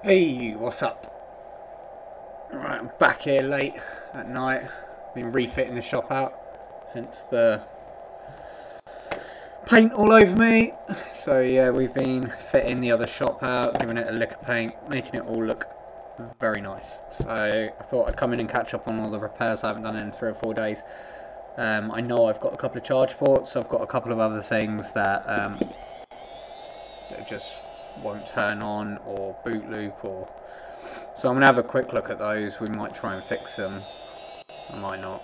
Hey, what's up? Right, I'm back here late at night. Been refitting the shop out, hence the paint all over me. So yeah, we've been fitting the other shop out, giving it a lick of paint, making it all look very nice. So I thought I'd come in and catch up on all the repairs I haven't done in 3 or 4 days. I know I've got a couple of charge ports, I've got a couple of other things that just won't turn on, or boot loop, or so I'm going to have a quick look at those. We might try and fix them, I might not.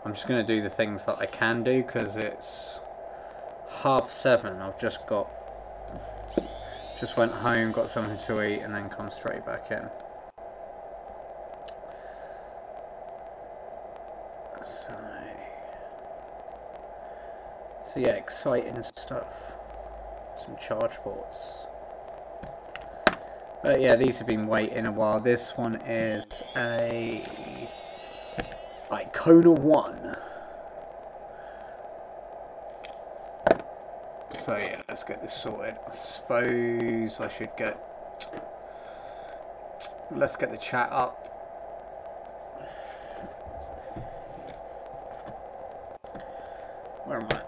I'm just going to do the things that I can do because it's 7:30. I've just went home, got something to eat, and then come straight back in. So yeah, exciting stuff. Some charge ports. But yeah, these have been waiting a while. This one is a Icona 1. So yeah, let's get this sorted. I suppose I should let's get the chat up. Where am I?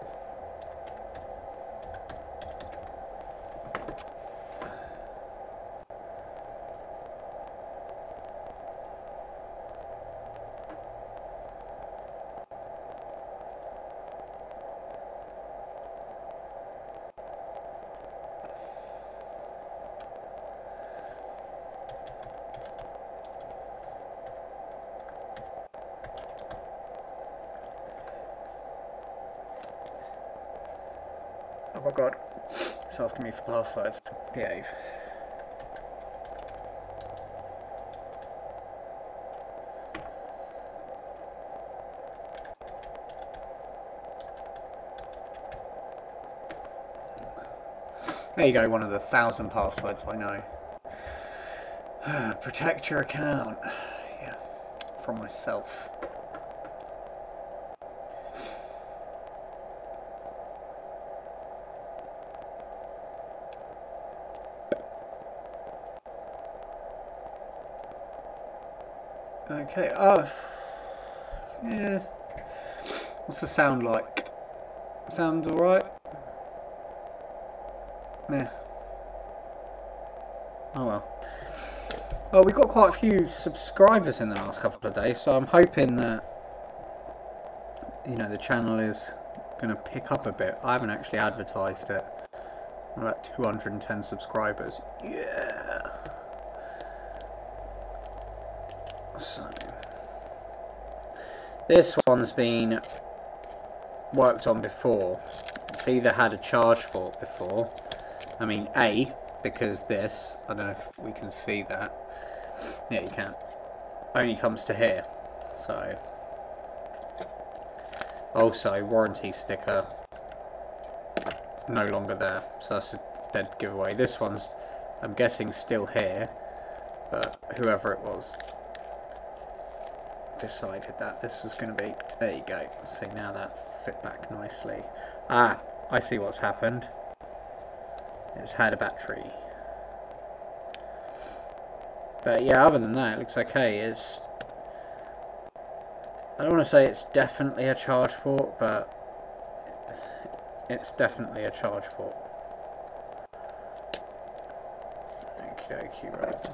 Oh my god, it's asking me for passwords. Behave. There you go, one of the 1,000 passwords I know. Protect your account. Yeah, from myself. Okay, yeah. What's the sound like? Sounds alright? Yeah. Oh well. Well, we've got quite a few subscribers in the last couple of days, so I'm hoping that, you know, the channel is going to pick up a bit. I haven't actually advertised it. I'm at 210 subscribers. Yeah! So, this one's been worked on before. It's either had a charge port before. I mean, because this, I don't know if we can see that. Yeah, you can. Only comes to here. So, also warranty sticker no longer there. So that's a dead giveaway. This one's, I'm guessing, still here, but whoever it was decided that this was going to be. There you go. See, now that fit back nicely. Ah, I see what's happened. It's had a battery. But yeah, other than that, it looks okay. I don't want to say it's definitely a charge port, but it's definitely a charge port. Okie dokie, right.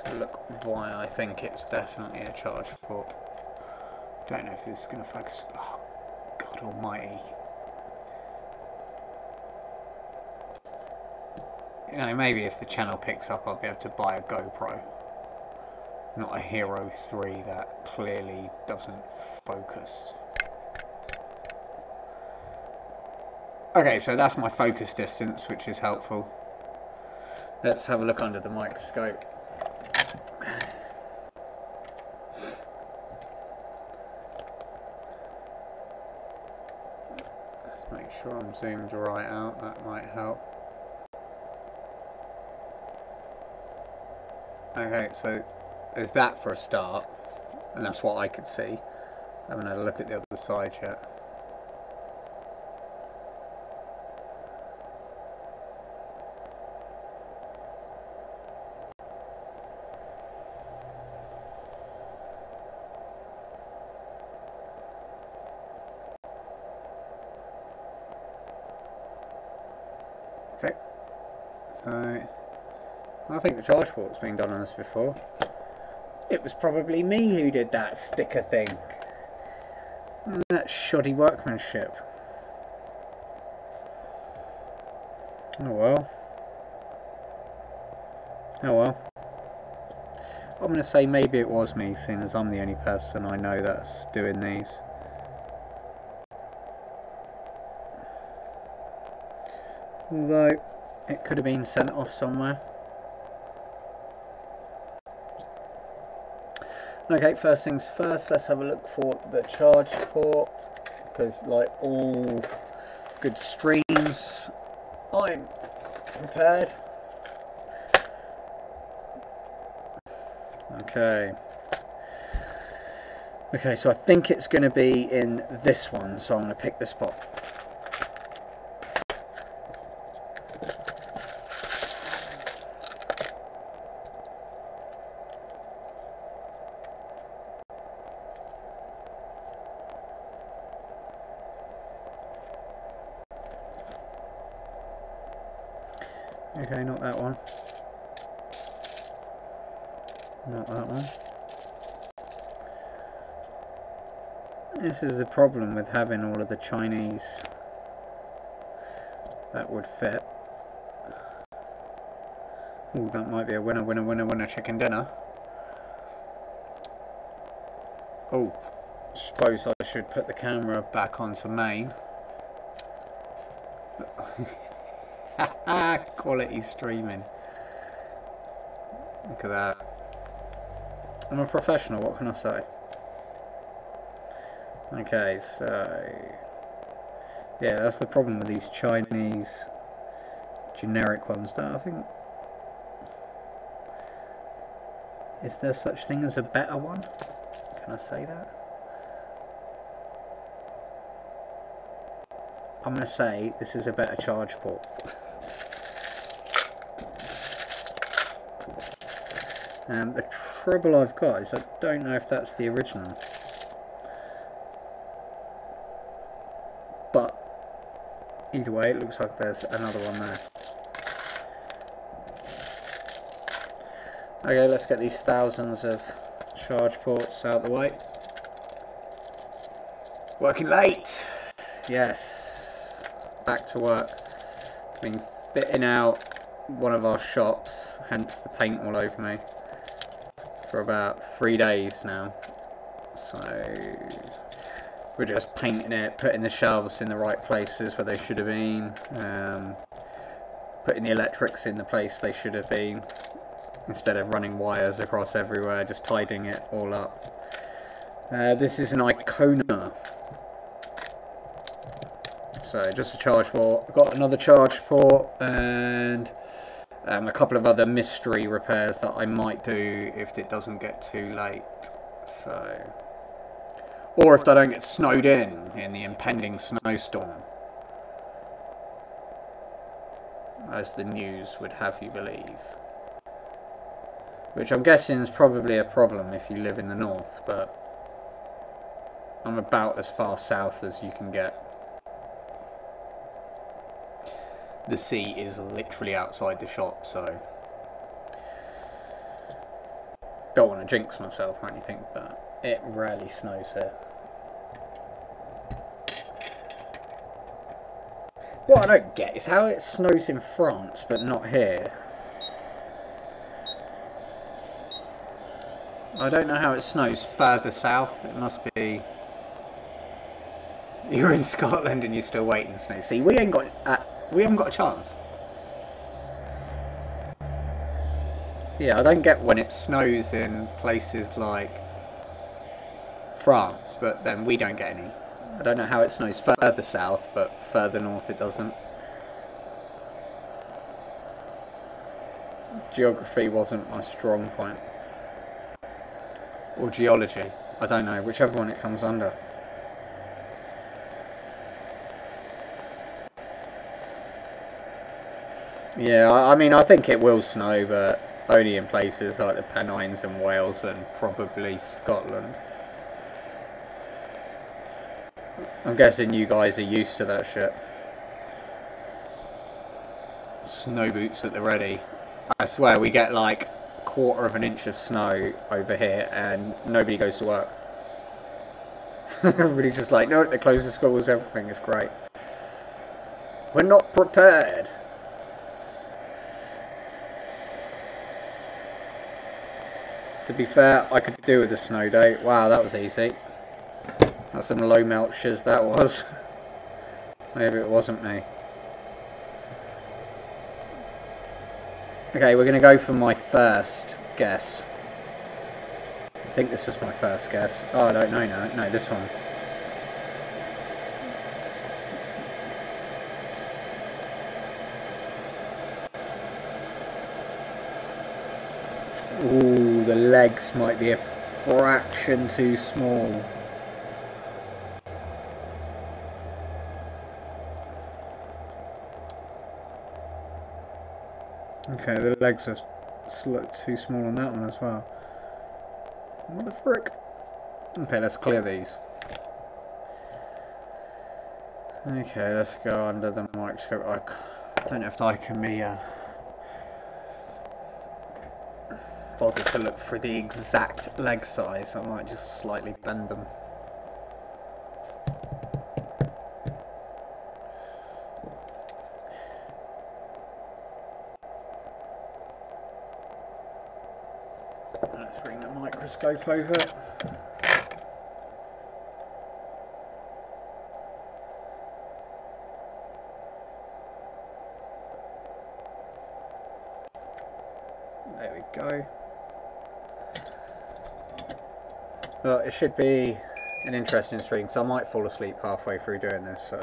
So look why I think it's definitely a charge port. Don't know if this is going to focus. Oh, God almighty. You know, maybe if the channel picks up, I'll be able to buy a GoPro. Not a Hero 3 that clearly doesn't focus. Okay, so that's my focus distance, which is helpful. Let's have a look under the microscope. Let's make sure I'm zoomed right out, that might help. Okay, so there's that for a start, and that's what I could see. I haven't had a look at the other side yet. Okay. So, I think the charge port's been done on this before. It was probably me who did that sticker thing. That shoddy workmanship. Oh well. Oh well. I'm going to say maybe it was me, seeing as I'm the only person I know that's doing these. Although, it could have been sent off somewhere. Okay, first things first, let's have a look for the charge port, because like all good streams, I'm prepared. Okay. Okay, so I think it's going to be in this one, so I'm going to pick the spot. Okay, not that one. Not that one. This is the problem with having all of the Chinese that would fit. Ooh, that might be a winner, winner, winner, winner chicken dinner. Oh, suppose I should put the camera back onto main. Quality streaming. Look at that. I'm a professional, what can I say? Okay, so yeah, that's the problem with these Chinese generic ones. That I think, is there such thing as a better one? Can I say that? I'm going to say this is a better charge port. The trouble I've got is I don't know if that's the original. But either way, it looks like there's another one there. Okay, let's get these thousands of charge ports out the way. Working late! Yes, back to work. Been fitting out one of our shops, hence the paint all over me, for about 3 days now. So we're just painting it, putting the shelves in the right places where they should have been, putting the electrics in the place they should have been, instead of running wires across everywhere, just tidying it all up. This is an Icona. So just a charge port. I've got another charge port and a couple of other mystery repairs that I might do if it doesn't get too late. So, or if I don't get snowed in the impending snowstorm, as the news would have you believe. Which I'm guessing is probably a problem if you live in the north, but I'm about as far south as you can get. The sea is literally outside the shop, so don't want to jinx myself or anything, but it rarely snows here. What I don't get is how it snows in France but not here. I don't know how it snows further south. It must be... You're in Scotland and you're still waiting to snow. See, we haven't got a chance. Yeah, I don't get when it snows in places like France, but then we don't get any. I don't know how it snows further south, but further north it doesn't. Geography wasn't my strong point. Or geology. I don't know, whichever one it comes under. Yeah, I mean, I think it will snow, but only in places like the Pennines and Wales and probably Scotland. I'm guessing you guys are used to that shit. snow boots at the ready. I swear we get like a quarter of an inch of snow over here and nobody goes to work. Everybody's just like, no, they close the schools, everything is great. We're not prepared. To be fair, I could do with a snow day. Wow, that was easy. That's some low melt shiz that was. Maybe it wasn't me. Okay, we're going to go for my first guess. I think this was my first guess. Oh, I don't know now. No, this one. Ooh, the legs might be a fraction too small. Okay, the legs are too small on that one as well. What the frick? Okay, let's clear these. Okay, let's go under the microscope. I don't know if I can be bother to look for the exact leg size. I might just slightly bend them. Let's bring the microscope over. There we go. Well, it should be an interesting stream, because I might fall asleep halfway through doing this, so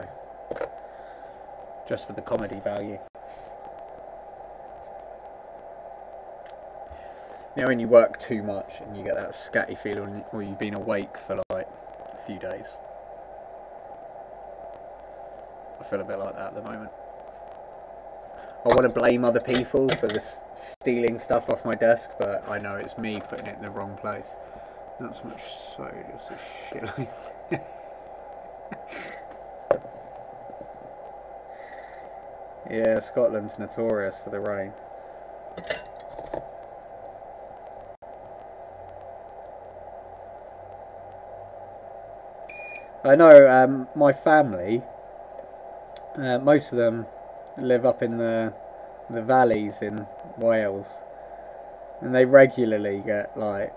just for the comedy value. You know when you work too much and you get that scatty feeling, or you've been awake for like a few days. I feel a bit like that at the moment. I want to blame other people for this stealing stuff off my desk, but I know it's me putting it in the wrong place. Not so much so, just a shit. Yeah, Scotland's notorious for the rain. I know my family, most of them live up in the valleys in Wales, and they regularly get like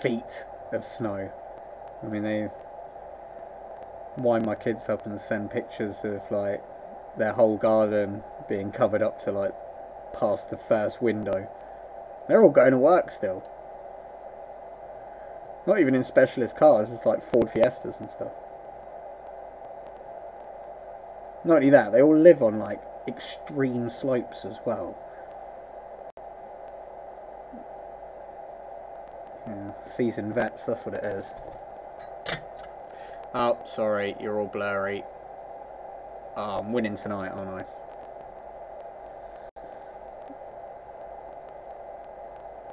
feet of snow. I mean, they wind my kids up and send pictures of like their whole garden being covered up to like past the first window. They're all going to work still. Not even in specialist cars, it's like Ford Fiestas and stuff. Not only that, they all live on like extreme slopes as well. Yeah, seasoned vets, that's what it is. Oh, sorry, you're all blurry. Oh, I'm winning tonight, aren't I?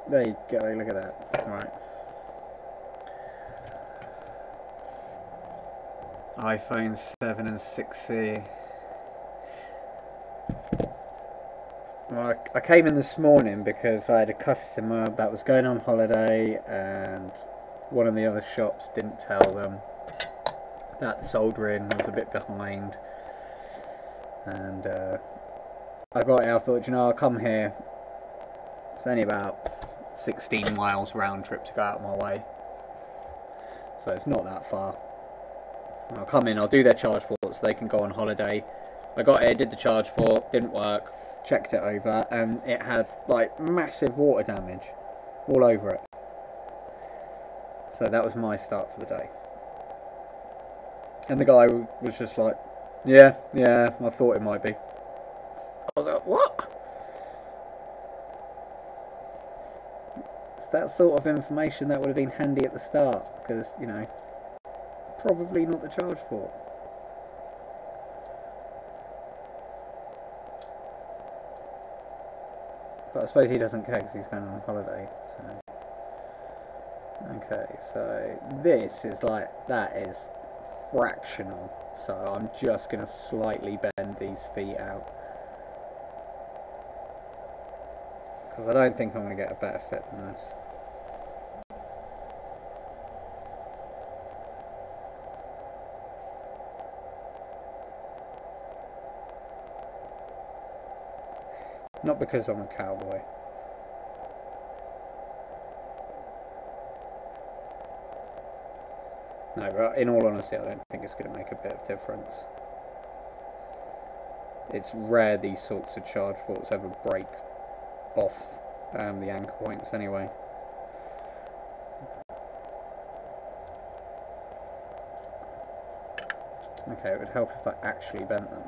There you go, look at that. Right. iPhone 7 and 6C. Well, I came in this morning because I had a customer that was going on holiday, and one of the other shops didn't tell them that the soldering was a bit behind. And I got here, I thought, you know, I'll come here. It's only about 16 miles round trip to go out my way, so it's not that far. I'll come in, I'll do their charge port so they can go on holiday. I got here, did the charge port, didn't work, checked it over, and it had like massive water damage all over it. So that was my start to the day. And the guy was just like, yeah, I thought it might be. I was like, what? It's that sort of information that would have been handy at the start, because, you know, probably not the charge port. But I suppose he doesn't care because he's going on holiday. So. Okay, so this is like, that is fractional. So I'm just going to slightly bend these feet out. because I don't think I'm going to get a better fit than this. Not because I'm a cowboy. No, but in all honesty, I don't think it's going to make a bit of difference. It's rare these sorts of charge forts ever break off the anchor points anyway. Okay, it would help if I actually bent them.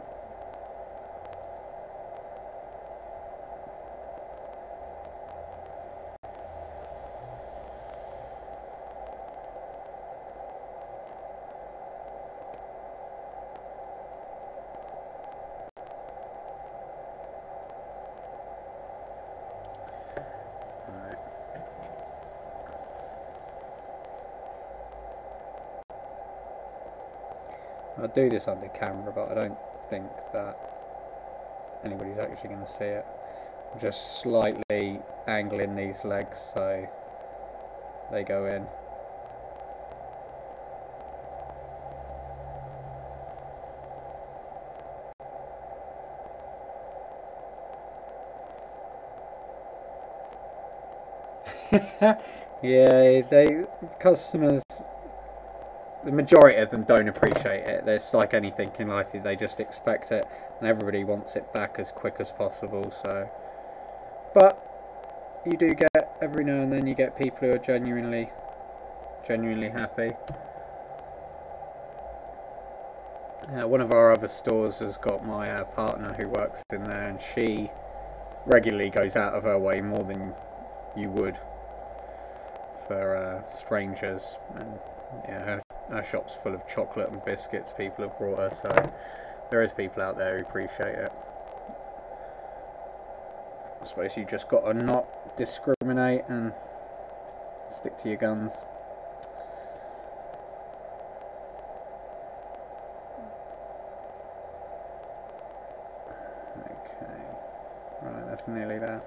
I'll do this under camera, but I don't think that anybody's actually going to see it. I'm just slightly angling these legs so they go in. Yeah, customers, the majority of them don't appreciate it. It's like anything in life, they just expect it, and everybody wants it back as quick as possible. So, but you do get, every now and then you get people who are genuinely happy. One of our other stores has got my partner who works in there, and she regularly goes out of her way, more than you would for strangers. And yeah, her shop's full of chocolate and biscuits people have brought her, so there is people out there who appreciate it. I suppose you just got to not discriminate and stick to your guns. Okay, right, that's nearly there.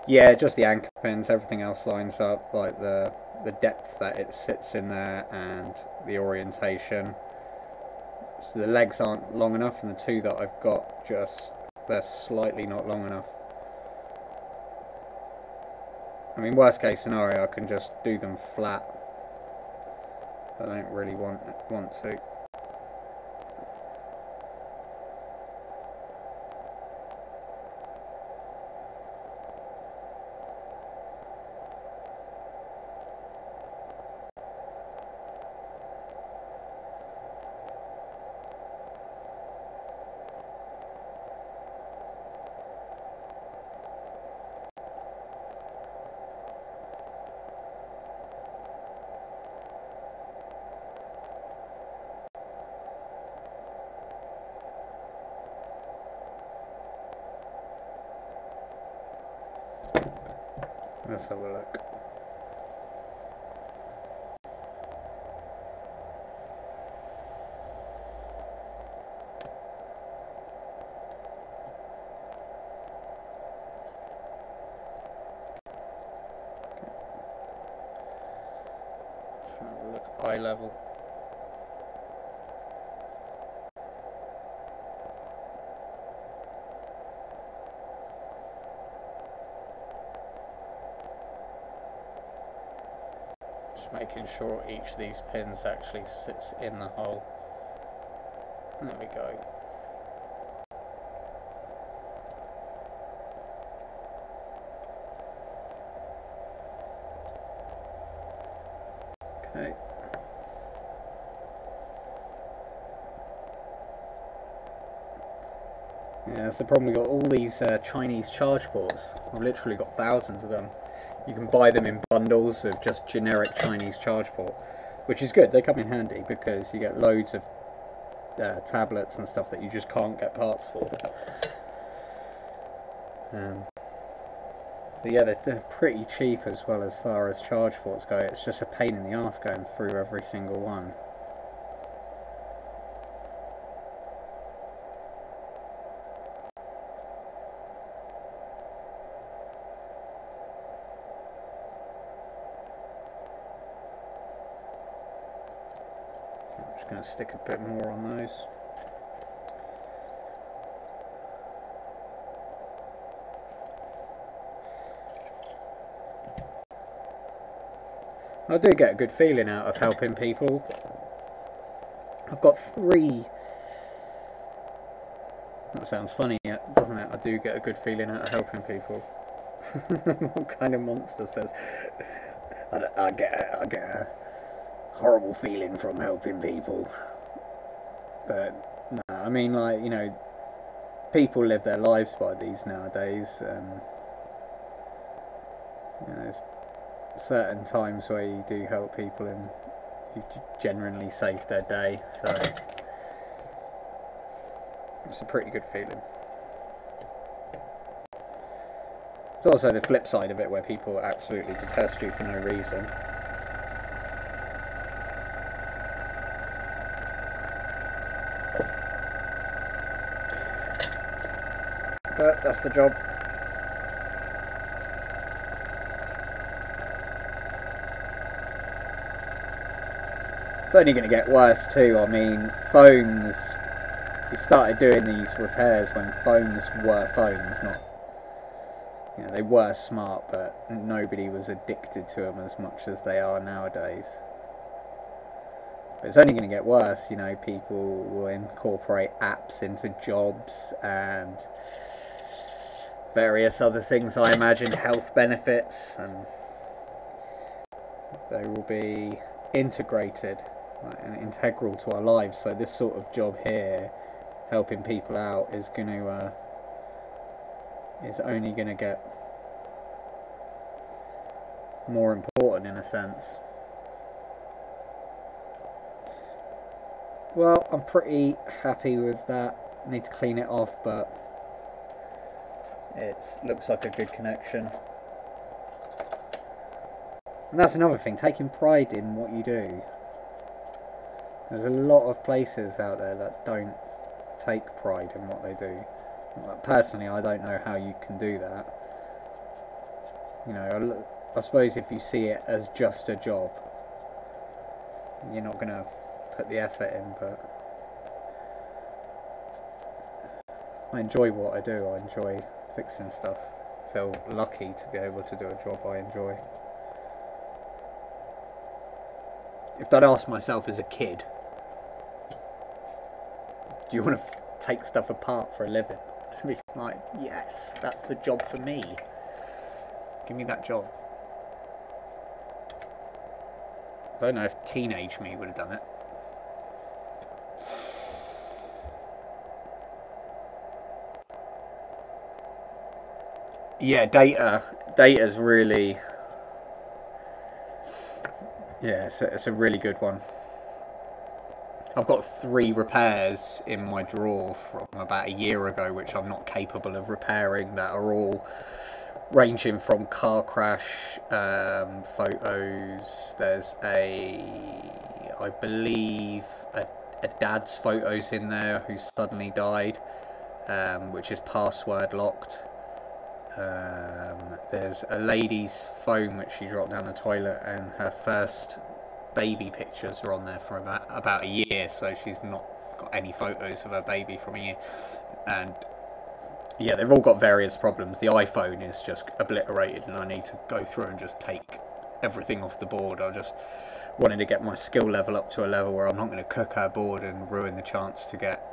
Yeah, just the anchor pins, everything else lines up, like the depth that it sits in there and the orientation. So the legs aren't long enough, and the two that I've got, they're slightly not long enough. I mean, worst case scenario, I can just do them flat. I don't really want to. Let's have a look. Eye level. Making sure each of these pins actually sits in the hole. There we go. Okay. Yeah, that's the problem. We've got all these Chinese charge ports. We've literally got thousands of them. You can buy them in bundles of just generic Chinese charge port, which is good. They come in handy because you get loads of tablets and stuff that you just can't get parts for. But yeah, they're pretty cheap as well as far as charge ports go. It's just a pain in the arse going through every single one. I'm just going to stick a bit more on those. I do get a good feeling out of helping people. I've got 3... That sounds funny, doesn't it? I do get a good feeling out of helping people. What kind of monster says, I get a horrible feeling from helping people. But, no, I mean, like, you know, people live their lives by these nowadays, and, you know, there's certain times where you do help people and you genuinely save their day, so it's a pretty good feeling. There's also the flip side of it where people absolutely detest you for no reason. But that's the job. It's only going to get worse too. I mean, phones, we started doing these repairs when phones were phones, not, you know, they were smart, but nobody was addicted to them as much as they are nowadays. But it's only going to get worse, you know, people will incorporate apps into jobs and various other things, I imagine, health benefits, and they will be integrated, like, and integral to our lives. So this sort of job here, helping people out, is going to is only going to get more important in a sense. Well, I'm pretty happy with that. Need to clean it off, but it looks like a good connection. And that's another thing, taking pride in what you do. There's a lot of places out there that don't take pride in what they do. Personally, I don't know how you can do that. You know, I suppose if you see it as just a job, you're not going to put the effort in, but I enjoy what I do. I enjoy fixing stuff. I feel lucky to be able to do a job I enjoy. If I'd asked myself as a kid, do you want to take stuff apart for a living? I'd be like, yes, that's the job for me. Give me that job. I don't know if teenage me would have done it. Yeah, data's really, yeah, it's a really good one. I've got 3 repairs in my drawer from about a year ago which I'm not capable of repairing, that are all ranging from car crash photos. There's I believe a dad's photos in there who suddenly died, which is password locked. There's a lady's phone which she dropped down the toilet, and her first baby pictures are on there for about a year, so she's not got any photos of her baby from a year. And yeah, they've all got various problems. The iPhone is just obliterated, and I need to go through and just take everything off the board. I just wanted to get my skill level up to a level where I'm not going to cook her board and ruin the chance to get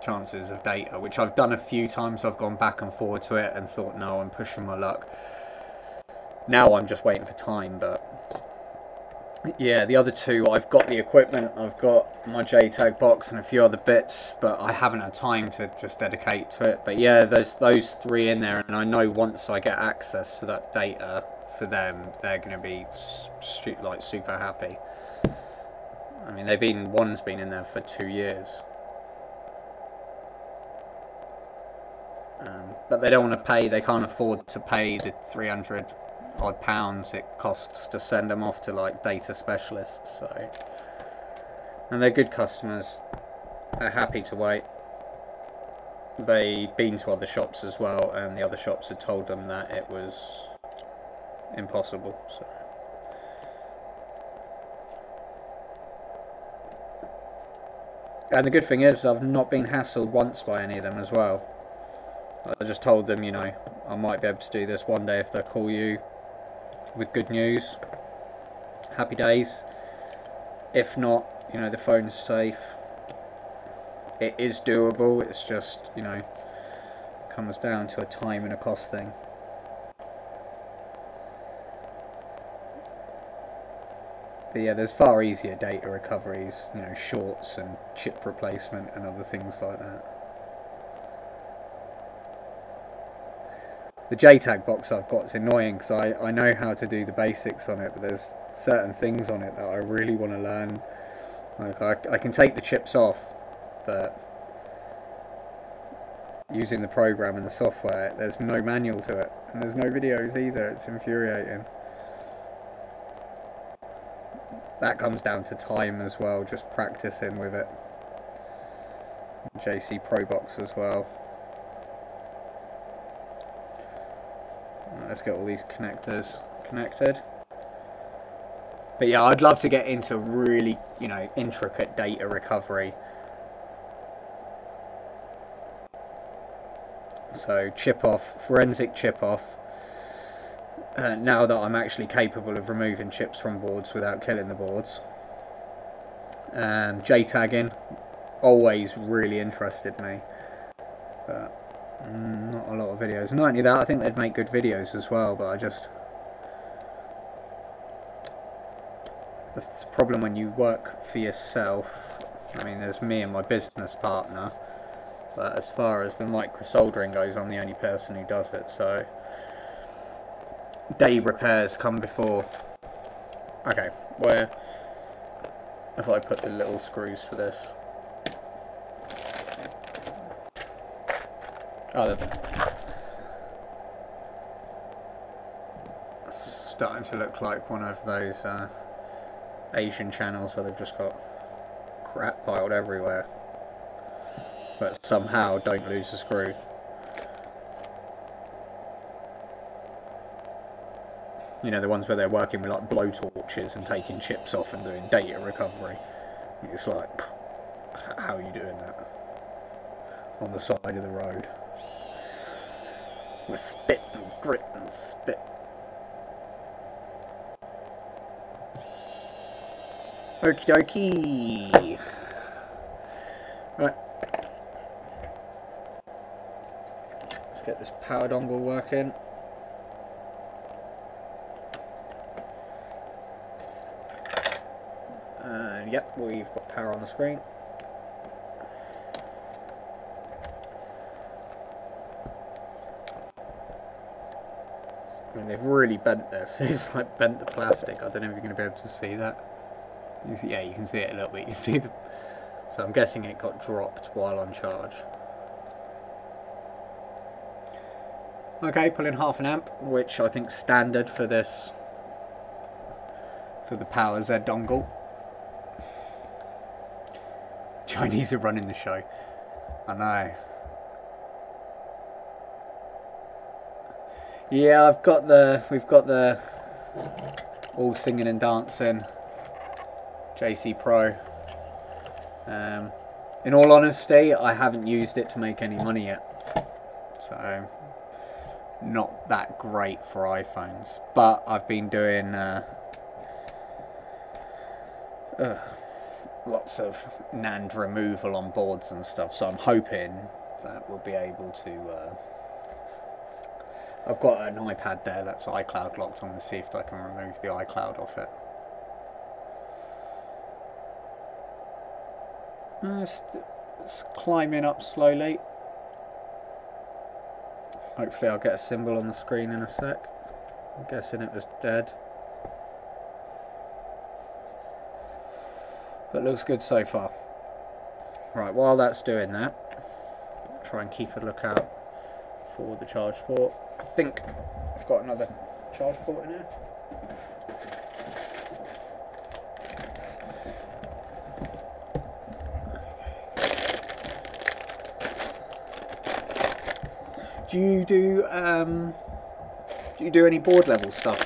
chances of data, which I've done a few times. I've gone back and forward to it and thought, no, I'm pushing my luck. Now I'm just waiting for time. But yeah, the other 2, I've got the equipment, I've got my JTAG box and a few other bits, but I haven't had time to just dedicate to it. But yeah, there's those 3 in there, and I know once I get access to that data for them, they're going to be like super happy. I mean, one's been in there for 2 years. But they don't want to pay, they can't afford to pay the 300 odd pounds it costs to send them off to like data specialists. So, and they're good customers, they're happy to wait. They'd been to other shops as well, and the other shops had told them that it was impossible. So, and the good thing is I've not been hassled once by any of them as well. I just told them, you know, I might be able to do this one day if they call you with good news. Happy days. If not, you know, the phone's safe. It is doable, it's just, you know, comes down to a time and a cost thing. But yeah, there's far easier data recoveries, you know, shorts and chip replacement and other things like that. The JTAG box I've got is annoying because I know how to do the basics on it, but there's certain things on it that I really want to learn. Like I can take the chips off, but using the program and the software, there's no manual to it, and there's no videos either. It's infuriating. That comes down to time as well, just practicing with it. JC Pro Box as well. Let's get all these connectors connected. But yeah, I'd love to get into really, you know, intricate data recovery. So chip off, forensic chip off. Now that I'm actually capable of removing chips from boards without killing the boards. JTagging always really interested me. But not a lot of videos. Not only that, I think they'd make good videos as well, but I just... That's the problem when you work for yourself. I mean, there's me and my business partner, but as far as the micro-soldering goes, I'm the only person who does it, so... Day repairs come before... Okay, where... If I put the little screws for this... Oh, it's starting to look like one of those Asian channels where they've just got crap piled everywhere, but somehow don't lose a screw. You know, the ones where they're working with like blowtorches and taking chips off and doing data recovery. It's like, how are you doing that on the side of the road? With spit and grit and spit. Okie dokie. Right. Let's get this power dongle working. And yep, we've got power on the screen. I mean, they've really bent this. It's like bent the plastic. I don't know if you're going to be able to see that. Yeah, you can see it a little bit. You can see the... So I'm guessing it got dropped while on charge. Okay, pulling half an amp, which I think standard for this, for the Power Z dongle. Chinese are running the show. I know. Yeah, we've got the all singing and dancing JC Pro. In all honesty, I haven't used it to make any money yet, so not that great for iPhones. But I've been doing lots of NAND removal on boards and stuff, so I'm hoping that we'll be able to... I've got an iPad there that's iCloud locked. I'm going to see if I can remove the iCloud off it. It's climbing up slowly. Hopefully I'll get a symbol on the screen in a sec. I'm guessing it was dead. But looks good so far. Right, while that's doing that, try and keep a lookout for the charge port. I think I've got another charge port in here. Do you do any board level stuff?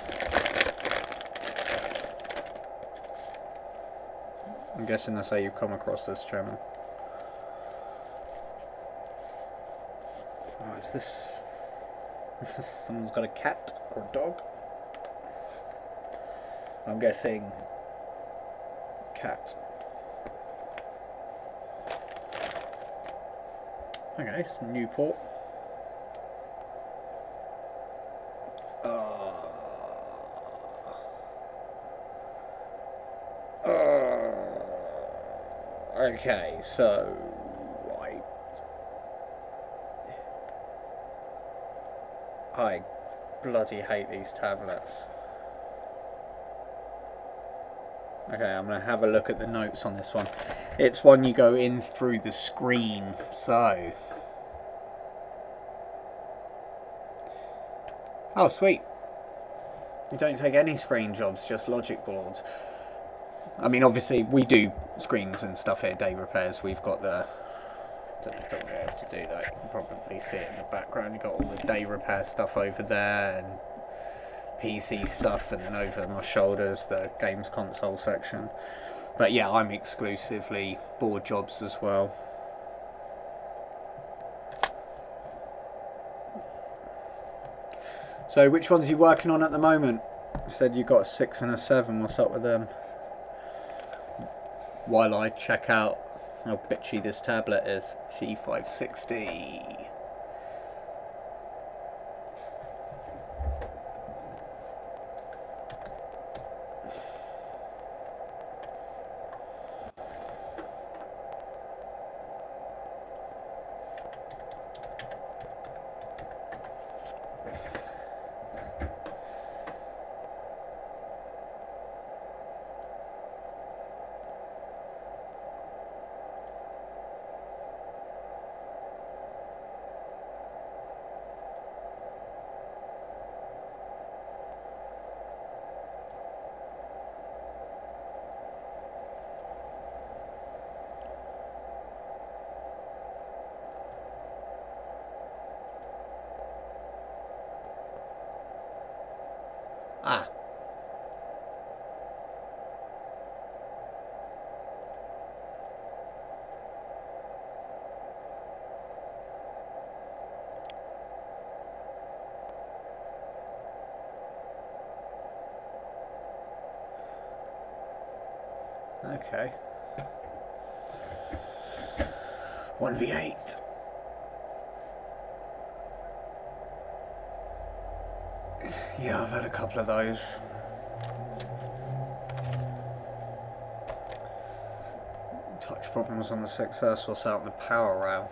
I'm guessing that's how you've come across this channel. Oh, is this... someone's got a cat or a dog? I'm guessing cat. Okay, it's Newport. Okay, so I bloody hate these tablets. Okay, I'm going to have a look at the notes on this one. It's one you go in through the screen, so... Oh, sweet. You don't take any screen jobs, just logic boards. I mean, obviously, we do screens and stuff here, day repairs. We've got the... I don't know if I'll be able to do that. You can probably see it in the background. You've got all the day repair stuff over there, and PC stuff, and then over my shoulders, the games console section. But yeah, I'm exclusively board jobs as well. So, which ones are you working on at the moment? You said you got a 6 and a 7. What's up with them? While I check out how bitchy this tablet is. T560. Ah. Okay. 1v8. Yeah, I've had a couple of those. Touch problems on the 6S. What's out in the power rail?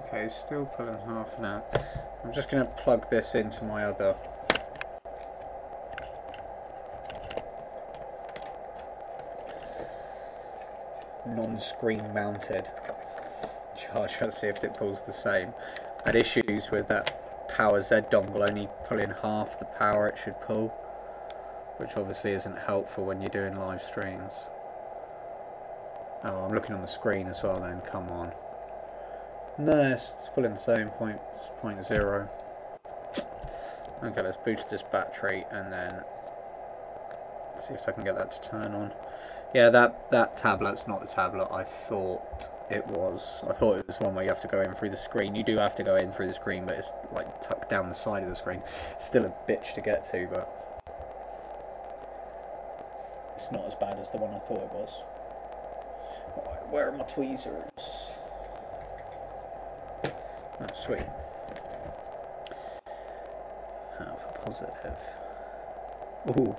Okay, still pulling half now. I'm just going to plug this into my other non-screen mounted charger, see if it pulls the same. I had issues with that Power Z dongle only pulling half the power it should pull, which obviously isn't helpful when you're doing live streams. Oh, I'm looking on the screen as well then, come on. No, it's pulling the same, point 0. Okay, let's boost this battery and then see if I can get that to turn on. Yeah, that tablet's not the tablet I thought it was. I thought it was one where you have to go in through the screen. You do have to go in through the screen, but it's like tucked down the side of the screen. It's still a bitch to get to, but it's not as bad as the one I thought it was. Right, where are my tweezers? Oh, sweet. Alpha positive. Ooh.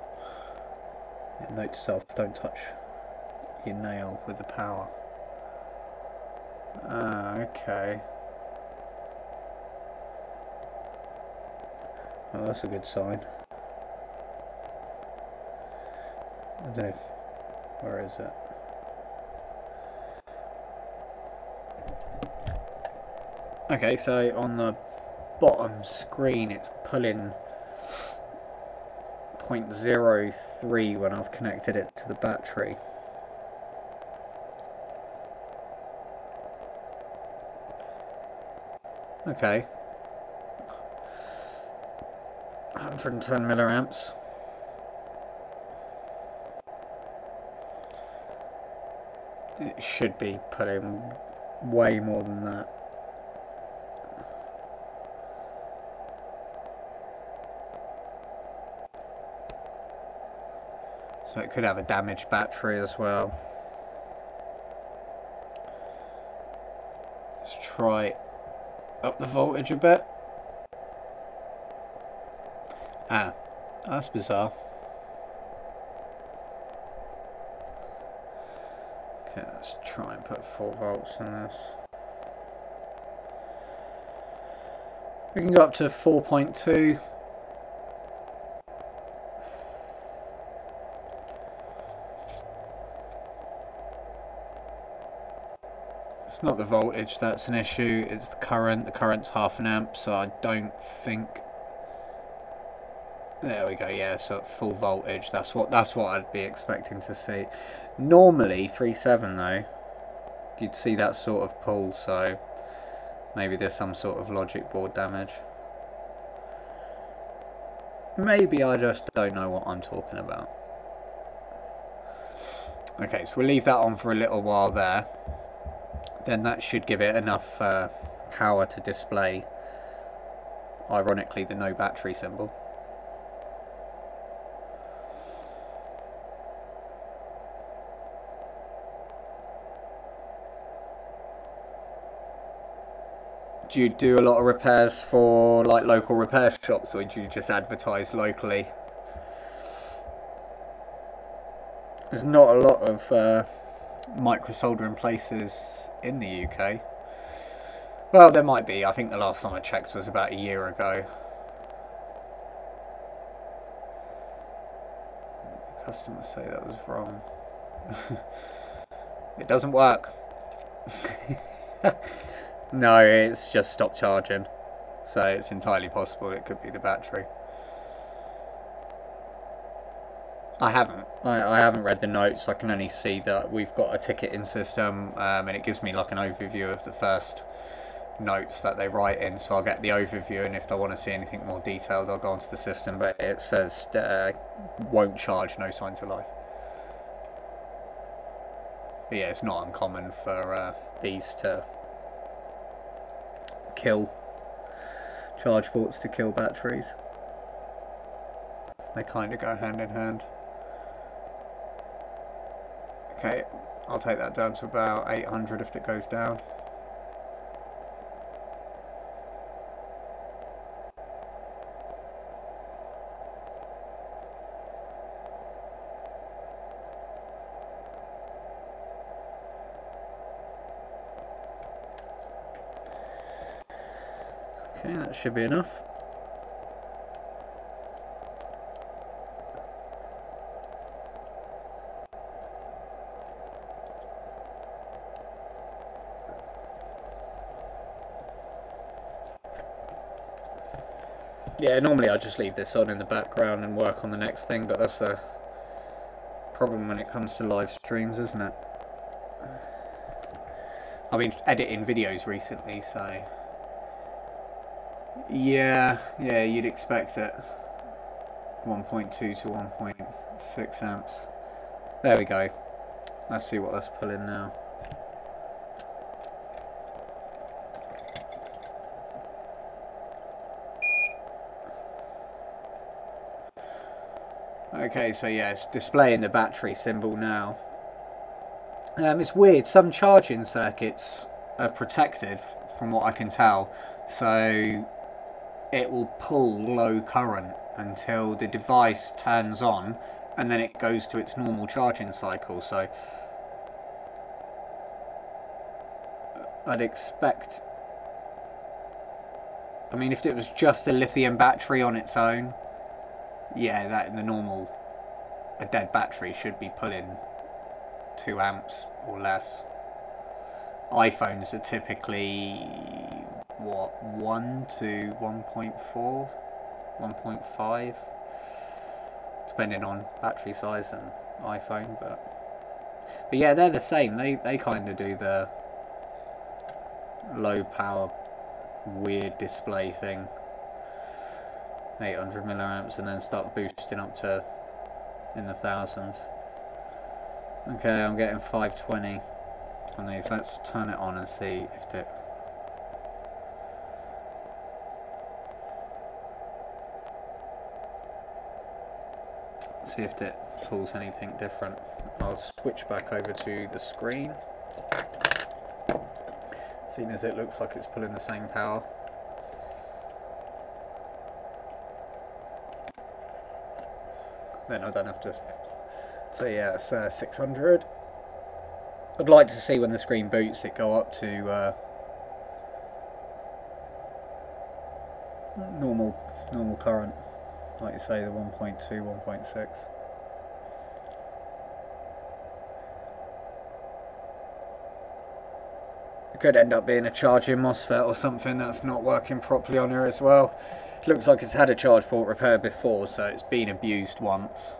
Yeah, note to self, don't touch your nail with the power. Okay. Oh, that's a good sign. I don't know if... Where is it? Okay, so on the bottom screen it's pulling 0.03 when I've connected it to the battery. Okay. 110 milliamps. It should be putting way more than that. So it could have a damaged battery as well. Let's try up the voltage a bit. Ah, that's bizarre. Okay, let's try and put 4 volts in this. We can go up to 4.2. It's not the voltage that's an issue, it's the current. The current's 0.5 amp, so I don't think... There we go, yeah, so at full voltage, that's what I'd be expecting to see. Normally 3.7 though, you'd see that sort of pull, so maybe there's some sort of logic board damage. Maybe I just don't know what I'm talking about. Okay, so we'll leave that on for a little while there. Then that should give it enough power to display, ironically, the no battery symbol. Do you do a lot of repairs for like local repair shops, or do you just advertise locally? There's not a lot of micro-soldering places in the UK. Well, there might be. I think the last time I checked was about a year ago. The customers say that was wrong. It doesn't work. No, it's just stopped charging. So it's entirely possible it could be the battery. I haven't read the notes. I can only see that we've got a ticketing system, and it gives me like an overview of the first notes that they write in. So I'll get the overview, and if I want to see anything more detailed, I'll go onto the system. But it says won't charge, no signs of life. But yeah, it's not uncommon for these to kill charge ports, to kill batteries. They kind of go hand in hand. Okay, I'll take that down to about 800 if it goes down. Okay, that should be enough. Yeah, normally I just leave this on in the background and work on the next thing, but that's the problem when it comes to live streams, isn't it? I've been editing videos recently, so... Yeah, you'd expect it. 1.2 to 1.6 amps. There we go. Let's see what that's pulling now. Okay, so yeah, it's displaying the battery symbol now. It's weird, some charging circuits are protected from what I can tell, so it will pull low current until the device turns on, and then it goes to its normal charging cycle. So I'd expect I mean, if it was just a lithium battery on its own, yeah, that in the normal, a dead battery should be pulling 2 amps or less. iPhones are typically, what, 1 to 1.4, 1.5, depending on battery size and iPhone, but yeah, they're the same. They kind of do the low power weird display thing, 800 milliamps, and then start boosting up to in the thousands. Okay, I'm getting 520 on these. Let's turn it on and see if it pulls anything different. I'll switch back over to the screen, seeing as it looks like it's pulling the same power. Then I don't have to. So yeah, it's 600. I'd like to see when the screen boots it go up to normal current, like you say, the 1.2, 1.6. It could end up being a charging MOSFET or something that's not working properly on here as well. It looks like it's had a charge port repaired before, so it's been abused once.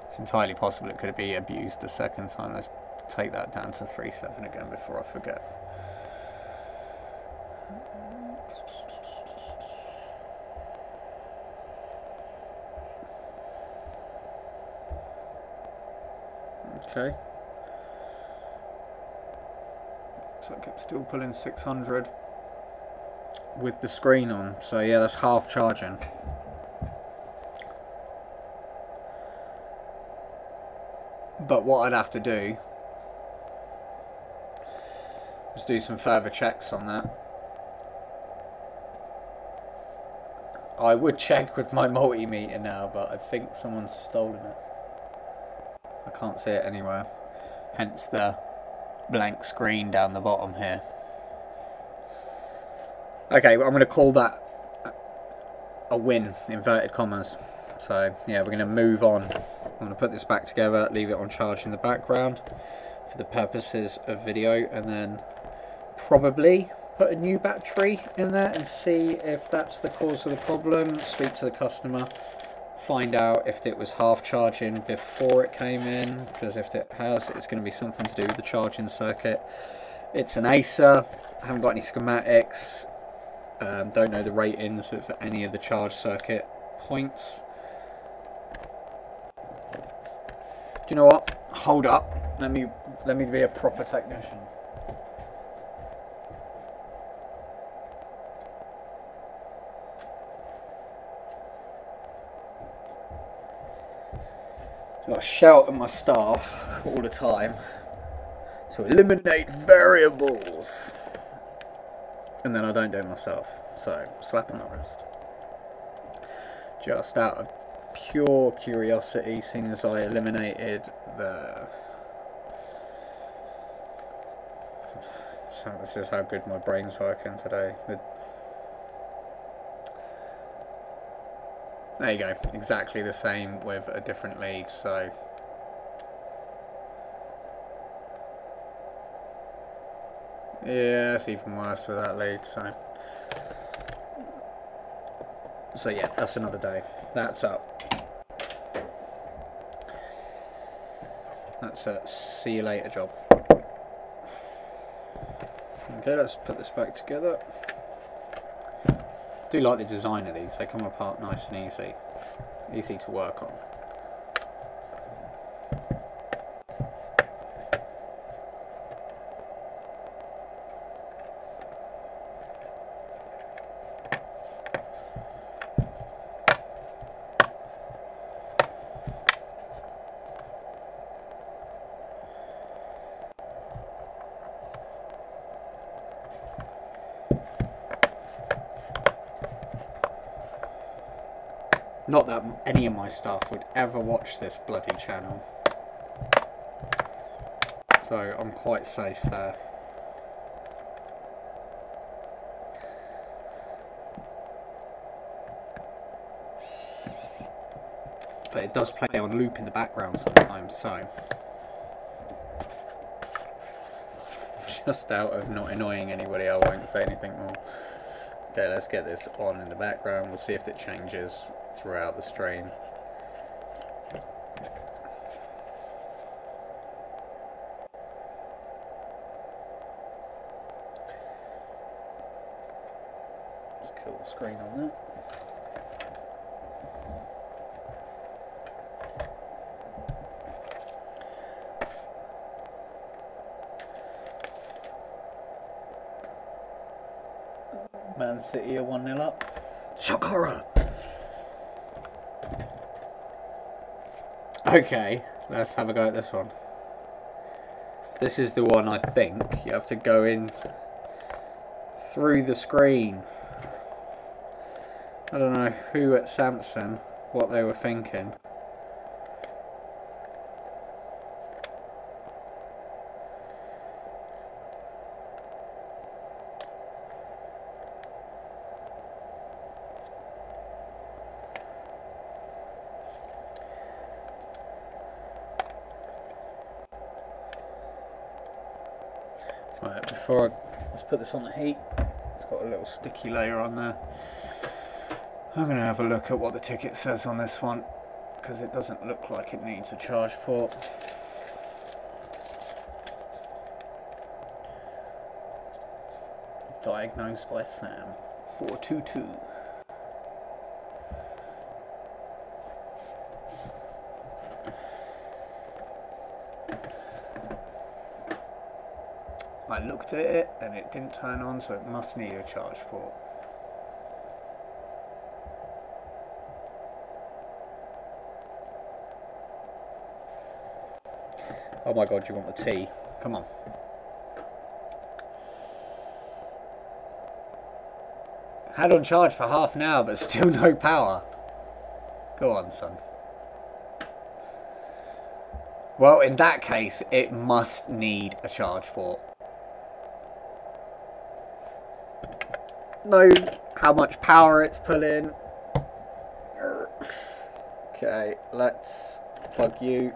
It's entirely possible it could be abused the second time. Let's take that down to 3.7 again before I forget. Okay. Looks like it's still pulling 600 with the screen on. So yeah, that's half charging. But what I'd have to do is do some further checks on that. I would check with my multimeter now, but I think someone's stolen it. I can't see it anywhere. Hence the blank screen down the bottom here. Okay, well, I'm going to call that a win, inverted commas. So yeah, we're going to move on. I'm going to put this back together, leave it on charge in the background for the purposes of video, and then probably put a new battery in there and see if that's the cause of the problem. Speak to the customer, find out if it was half charging before it came in, because if it has, it's going to be something to do with the charging circuit. It's an Acer, I haven't got any schematics, don't know the ratings of any of the charge circuit points. Do you know what? Hold up. Let me be a proper technician. So I shout at my staff all the time to eliminate variables, and then I don't do it myself. So slap on the wrist. Just out of pure curiosity, seeing as I eliminated the... So this is how good my brain's working today. There you go, exactly the same with a different lead, so... Yeah, it's even worse with that lead, so... So yeah, that's another day. That's up. That's a see you later job. Okay, let's put this back together. I do like the design of these. They come apart nice and easy to work on. Not that any of my staff would ever watch this bloody channel, so I'm quite safe there. but it does play on loop in the background sometimes, so just out of not annoying anybody, I won't say anything more. Okay, let's get this on in the background. We'll see if it changes throughout the stream. Let's kill the screen on that. Man City are 1-0 up. Shakara! Okay, let's have a go at this one. This is the one I think. You have to go in through the screen. I don't know who at Samsung, what they were thinking. Right, let's put this on the heat. It's got a little sticky layer on there. I'm going to have a look at what the ticket says on this one, because it doesn't look like it needs a charge port. Diagnosed by Sam. 422. I looked at it and it didn't turn on, so it must need a charge port. Oh my god, you want the tea? Come on. Had on charge for half an hour, but still no power. Go on, son. Well, in that case, it must need a charge port. Know how much power it's pulling. Okay, let's plug you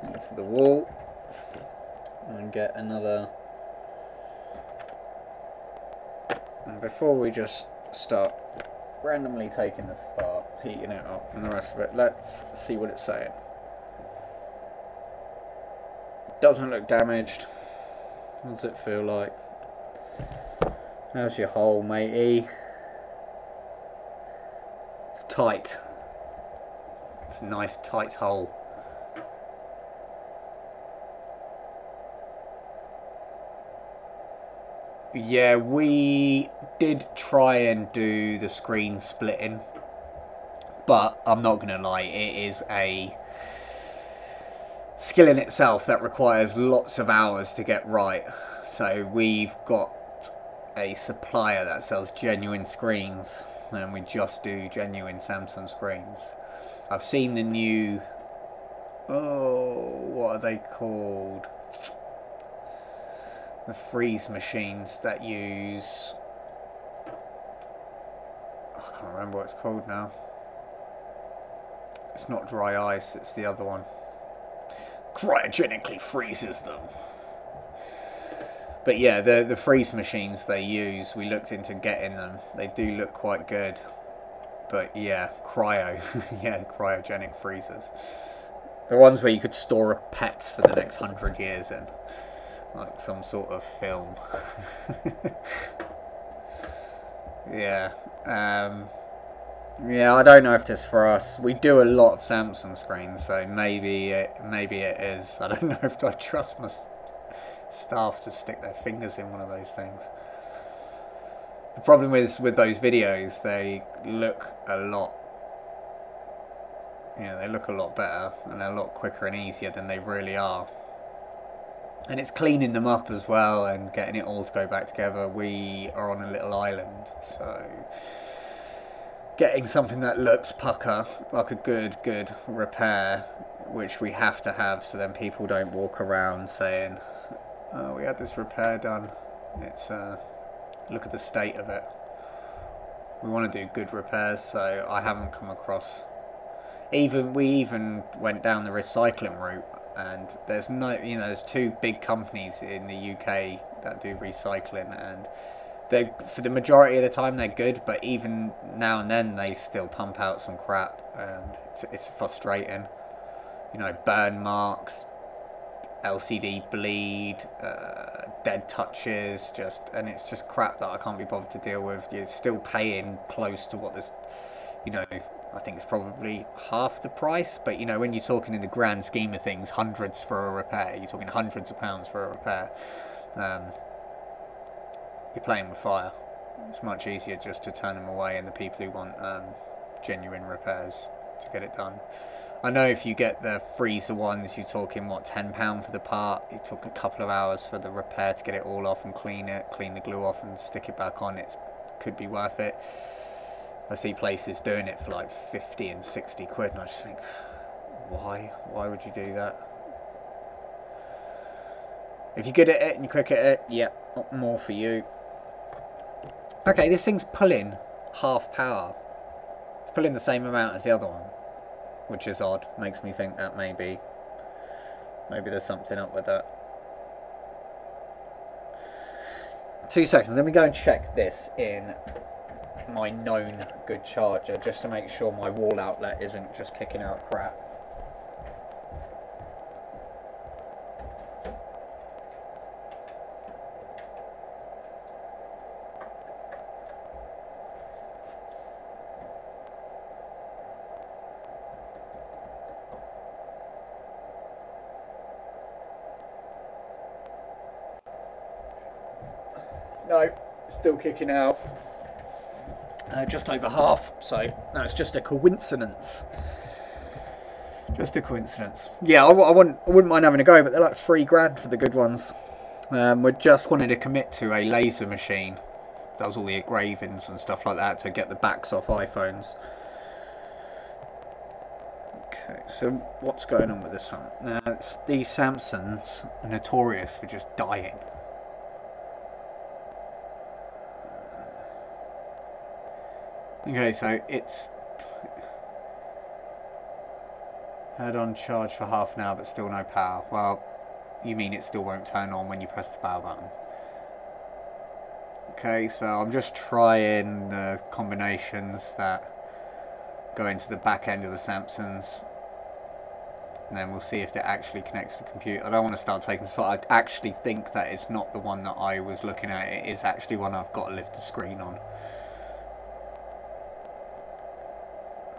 into the wall and get another. And before we just start randomly taking this apart, heating it up and the rest of it, let's see what it's saying. Doesn't look damaged. What does it feel like? How's your hole, matey? It's tight. It's a nice tight hole. Yeah, we did try and do the screen splitting, but I'm not gonna lie, it is a skill in itself that requires lots of hours to get right. So we've got a supplier that sells genuine screens, and we just do genuine Samsung screens. I've seen the new, what are they called? The freeze machines that use, I can't remember what it's called now. It's not dry ice, it's the other one. Cryogenically freezes them. But yeah, the freeze machines they use, we looked into getting them. They do look quite good. But yeah, yeah, cryogenic freezers. The ones where you could store a pet for the next 100 years in. Like some sort of film. Yeah. Yeah, I don't know if this is for us. We do a lot of Samsung screens, so maybe it is. I don't know if I trust my staff to stick their fingers in one of those things. The problem is with those videos, they look a lot, they look a lot better and a lot quicker and easier than they really are. And it's cleaning them up as well and getting it all to go back together. We are on a little island, so getting something that looks pucker, like a good repair, which we have to have, so then people don't walk around saying, oh, we had this repair done. It's look at the state of it. We want to do good repairs, so I haven't come across. We even went down the recycling route, and there's no, there's two big companies in the UK that do recycling, and they, for the majority of the time, they're good, but even now and then they still pump out some crap, and it's frustrating. Burn marks, LCD bleed, dead touches, and it's just crap that I can't be bothered to deal with. You're still paying close to what this, I think it's probably half the price, but when you're talking in the grand scheme of things, hundreds for a repair, you're talking hundreds of pounds for a repair. You're playing with fire. It's much easier just to turn them away, and the people who want genuine repairs to get it done. I know if you get the freezer ones, you're talking what, £10 for the part. You're talking a couple of hours for the repair to get it all off and clean the glue off and stick it back on. It could be worth it. I see places doing it for like 50 and 60 quid, and I just think, why? Why would you do that? If you're good at it and you're quick at it, yep, more for you. Okay, this thing's pulling half power. It's pulling the same amount as the other one, which is odd. Makes me think that maybe there's something up with that. 2 seconds. Let me go and check this in my known good charger, just to make sure my wall outlet isn't just kicking out crap. No, still kicking out. Just over half, so that's just a coincidence. Just a coincidence. Yeah, I wouldn't mind having a go, but they're like £3 for the good ones. We just wanted to commit to a laser machine. Does all the engravings and stuff like that to get the backs off iPhones. Okay, so what's going on with this one? These Samsungs are notorious for just dying. Okay, so it's had on charge for half an hour but still no power. Well, you mean it still won't turn on when you press the power button. Okay, so I'm just trying the combinations that go into the back end of the Samsungs, and then we'll see if it actually connects to the computer. I don't want to start taking this. I actually think that it's not the one that I was looking at. It is actually one I've got to lift the screen on.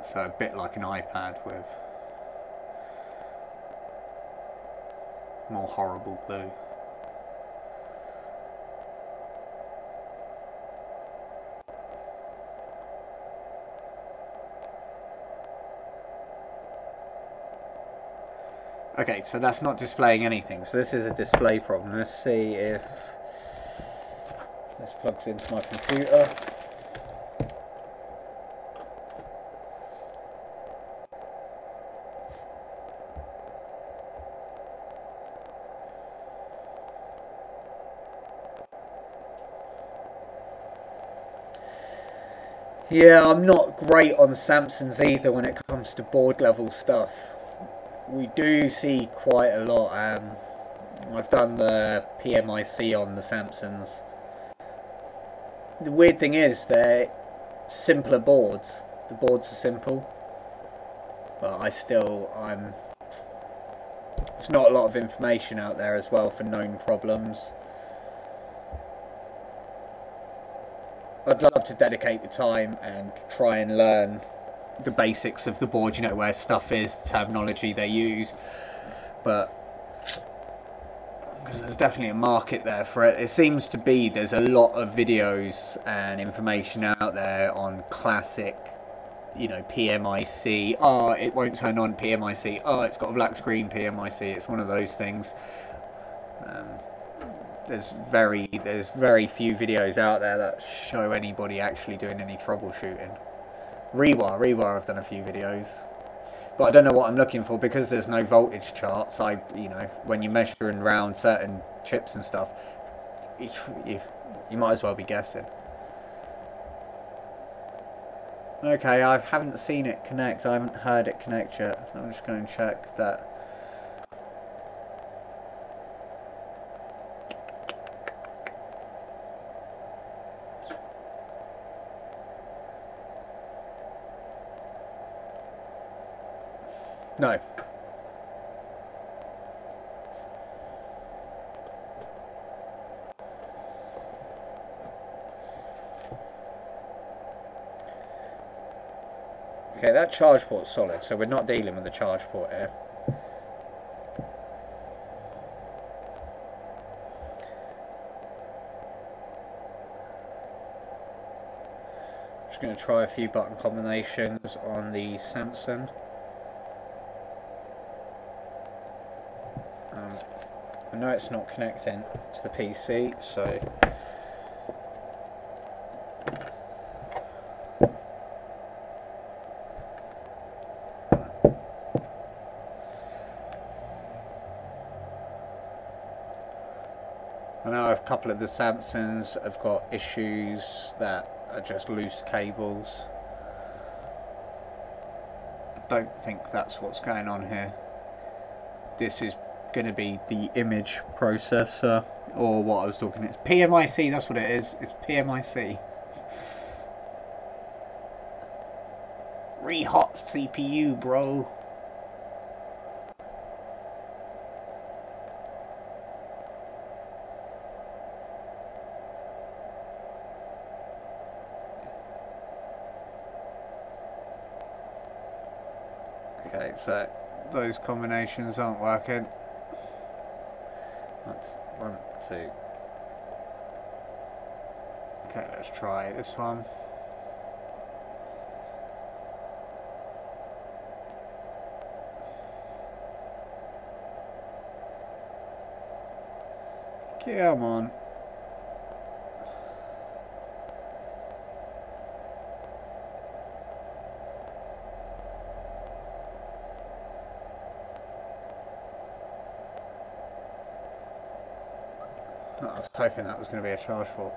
So a bit like an iPad with more horrible glue. Okay, so that's not displaying anything. So this is a display problem. Let's see if this plugs into my computer. Yeah, I'm not great on Samsungs either when it comes to board level stuff. We do see quite a lot. I've done the PMIC on the Samsungs. The weird thing is they're simpler boards. The boards are simple, but there's not a lot of information out there as well for known problems. I'd love to dedicate the time and try and learn the basics of the board, where stuff is, the terminology they use, but because there's definitely a market there for it. It seems to be there's a lot of videos and information out there on classic, PMIC. Oh, it won't turn on PMIC. Oh, it's got a black screen PMIC. It's one of those things. There's very few videos out there that show anybody actually doing any troubleshooting. Rewire I've done a few videos, but I don't know what I'm looking for because there's no voltage charts. When you're measuring around certain chips and stuff, you might as well be guessing. Okay, I haven't seen it connect. I haven't heard it connect yet. I'm just going to check that. No. Okay, that charge port's solid, so we're not dealing with the charge port here. Just going to try a few button combinations on the Samsung. I know it's not connecting to the PC, so I know a couple of the Samsungs have got issues that are just loose cables. I don't think that's what's going on here. This is going to be the image processor, or what I was talking. It's PMIC. That's what it is. It's PMIC. Re-hot CPU, bro. Okay, so those combinations aren't working. That's 1, 2. Okay, let's try this one. Come on. I was hoping that was going to be a charge port.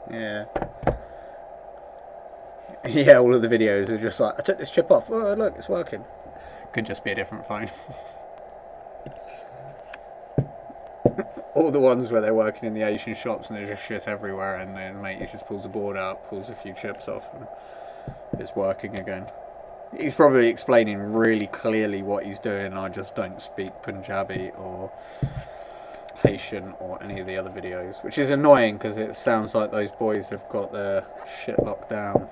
Yeah. Yeah, all of the videos are just like, I took this chip off, oh look, it's working. Could just be a different phone. All the ones where they're working in the Asian shops and there's just shit everywhere, and then mate, he just pulls the board out, pulls a few chips off, and it's working again. He's probably explaining really clearly what he's doing. I just don't speak Punjabi or Haitian or any of the other videos, which is annoying because it sounds like those boys have got their shit locked down.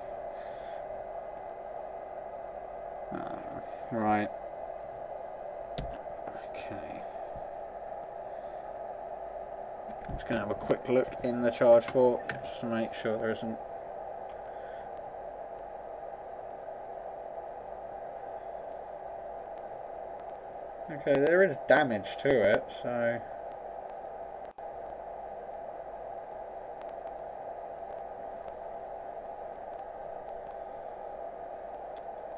Right. Okay. I'm just going to have a quick look in the charge port just to make sure there isn't. Okay, there is damage to it, so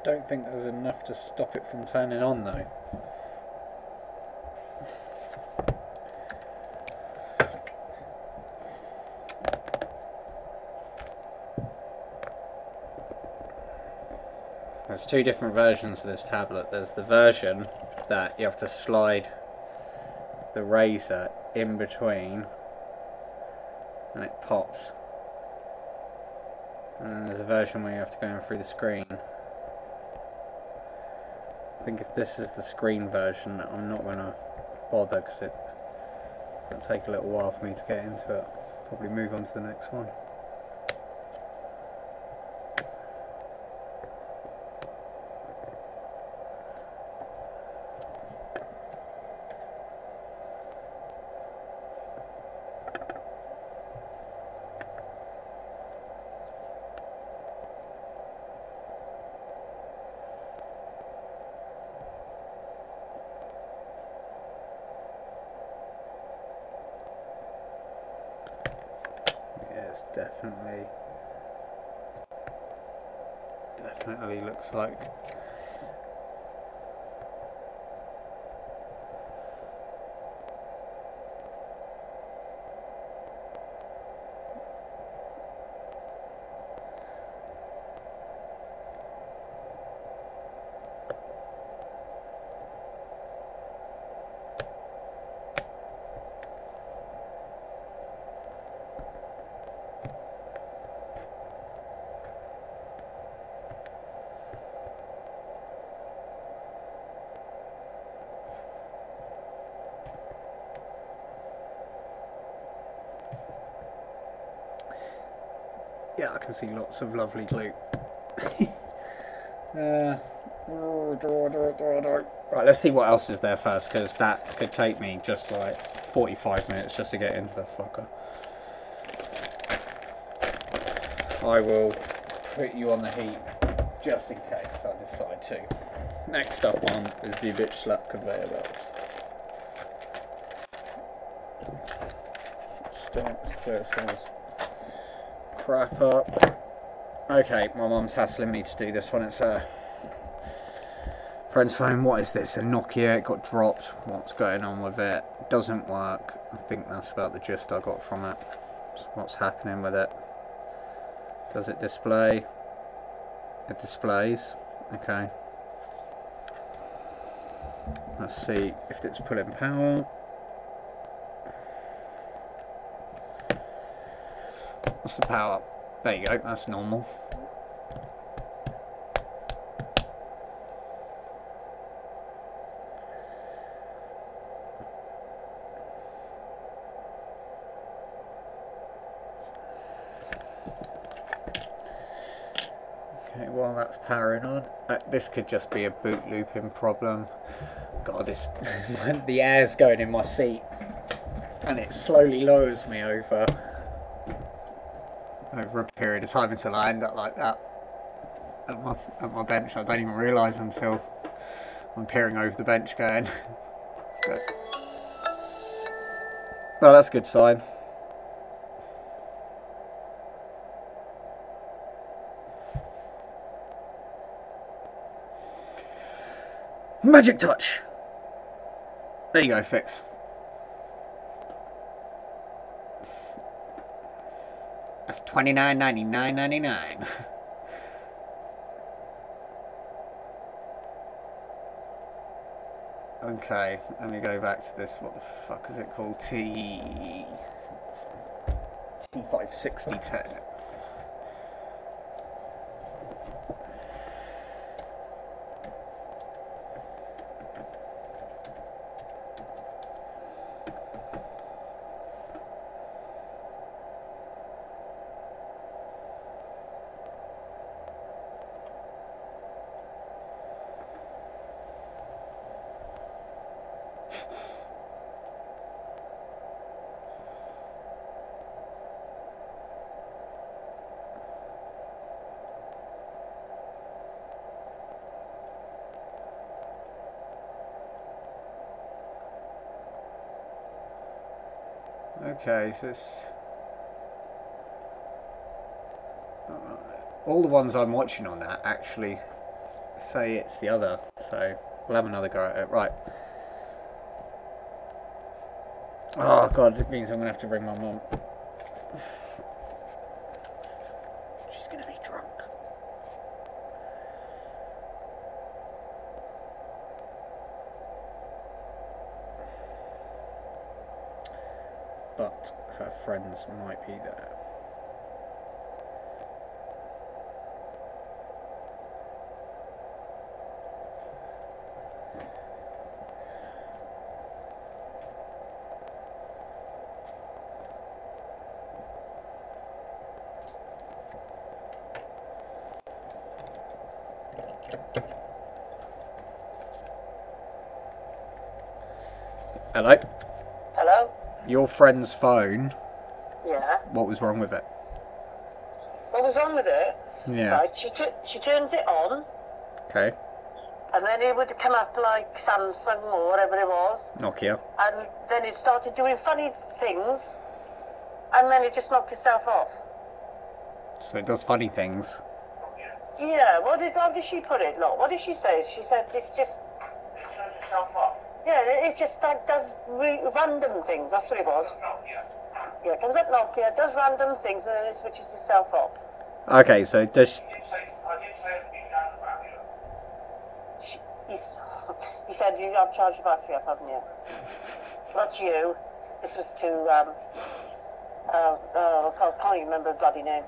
don't think there's enough to stop it from turning on though. There's two different versions of this tablet. There's the version that you have to slide the razor in between and it pops. And then there's a version where you have to go in through the screen. I think if this is the screen version, I'm not going to bother because it'll take a little while for me to get into it. Probably move on to the next one. definitely looks like. Yeah, I can see lots of lovely glue. Right, let's see what else is there first, because that could take me just like 45 minutes just to get into the fucker. I will put you on the heat just in case I decide to. Next up on is the bitch slap conveyor belt. Crap up. Okay, my mum's hassling me to do this one. It's a friend's phone. What is this? A Nokia. It got dropped. What's going on with it? Doesn't work. I think that's about the gist I got from it. Just what's happening with it? Does it display? It displays. Okay. Let's see if it's pulling power. What's the power? There you go, that's normal. Okay, while that's powering on, this could just be a boot looping problem. God, this the air's going in my seat, and it slowly lowers me over a period of time until I end up like that at my bench. I don't even realise until I'm peering over the bench going. Let's go. Well, that's a good sign. Magic touch! There you go, fix. That's $29.99.99. Okay, let me go back to this. What the fuck is it called? T56010. Okay, so it's all the ones I'm watching on that actually say it's the other, so we'll have another go at it. Right. Oh god, it means I'm gonna have to ring my mum. She's gonna be drunk. But her friends might be there. Hello? Hello? Your friend's phone. Yeah. What was wrong with it? What was wrong with it? Yeah. Right, she turns it on, Okay. and then it would come up like Samsung or whatever it was. Nokia. And then it started doing funny things, and then it just knocked itself off. So it does funny things. Yeah, how did she put it, Lo? What did she say? She said it's just... It turns itself off. Yeah, it just like does random things, that's what it was. Yeah, it comes up Nokia, does random things, and then it switches itself off. Okay, so does... I did say it needs to battery. He said you have charged the battery up, haven't you? Not you. This was to, I can't even remember the bloody name.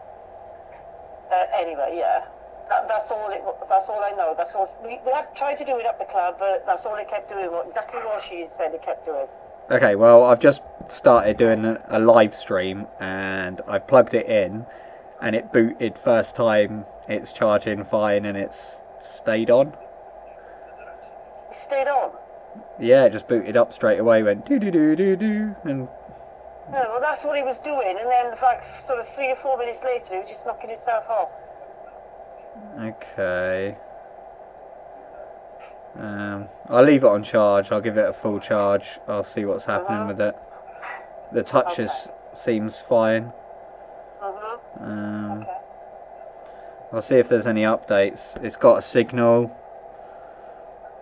Anyway, yeah. That's all I know. That's all. We had tried to do it up the cloud, but that's all it kept doing. Exactly what she said it kept doing. Okay, well, I've just started doing a live stream, and I've plugged it in, and it booted first time. It's charging fine, and it's stayed on. It stayed on? Yeah, it just booted up straight away, went do-do-do-do-do, and... Yeah, well, that's what it was doing, and then like sort of 3 or 4 minutes later, it was just knocking itself off. Okay. I'll leave it on charge. I'll give it a full charge. I'll see what's happening with it. The touches seems fine. Okay. I'll see if there's any updates. It's got a signal.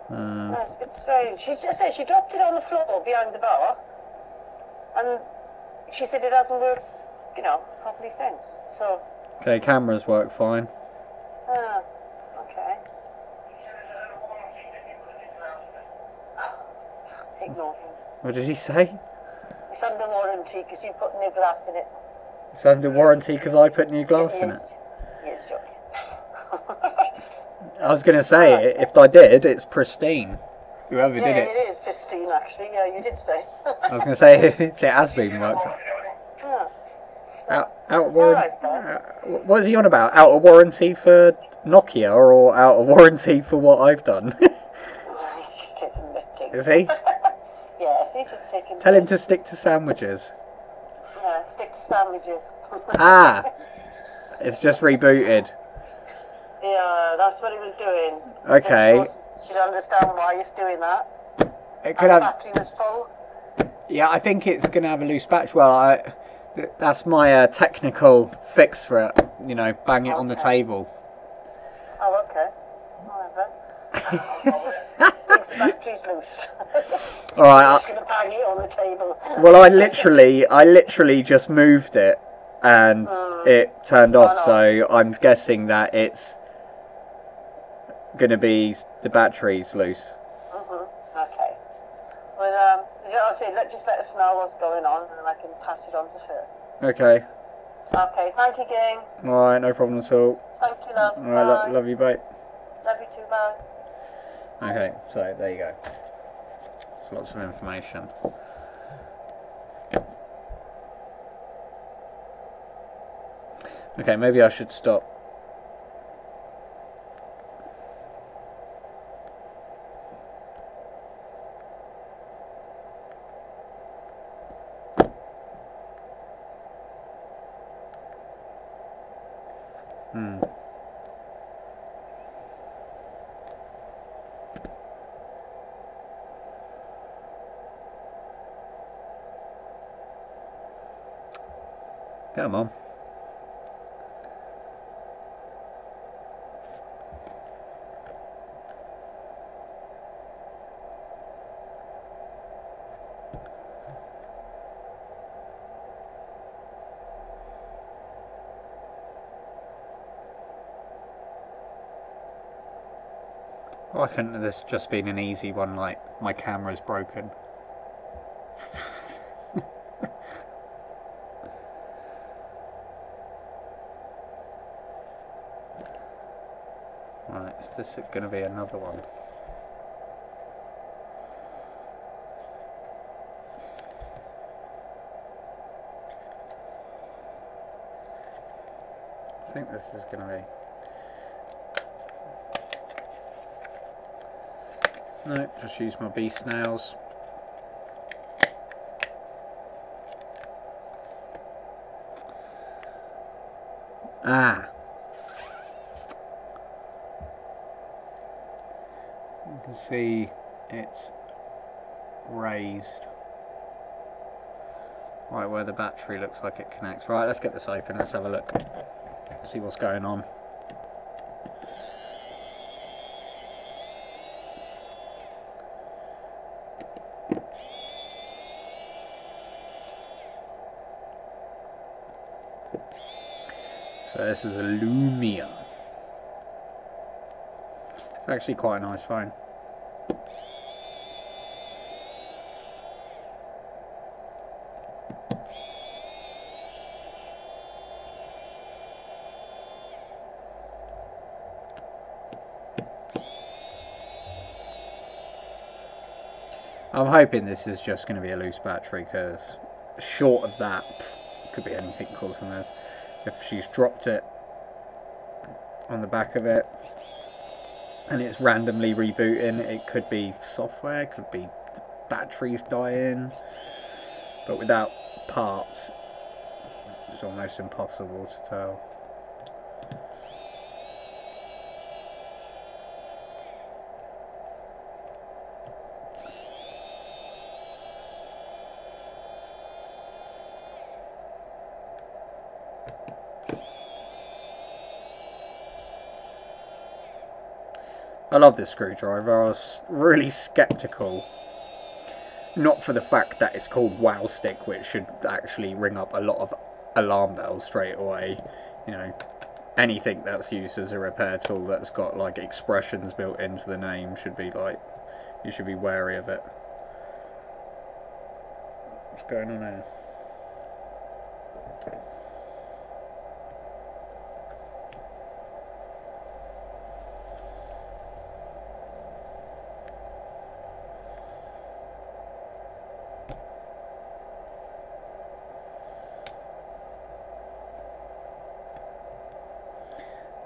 Yes, it's strange. She just said she dropped it on the floor behind the bar, and she said it hasn't worked, you know, properly since. So. Okay, cameras work fine. Okay. Ignore him. What did he say? It's under warranty because you put new glass in it. It's under warranty because I put new glass in it. He is joking. I was going to say, if I did, it's pristine. Whoever did it. Yeah, it is pristine actually. Yeah, you did say. I was going to say, if it has been worked. Out of warranty. What is he on about? Out of warranty for Nokia or out of warranty for what I've done? He's just taking the thing. Is he? Yes, he's just taking. Tell him to stick to sandwiches. Yeah, stick to sandwiches. Ah, it's just rebooted. Yeah, that's what he was doing. Okay. Should understand why he's doing that. It could have. The battery was full. Yeah, I think it's going to have a loose battery. Well, that's my technical fix for it. You know, bang it on the table. Oh, okay. Whatever. Thinks the battery's loose. All right. I'm just going to bang it on the table. Well, I literally just moved it, and it turned off. So I'm guessing that it's going to be the battery's loose. Okay. Well, I'll say, just let us know what's going on, and then I can pass it on to her. Okay. Okay. Thank you, gang. All right, no problem at all. Thank you, love. All right, love you, bye. Love you too, bye. Okay, so there you go. There's lots of information. Okay, maybe I should stop. Come on. Why couldn't this just been an easy one, like my camera's broken? Right, is this going to be another one? I think this is going to be... No, just use my bee snails. Ah! You can see it's raised. Right where the battery looks like it connects. Right, let's get this open, let's have a look. See what's going on. So this is a Lumia. It's actually quite a nice phone. I'm hoping this is just going to be a loose battery, because short of that, could be anything causing this. If she's dropped it on the back of it and it's randomly rebooting, it could be software, it could be the batteries dying, but without parts it's almost impossible to tell. I love this screwdriver. I was really sceptical, not for the fact that it's called Wow Stick, which should actually ring up a lot of alarm bells straight away. You know, anything that's used as a repair tool that's got like expressions built into the name should be like, you should be wary of it. What's going on here?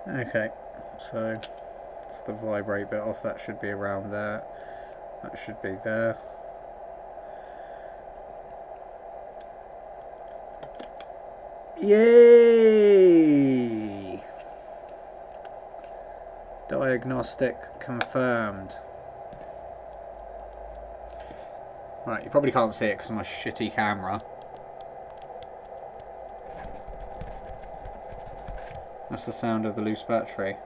Okay, so it's the vibrate bit off. That should be around there. That should be there. Yay! Diagnostic confirmed. Right, you probably can't see it because of my shitty camera. That's the sound of the loose battery.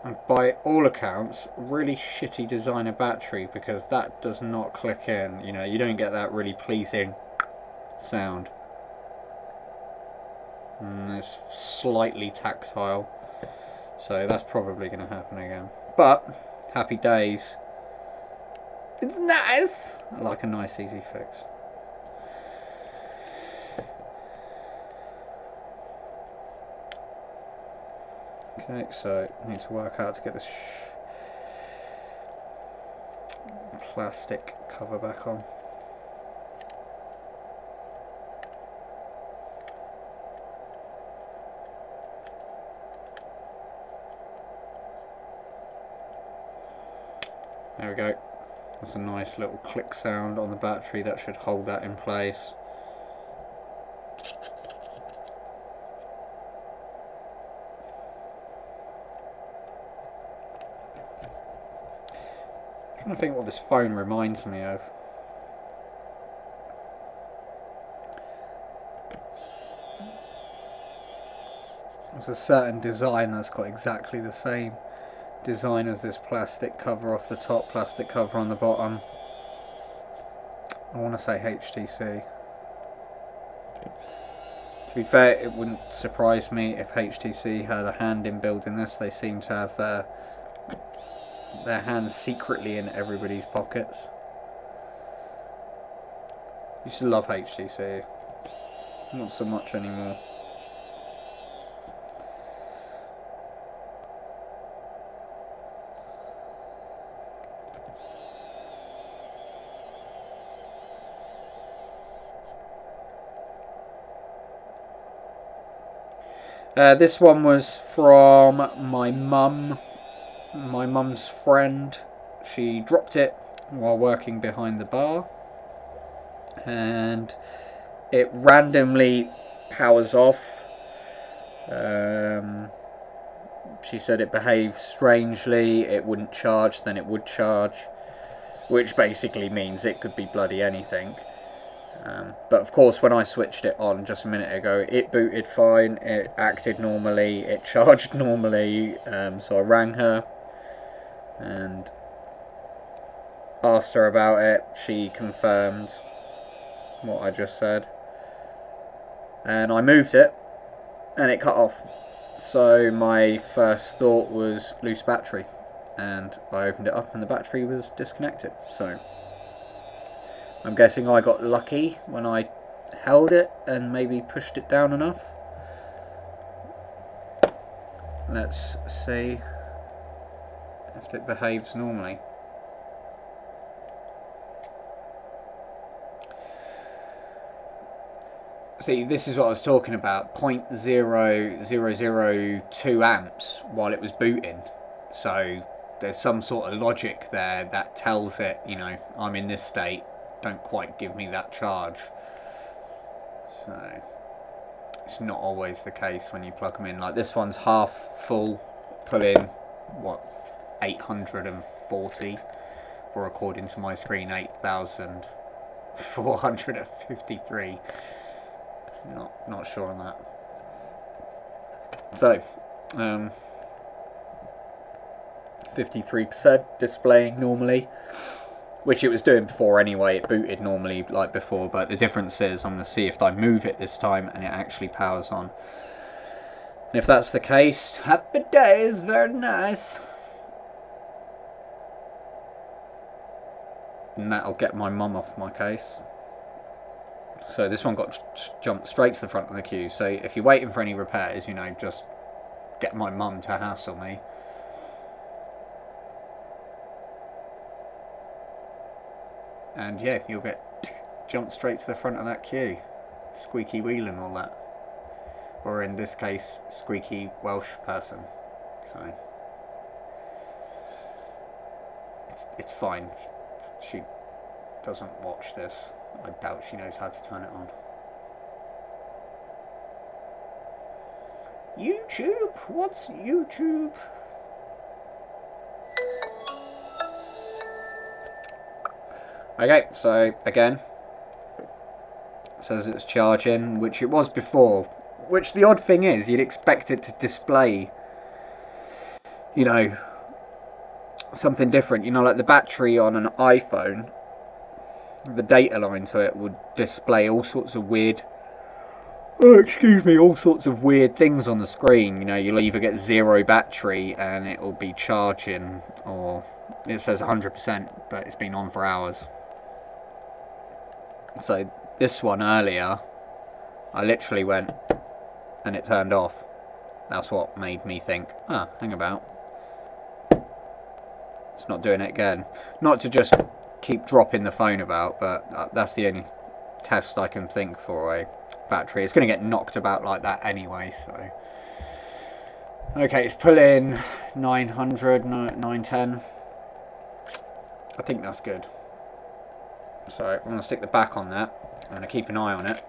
And by all accounts, really shitty designer battery, because that does not click in. You know, you don't get that really pleasing sound. And it's slightly tactile. So that's probably going to happen again. But, happy days. It's nice! I like a nice easy fix. Okay, so I need to work out to get this plastic cover back on. There we go. There's a nice little click sound on the battery that should hold that in place. I'm trying to think what this phone reminds me of. There's a certain design that's got exactly the same design as this plastic cover off the top, plastic cover on the bottom. I want to say HTC. To be fair, it wouldn't surprise me if HTC had a hand in building this. They seem to have their hands secretly in everybody's pockets. Used to love HTC. Not so much anymore. This one was from my mum. My mum's friend. She dropped it while working behind the bar, and it randomly powers off. She said it behaves strangely. It wouldn't charge, then it would charge, which basically means it could be bloody anything. But of course, when I switched it on just a minute ago, it booted fine, it acted normally, it charged normally, so I rang her, and asked her about it. She confirmed what I just said. And I moved it, and it cut off. So my first thought was loose battery. And I opened it up and the battery was disconnected. So I'm guessing I got lucky when I held it and maybe pushed it down enough. Let's see if it behaves normally. See, this is what I was talking about, 0.0002 amps while it was booting. So there's some sort of logic there that tells it, you know, I'm in this state, don't quite give me that charge. So it's not always the case when you plug them in. Like this one's half full, pull in, what, 840, or according to my screen, 8,453. Not sure on that. So 53% displaying normally, which it was doing before anyway. It booted normally like before, but the difference is I'm going to see if I move it this time and it actually powers on. And if that's the case, happy days, very nice. And that'll get my mum off my case. So this one got jumped straight to the front of the queue. So if you're waiting for any repairs, you know, just get my mum to hassle me. And yeah, you'll get jumped straight to the front of that queue. Squeaky wheel and all that. Or in this case, squeaky Welsh person. So it's fine. She doesn't watch this. I doubt she knows how to turn it on. YouTube? What's YouTube? Okay, so again, it says it's charging, which it was before. Which the odd thing is, you'd expect it to display, you know, something different. You know, like the battery on an iPhone, the data line to it would display all sorts of weird, all sorts of weird things on the screen. You know, you'll either get 0 battery and it'll be charging, or it says 100%, but it's been on for hours. So this one earlier, I literally went and it turned off. That's what made me think, ah, hang about. It's not doing it again. Not to just keep dropping the phone about, but that's the only test I can think for a battery. It's going to get knocked about like that anyway, so. Okay, it's pulling 900, 910. I think that's good. So I'm going to stick the back on that. I'm going to keep an eye on it.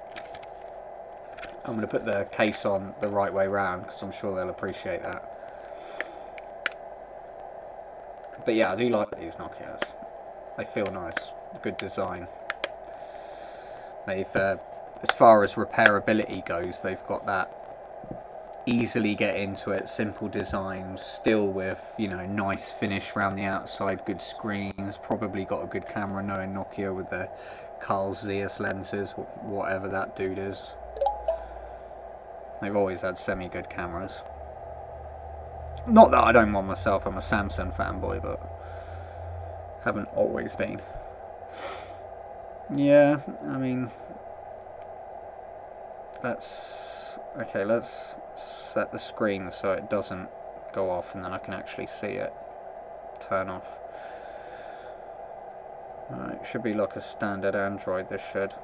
I'm going to put the case on the right way round because I'm sure they'll appreciate that. But yeah, I do like these Nokias. They feel nice. Good design. They've, as far as repairability goes, they've got that easily get into it, simple design, still with, you know, nice finish around the outside, good screens, probably got a good camera, knowing Nokia with the Carl Zeiss lenses, whatever that dude is. They've always had semi-good cameras. Not that I don't want myself, I'm a Samsung fanboy, but haven't always been. Yeah, I mean, okay, let's set the screen so it doesn't go off and then I can actually see it turn off. Alright, it should be like a standard Android, this should.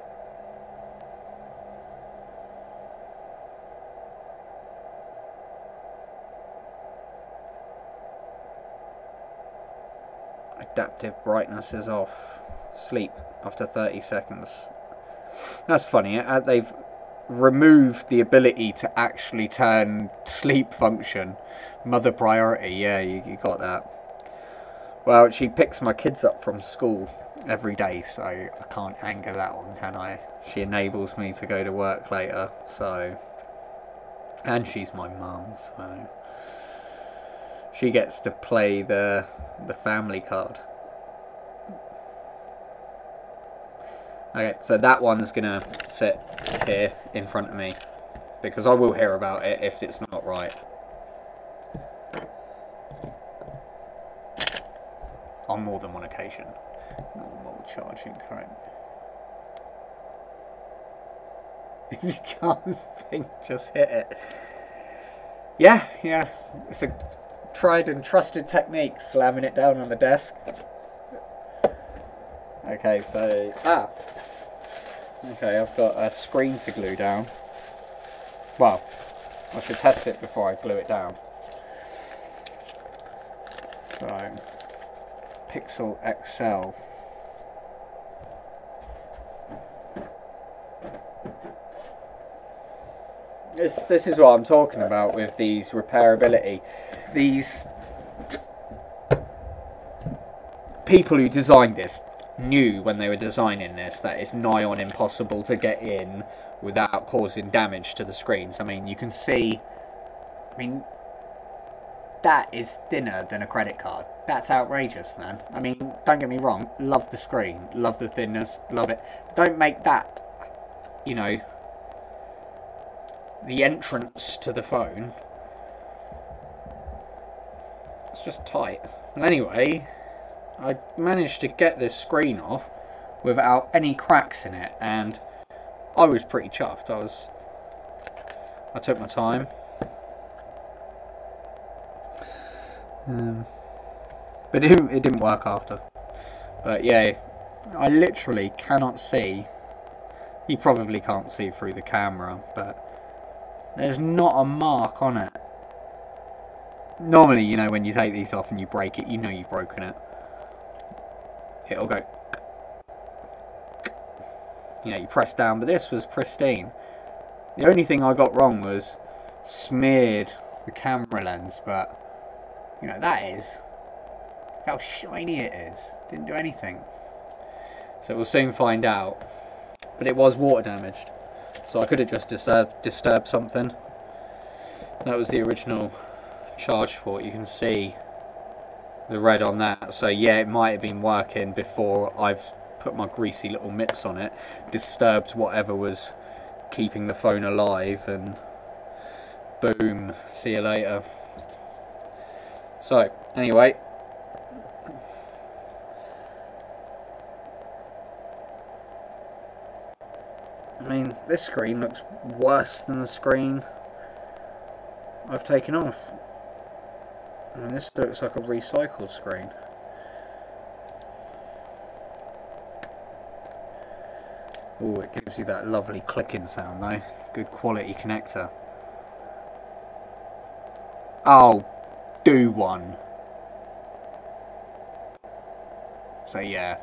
Adaptive brightness is off. Sleep after 30 seconds. That's funny. They've removed the ability to actually turn sleep function. Mother priority. Yeah, you got that. Well, she picks my kids up from school every day, so I can't anger that one, can I? She enables me to go to work later, so. And she's my mum, so. She gets to play the family card. Okay, so that one's gonna sit here in front of me, because I will hear about it if it's not right. On more than one occasion. Normal charging current. If you can't think, just hit it. Yeah, it's a tried and trusted technique, slamming it down on the desk. Okay, so okay, I've got a screen to glue down. Well, I should test it before I glue it down. So, Pixel XL. This is what I'm talking about with these repairability. These people who designed this knew when they were designing this that it's nigh on impossible to get in without causing damage to the screens. I mean, you can see, I mean, that is thinner than a credit card. That's outrageous, man. I mean, don't get me wrong, love the screen, love the thinness, love it. Don't make that, you know, the entrance to the phone. It's just tight. Well, anyway, I managed to get this screen off without any cracks in it, and I was pretty chuffed. I took my time. But it didn't work after. But yeah, I literally cannot see. You probably can't see through the camera, but there's not a mark on it. Normally, you know, when you take these off and you break it, you know you've broken it. It'll go, you know, you press down, but this was pristine. The only thing I got wrong was smeared the camera lens, but you know, that is, look how shiny it is. Didn't do anything. So we'll soon find out. But it was water damaged, so I could have just disturbed something. That was the original charge port. You can see the red on that. So yeah, it might have been working before I've put my greasy little mitts on it, disturbed whatever was keeping the phone alive, and boom, see you later. So anyway, I mean, this screen looks worse than the screen I've taken off. I mean, this looks like a recycled screen. Oh, it gives you that lovely clicking sound though. Good quality connector. Oh, do one. So yeah,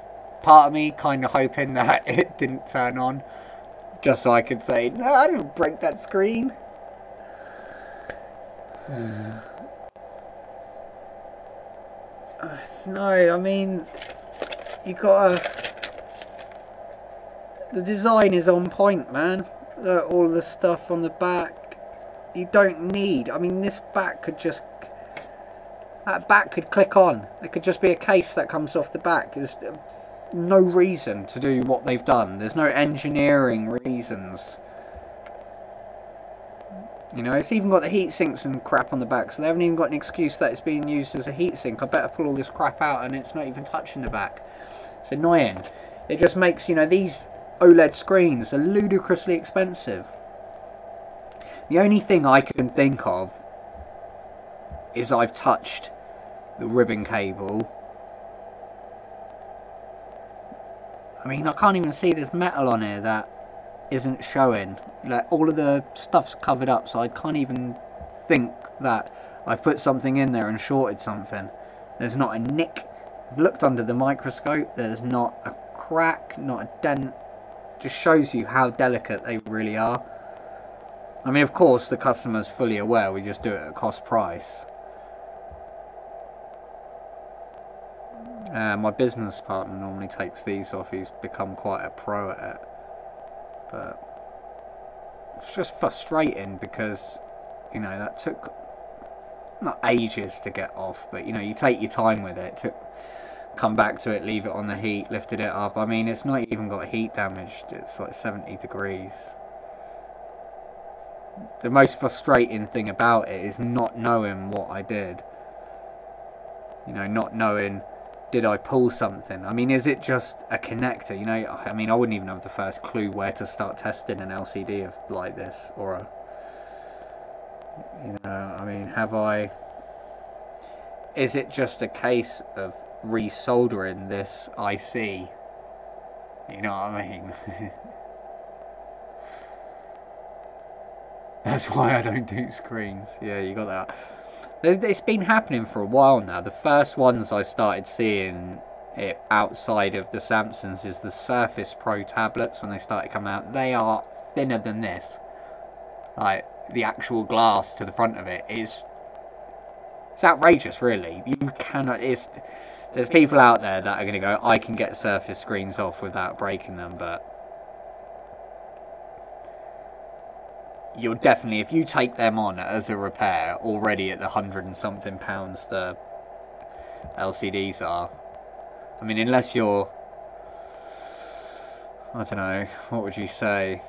part of me kind of hoping that it didn't turn on, just so I could say, no, I didn't break that screen. No, I mean, you gotta, the design is on point, man. Look, all the stuff on the back, you don't need, I mean, this back could just, that back could click on. It could just be a case that comes off the back. There's no reason to do what they've done. There's no engineering reasons. You know, it's even got the heat sinks and crap on the back, so they haven't even got an excuse that it's being used as a heat sink. I better pull all this crap out and it's not even touching the back. It's annoying. It just makes, you know, these OLED screens are ludicrously expensive. The only thing I can think of is I've touched the ribbon cable. I mean, I can't even see there's metal on here that isn't showing. Like, all of the stuff's covered up, so I can't even think that I've put something in there and shorted something. There's not a nick. I've looked under the microscope. There's not a crack, not a dent. Just shows you how delicate they really are. I mean, of course, the customer's fully aware. We just do it at cost price. My business partner normally takes these off. He's become quite a pro at it. But it's just frustrating because, you know, that took not ages to get off, but, you know, you take your time with it. It took come back to it, leave it on the heat, lifted it up. I mean, it's not even got heat damaged. It's like 70 degrees. The most frustrating thing about it is not knowing what I did. You know, not knowing, did I pull something? I mean, is it just a connector? You know, I mean, I wouldn't even have the first clue where to start testing an LCD of like this, or a, you know, I mean, have I, is it just a case of resoldering this IC? You know what I mean? That's why I don't do screens. Yeah, you got that. It's been happening for a while now. The first ones I started seeing it outside of the Samsungs is the Surface Pro tablets. When they started coming out, they are thinner than this. Like, the actual glass to the front of it is, it's outrageous, really. You cannot, there's people out there that are going to go, I can get Surface screens off without breaking them, but you'll definitely, if you take them on as a repair, already at the £100 and something the LCDs are. I mean, unless you're, I don't know, what would you say?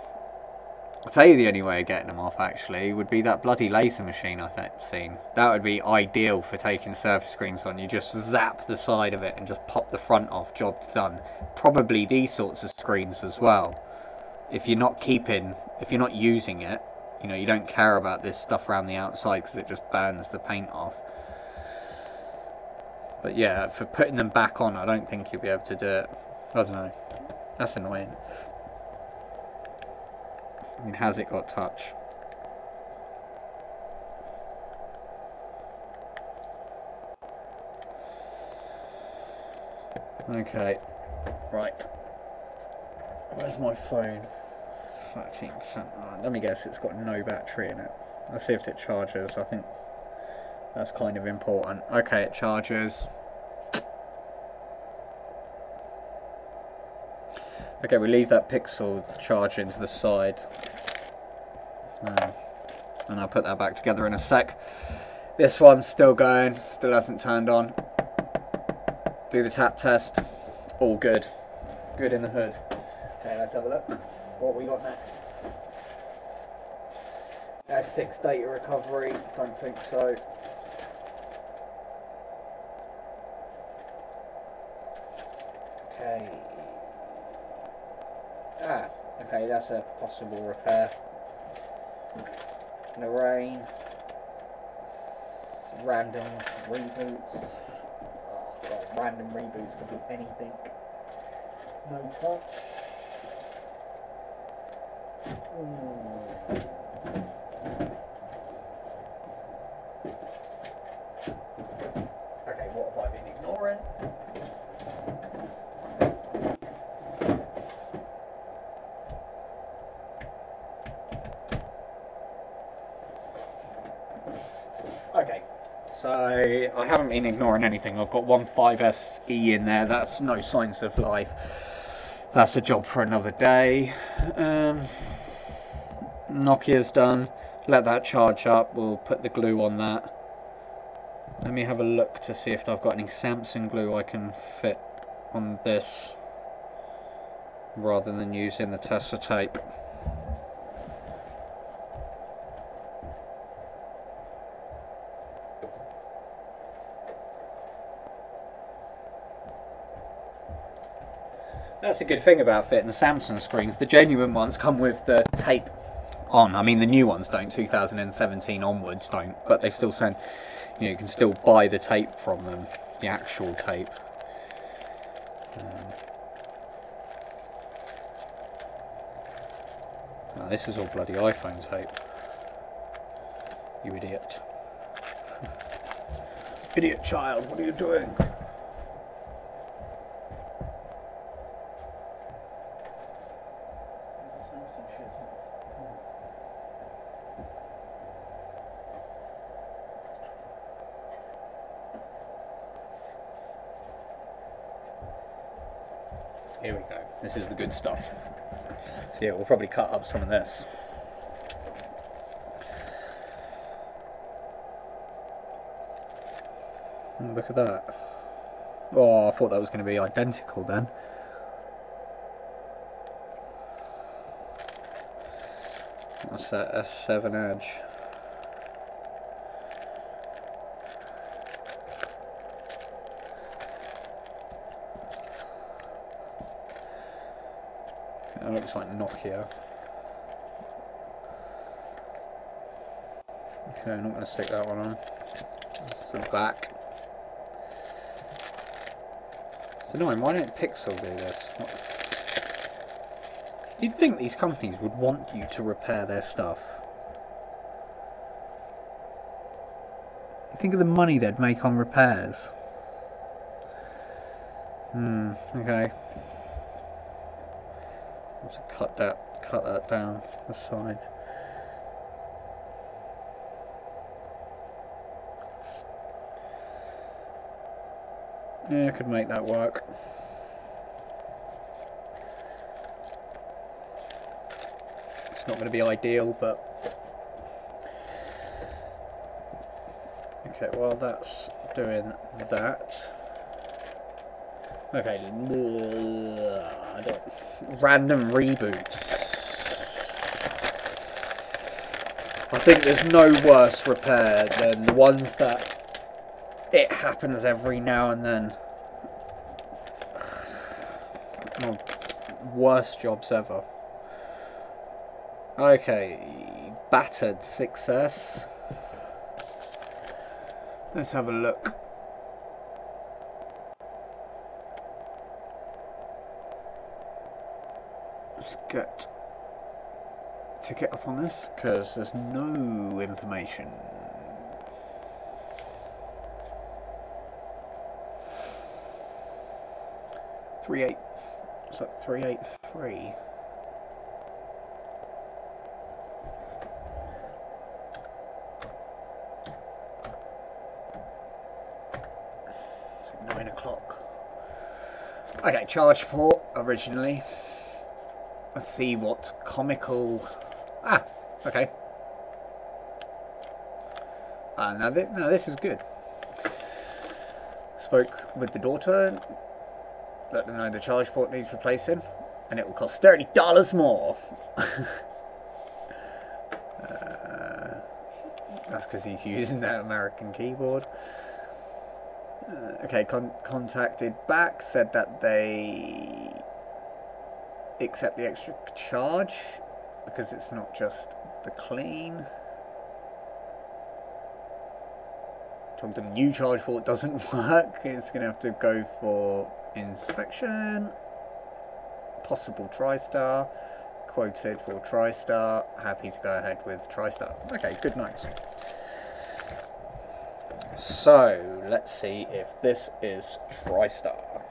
I'll tell you the only way of getting them off, actually, would be that bloody laser machine I've seen. That would be ideal for taking Surface screens on. You just zap the side of it and just pop the front off, job done. Probably these sorts of screens as well. If you're not using it, you know, you don't care about this stuff around the outside because it just burns the paint off. But yeah, for putting them back on, I don't think you'll be able to do it. I don't know. That's annoying. I mean, has it got touch? Okay. Right. Where's my phone? 13%. Let me guess, it's got no battery in it. Let's see if it charges. I think that's kind of important. Okay, it charges. Okay, we leave that pixel charging to the side. And I'll put that back together in a sec. This one's still going, still hasn't turned on. Do the tap test. All good. Good in the hood. Okay, let's have a look. What we got next? S6 data recovery. Don't think so. Okay. Okay, that's a possible repair. In the rain. Random reboots. Oh god, random reboots could be anything. No touch. Okay, what have I been ignoring? Okay, so I haven't been ignoring anything. I've got one 5SE in there. That's no signs of life. That's a job for another day. Nokia's done. Let that charge up. We'll put the glue on that. Let me have a look to see if I've got any Samsung glue I can fit on this rather than using the Tessa tape. That's a good thing about fitting the Samsung screens. The genuine ones come with the tape on. I mean, the new ones don't. 2017 onwards don't. But they still send, you know, you can still buy the tape from them. The actual tape. Oh, this is all bloody iPhone tape. You idiot. Idiot child, what are you doing? Here we go. This is the good stuff. So yeah, we'll probably cut up some of this. Oh, look at that. Oh, I thought that was going to be identical then. That's that S7 edge. That looks like Nokia. Okay, I'm not going to stick that one on. It's the back. It's annoying, why don't Pixel do this? You'd think these companies would want you to repair their stuff. You think of the money they'd make on repairs. Okay. I'll have to cut that down the side. Yeah, I could make that work. It's not going to be ideal, but... Okay, well that's doing that. Okay, random reboots. I think there's no worse repair than the ones that it happens every now and then. Oh, worst jobs ever. Okay, battered 6S. Let's have a look. Let's get ticket up on this because there's no information. It's like 383. It's 9 o'clock. Okay, charge port originally. Let's see what comical... Ah, okay. Now this is good. Spoke with the daughter. Let them know the charge port needs replacing, and it will cost $30 more. That's because he's using that American keyboard. Okay, contacted back, said that they accept the extra charge because it's not just the clean. Told them new charge port doesn't work. It's going to have to go for inspection. Possible TriStar. Quoted for TriStar. Happy to go ahead with TriStar. Okay, good notes. So let's see if this is TriStar.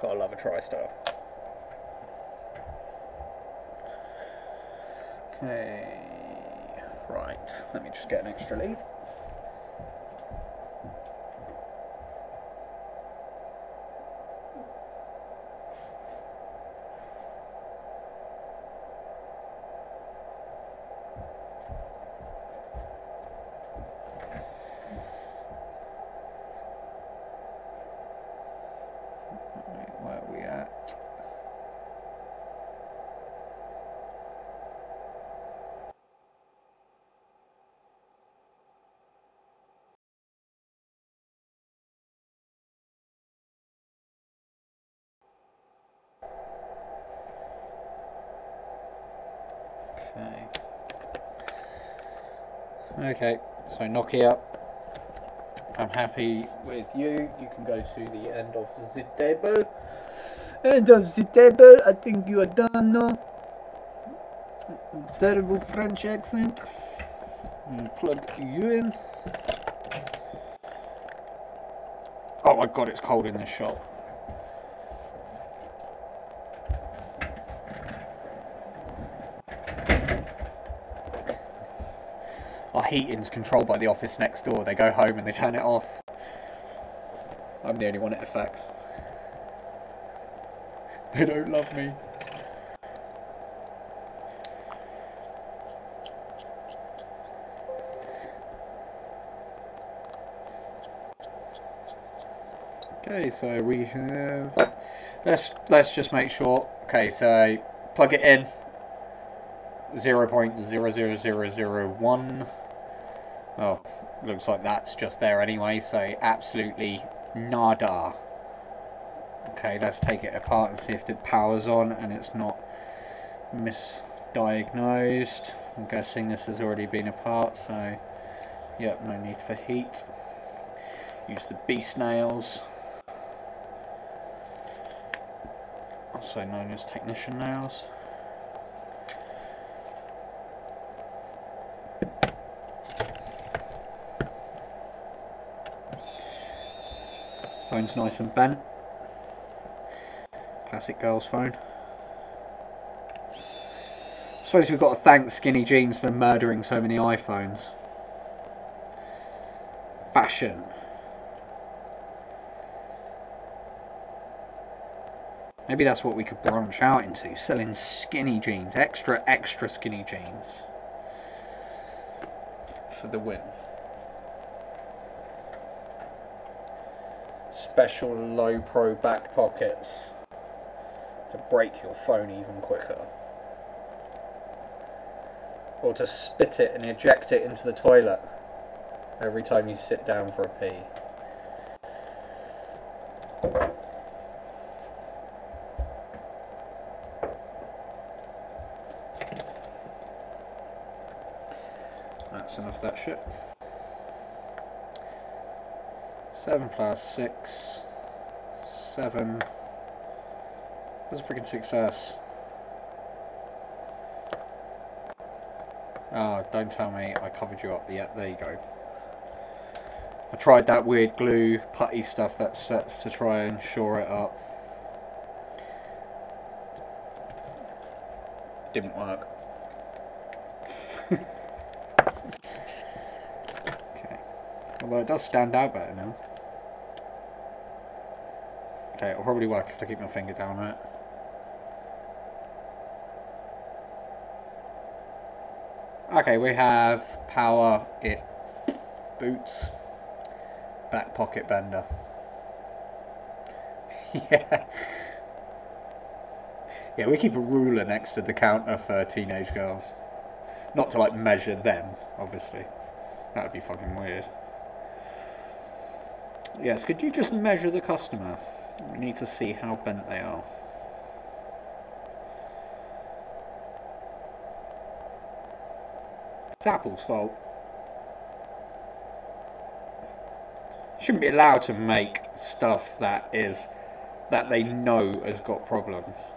Gotta love a TriStar. Okay, right, let me just get an extra lead. Right, where are we at? Okay, so Nokia, I'm happy with you. You can go to the end of the table. End of the table. I think you are done now. Terrible French accent. Plug you in. Oh my god, it's cold in this shop. Our heating's controlled by the office next door. They go home and they turn it off. I'm the only one it affects. They don't love me. Okay, so we have... Let's just make sure. Okay, so plug it in. 0.00001. Oh, looks like that's just there anyway, so absolutely nada. Okay, let's take it apart and see if the power's on and it's not misdiagnosed. I'm guessing this has already been apart, so yep, no need for heat. Use the beast nails, also known as technician nails. Phone's nice and bent. Classic girl's phone. I suppose we've got to thank Skinny Jeans for murdering so many iPhones. Fashion. Maybe that's what we could branch out into. Selling skinny jeans. Extra skinny jeans. For the win. Special low pro back pockets to break your phone even quicker, or to spit it and eject it into the toilet every time you sit down for a pee. That's enough of that shit. 7 plus 6, 7. What's a freaking success? Ah, oh, don't tell me I covered you up. Yeah, there you go. I tried that weird glue putty stuff that sets to try and shore it up. Didn't work. Okay. Although it does stand out better now. Okay, it'll probably work if I keep my finger down on it. Okay, we have power it boots, back pocket bender. Yeah. Yeah, we keep a ruler next to the counter for teenage girls. Not to like measure them, obviously. That would be fucking weird. Yes, could you just measure the customer? We need to see how bent they are. It's Apple's fault. You shouldn't be allowed to make stuff that they know has got problems.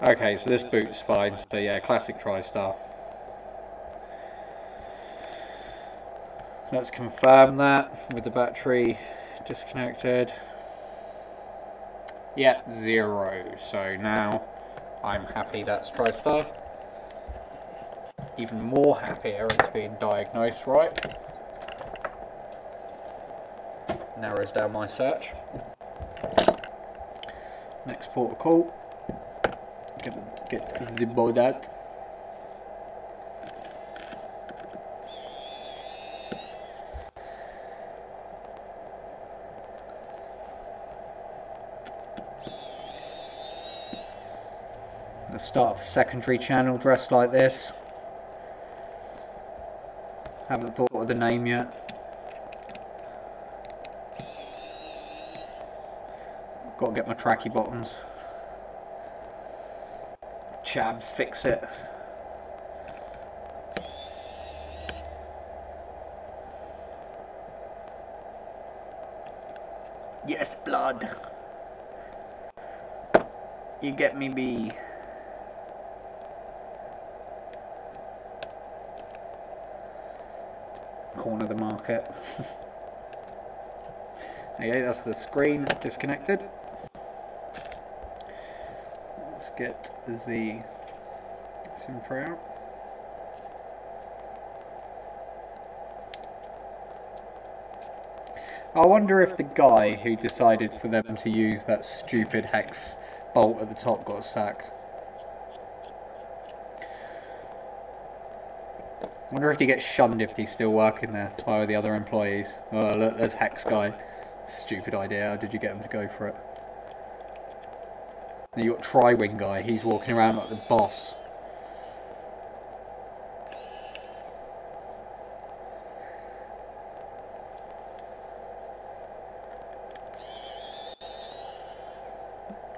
Okay, so this boot's fine. So yeah, classic TriStar. Let's confirm that with the battery disconnected. Yep, 0. So now I'm happy that's TriStar. Even more happier it's being diagnosed right. Narrows down my search. Next port of call. Get the bodat. Let's start up a secondary channel dressed like this. Haven't thought of the name yet. Got to get my tracky bottoms. Chavs, fix it. Yes, blood. You get me, B. Corner the market. Okay, that's the screen disconnected. Let's get the SIM tray out. I wonder if the guy who decided for them to use that stupid hex bolt at the top got sacked. I wonder if he gets shunned if he's still working there by the other employees. Oh, look, there's Hex Guy. Stupid idea. How did you get him to go for it? And you got Tri-Wing Guy. He's walking around like the boss.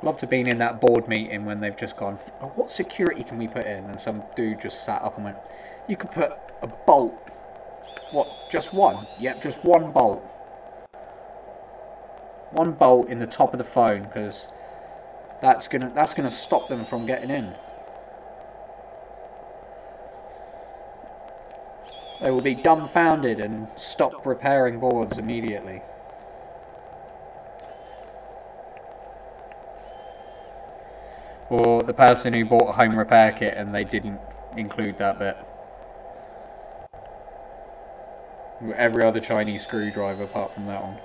Love to have been in that board meeting when they've just gone, oh, what security can we put in? And some dude just sat up and went, you could put a bolt. What, just one? Yep, just one bolt. One bolt in the top of the phone, because that's gonna stop them from getting in. They will be dumbfounded and stop repairing boards immediately. Or the person who bought a home repair kit and they didn't include that bit. Every other Chinese screwdriver apart from that one.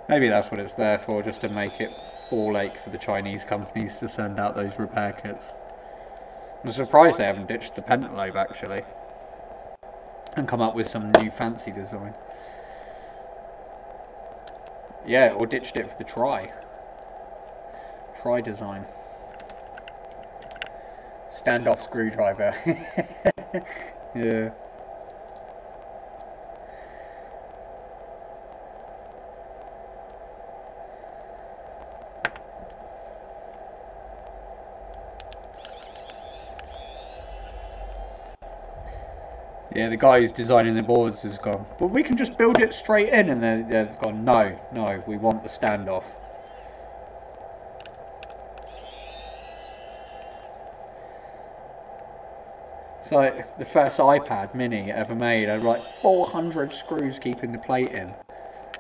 Maybe that's what it's there for, just to make it ball ache for the Chinese companies to send out those repair kits. I'm surprised they haven't ditched the pentalobe actually. And come up with some new fancy design. Yeah, or ditched it for the Tri design. Standoff screwdriver. Yeah. Yeah, the guy who's designing the boards has gone, well, we can just build it straight in, and they've gone, no, we want the standoff. So, the first iPad mini ever made had like 400 screws keeping the plate in.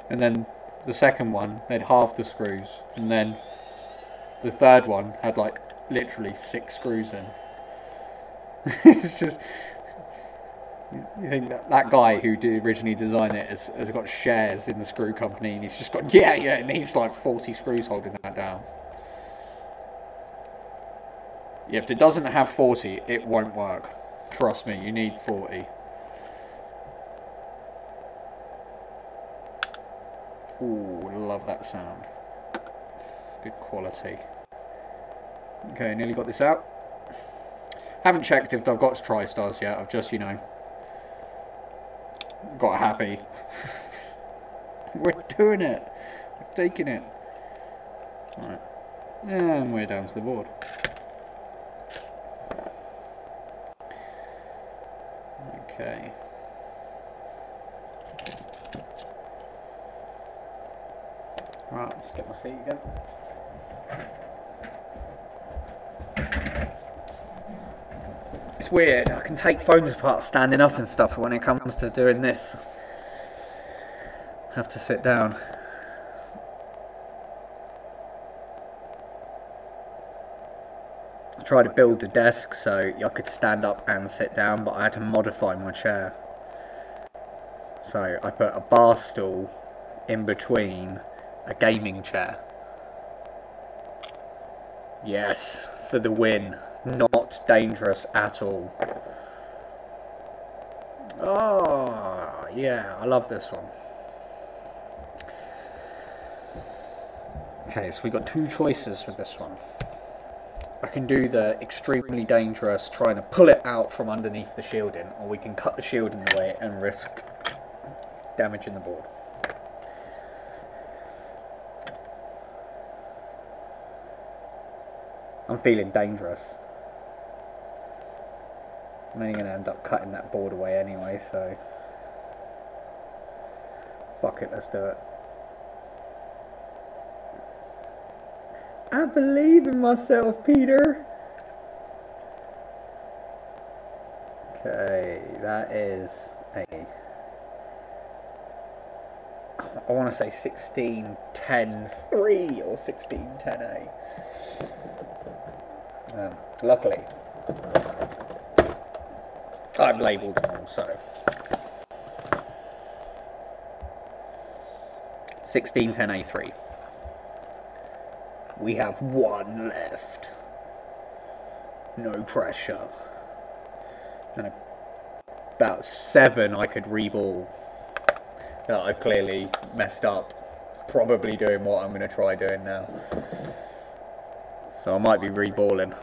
And then the second one had half the screws. And then the third one had like literally 6 screws in. It's just... You think that guy who did originally design it has got shares in the screw company, and he's just got, yeah, it needs like 40 screws holding that down. Yeah, if it doesn't have 40, it won't work. Trust me, you need 40. Ooh, love that sound. Good quality. Okay, nearly got this out. Haven't checked if I've got tri-stars yet. I've just, you know, got happy. We're doing it. We're taking it. Right. And we're down to the board. Okay. Right, let's get my seat again. It's weird, I can take phones apart standing up and stuff, but when it comes to doing this, I have to sit down. I tried to build the desk so I could stand up and sit down, but I had to modify my chair. So I put a bar stool in between a gaming chair. Yes, for the win. Not dangerous at all. Oh, yeah, I love this one. Okay, so we got 2 choices with this one. I can do the extremely dangerous, trying to pull it out from underneath the shielding, or we can cut the shielding away and risk damaging the board. I'm feeling dangerous. I'm only going to end up cutting that board away anyway, so... Fuck it, let's do it. I believe in myself, Peter! Okay, that is a... I want to say 1610-3 or 1610A. Luckily, I've labelled them all, so 1610A3. We have 1 left. no pressure. And about 7 I could reball. That I've clearly messed up. Probably doing what I'm going to try doing now. So I might be reballing.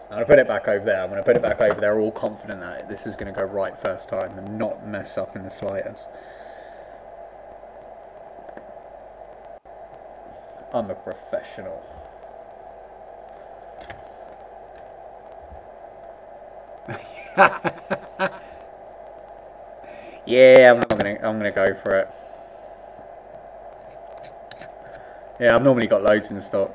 I'm going to put it back over there. I'm going to put it back over there all confident that this is going to go right first time and not mess up in the slightest. I'm a professional. Yeah, I'm gonna go for it. Yeah, I've normally got loads in stock.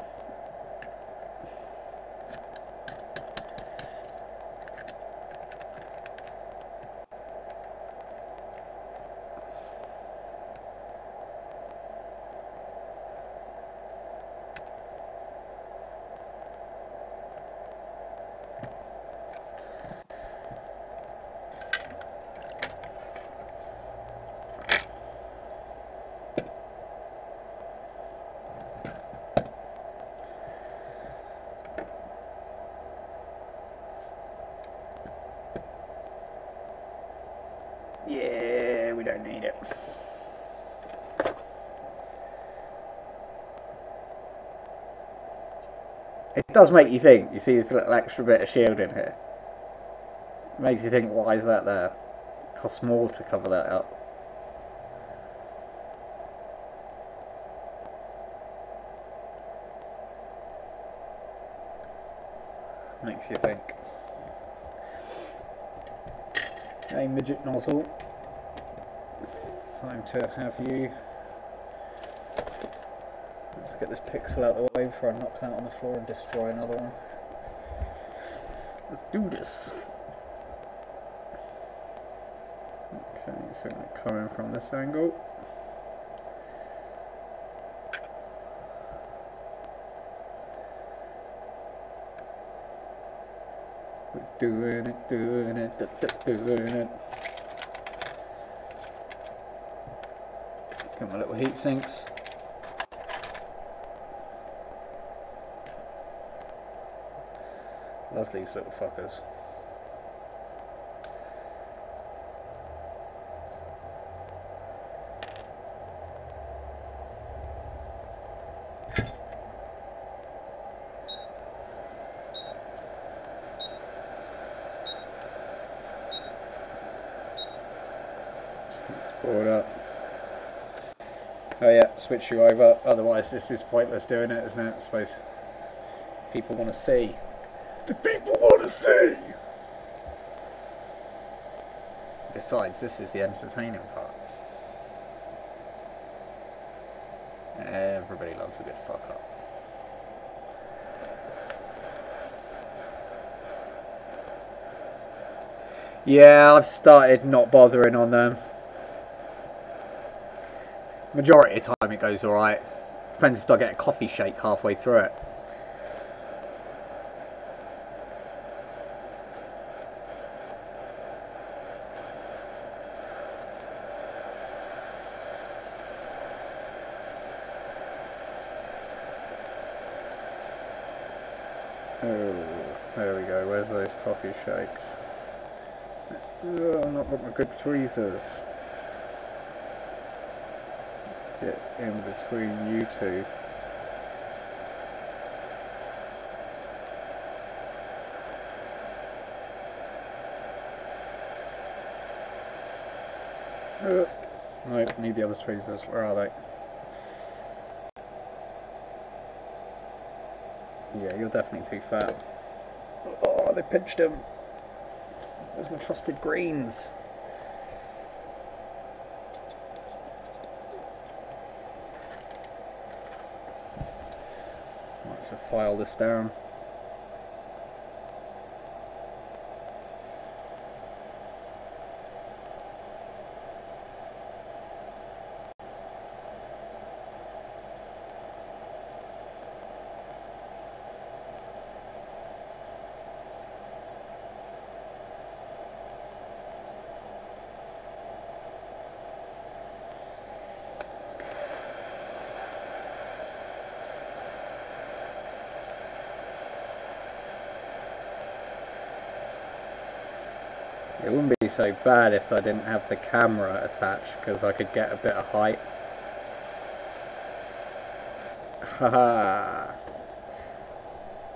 Yeah, we don't need it. It does make you think. You see this little extra bit of shield in here. It makes you think, why is that there? It costs more to cover that up. Makes you think. Okay, midget nozzle. Time to have you. Let's get this pixel out of the way before I knock that on the floor and destroy another one. Let's do this. Okay, so I'm coming from this angle. We're doing it, doing it. Got my little heat sinks. Love these little fuckers. Let's board up. Oh yeah, switch you over. Otherwise, this is pointless doing it, isn't it? I suppose people want to see. The people want to see! Besides, this is the entertaining part. Everybody loves a good fuck up. Yeah, I've started not bothering on them. Majority of the time it goes alright. Depends if I get a coffee shake halfway through it. Oh, there we go. Where's those coffee shakes? Oh, I've not got my good tweezers. Let's get in between you two. No, need the other tweezers. Where are they? Yeah, you're definitely too fat. Oh, they pinched him. Where's my trusted greens? Might have to file this down. It wouldn't be so bad if I didn't have the camera attached, because I could get a bit of height. Haha.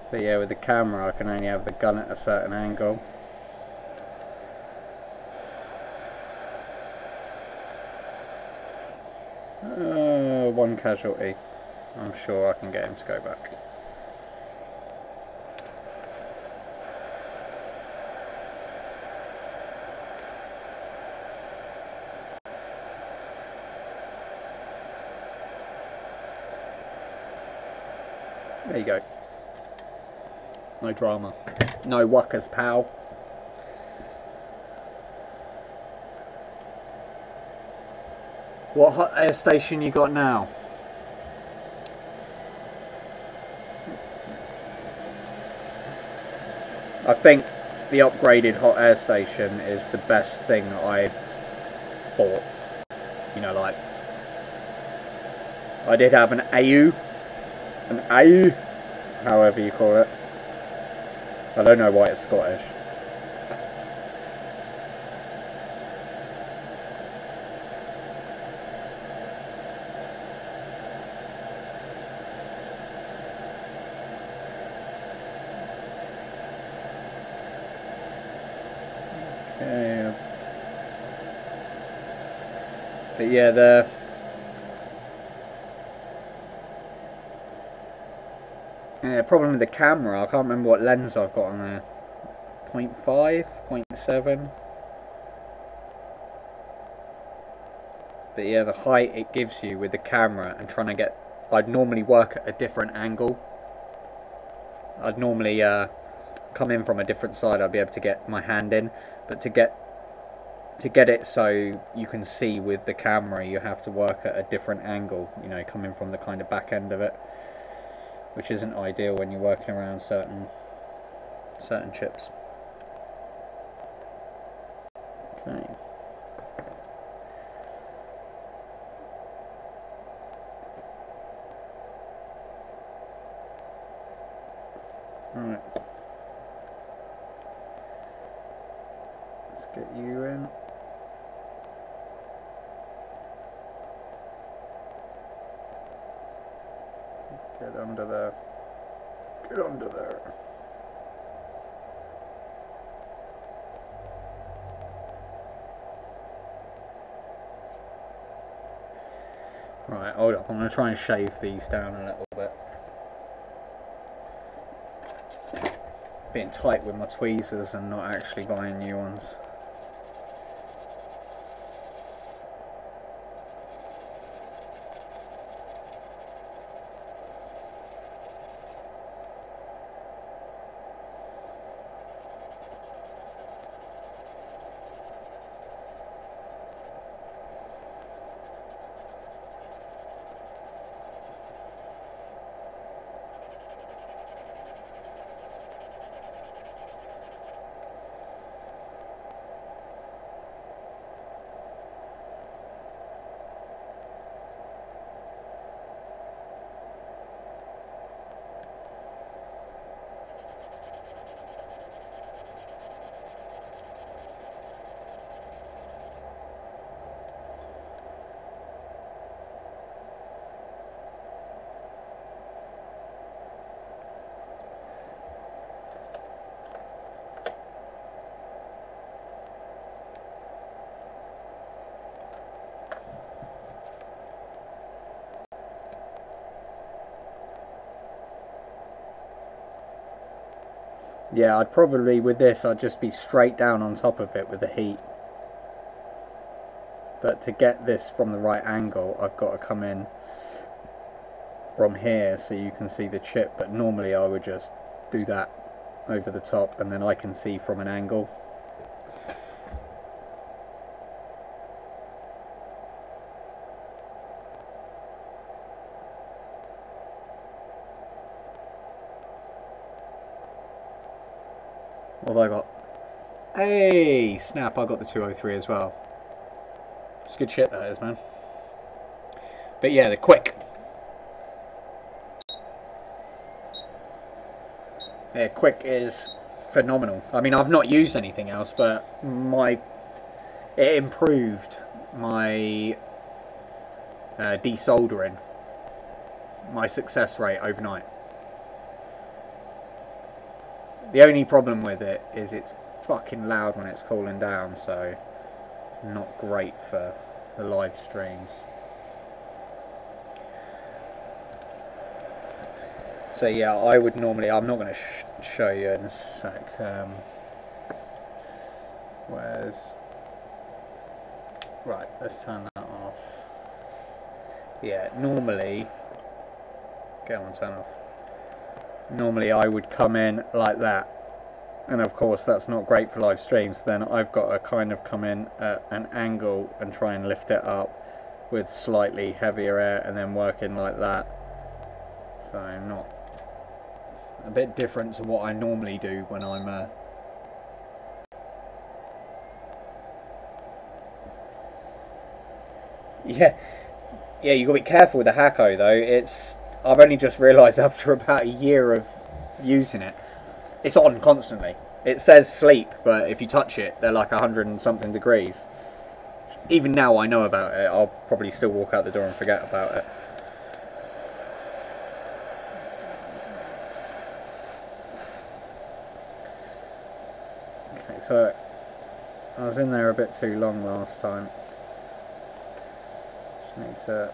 But yeah, with the camera I can only have the gun at a certain angle. One casualty. I'm sure I can get him to go back. There you go. No drama. No wuckers, pal. What hot air station you got now? I think the upgraded hot air station is the best thing that I've bought. You know, like, I did have an AU, however you call it. I don't know why it's Scottish. Okay. But yeah, the problem with the camera, I can't remember what lens I've got on there. 0.5, 0.7. But yeah, the height it gives you with the camera and trying to get, I'd normally work at a different angle. I'd normally come in from a different side, I'd be able to get my hand in, but to get it so you can see with the camera, you have to work at a different angle, you know, coming from the kind of back end of it, which isn't ideal when you're working around certain chips. Okay. Right. Let's get you in. Get under there. Get under there. Right, hold up. I'm going to try and shave these down a little bit. Being tight with my tweezers and not actually buying new ones. Yeah, I'd probably, with this, I'd just be straight down on top of it with the heat. But to get this from the right angle, I've got to come in from here so you can see the chip. But normally I would just do that over the top and then I can see from an angle. What have I got? Hey, snap, I got the 203 as well. It's good shit that is, man. But yeah, the quick. Yeah, quick is phenomenal. I mean, I've not used anything else, but it improved my desoldering, my success rate overnight. The only problem with it is it's fucking loud when it's cooling down, so not great for the live streams. So yeah, I would normally, I'm not going to show you in a sec, right, let's turn that off. Yeah, normally, turn off. Normally I would come in like that, and of course that's not great for live streams. Then I've got to kind of come in at an angle and try and lift it up with slightly heavier air and then working like that. So not a bit different to what I normally do when I'm yeah, you got to be careful with the Hako though. I've only just realised after about a year of using it, it's on constantly. It says sleep, but if you touch it, they're like 100 and something degrees. Even now I know about it, I'll probably still walk out the door and forget about it. Okay, so I was in there a bit too long last time. Just need to...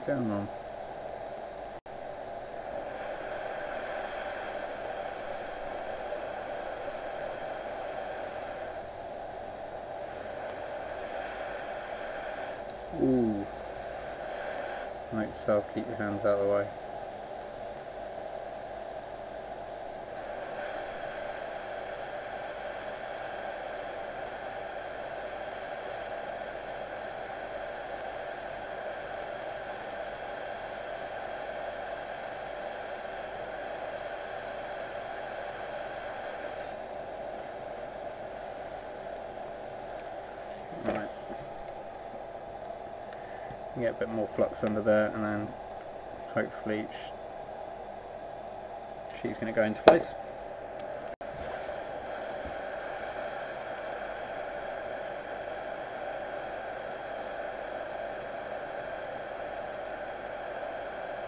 Come on. Ooh. Make yourself keep your hands out of the way. Right. Get a bit more flux under there, and then hopefully she's going to go into place.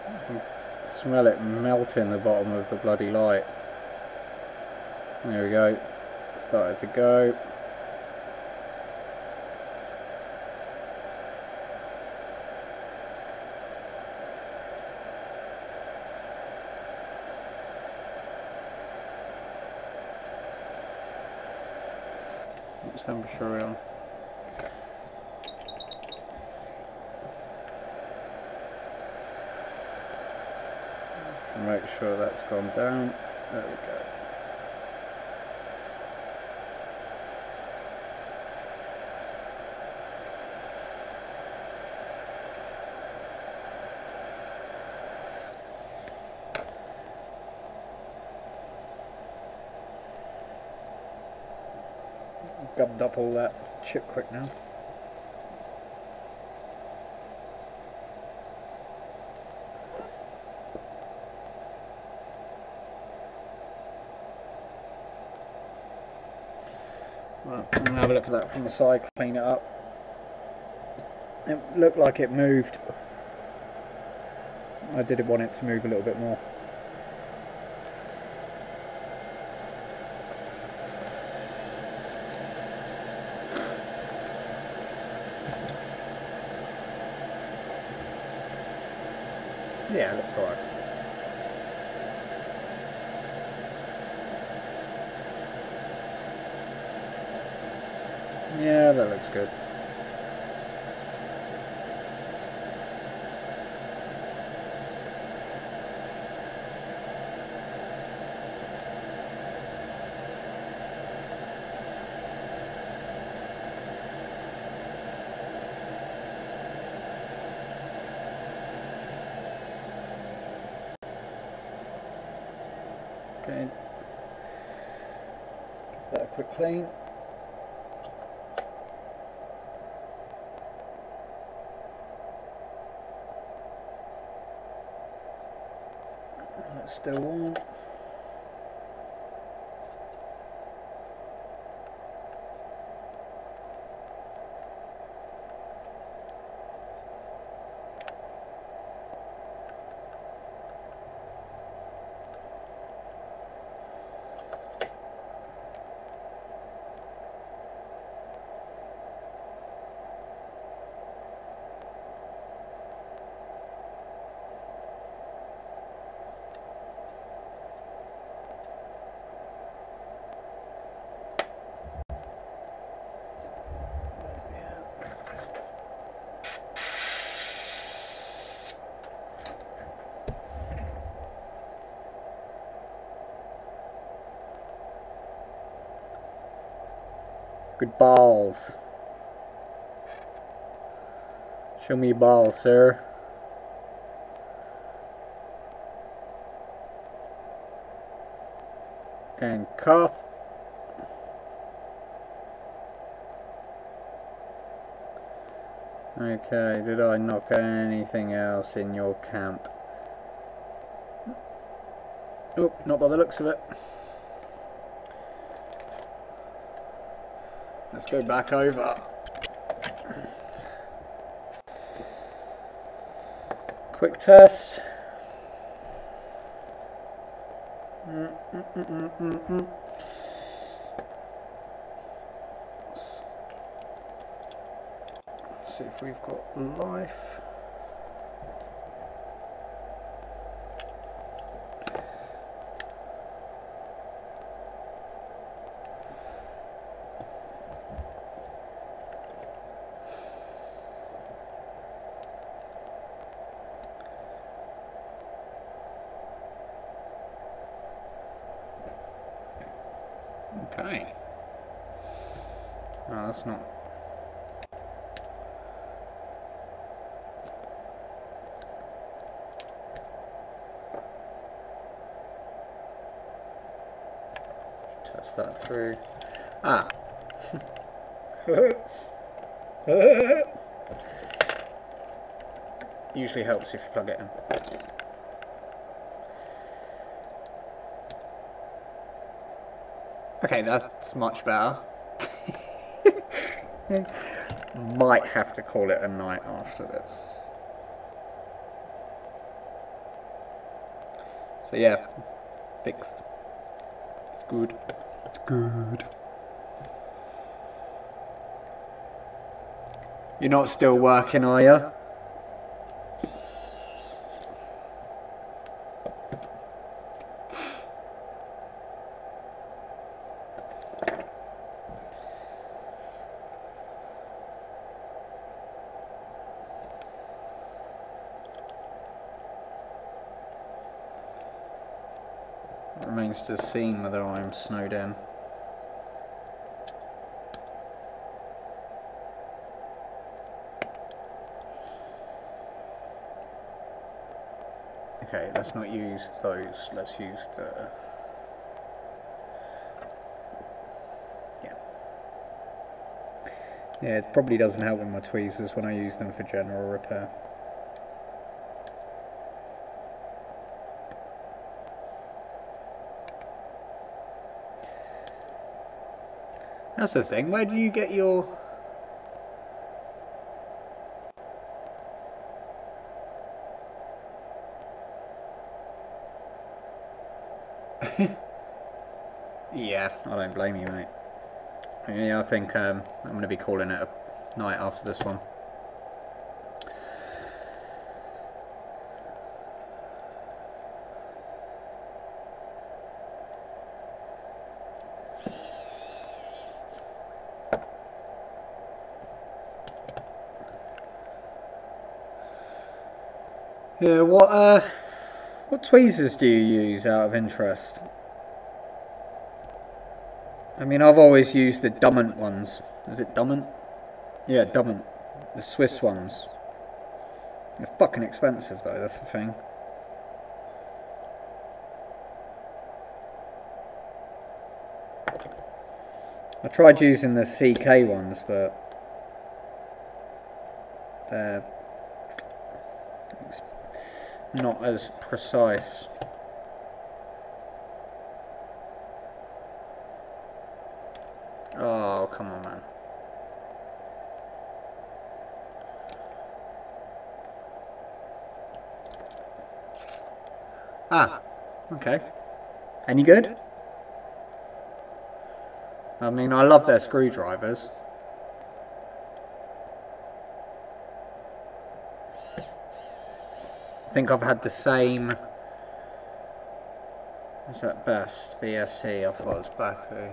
I can smell it melting the bottom of the bloody light. There we go. Started to go. What's temperature are we on? Make sure that's gone down. There we go. Gubbed up all that chip quick now. Right, I'm going to have a look at that from the side, clean it up. It looked like it moved. I did want it to move a little bit more. Yeah, it looks alright. Yeah, that looks good. Okay, give that a quick clean. That's still warm. Good balls. Show me your balls, sir. And cough. Okay, did I knock anything else in your camp? Oh, not by the looks of it. Let's go back over. Quick test. Let's see if we've got life. Okay. Oh, that's not. Test that through. Ah. Usually helps if you plug it in. Okay, that's much better. Might have to call it a night after this. So yeah, fixed. It's good. It's good. You're not still working, are you? Remains to be seen whether I'm snowed in. Okay, let's not use those, let's use the... Yeah, it probably doesn't help with my tweezers when I use them for general repair. That's the thing, where do you get your... Yeah, I don't blame you, mate. Yeah, I think I'm going to be calling it a night after this one. Yeah, what tweezers do you use out of interest? I mean, I've always used the Dummant ones. Is it Dummant? Yeah, Dummant. The Swiss ones. They're fucking expensive though, that's the thing. I tried using the CK ones, but they're not as precise. Oh, come on, man. Ah, okay. Any good? I mean, I love their screwdrivers. I think I've had the same. Is that best? BSC, I thought it was Baku.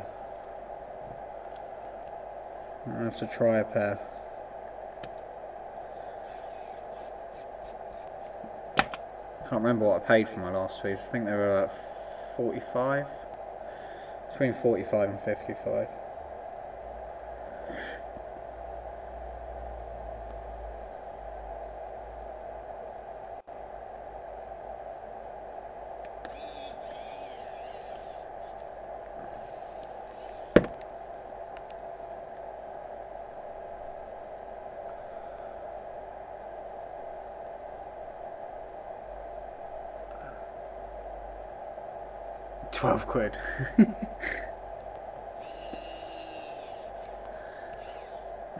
I'll have to try a pair. Can't remember what I paid for my last tweezers. I think they were like 45. Between 45 and 55. £12.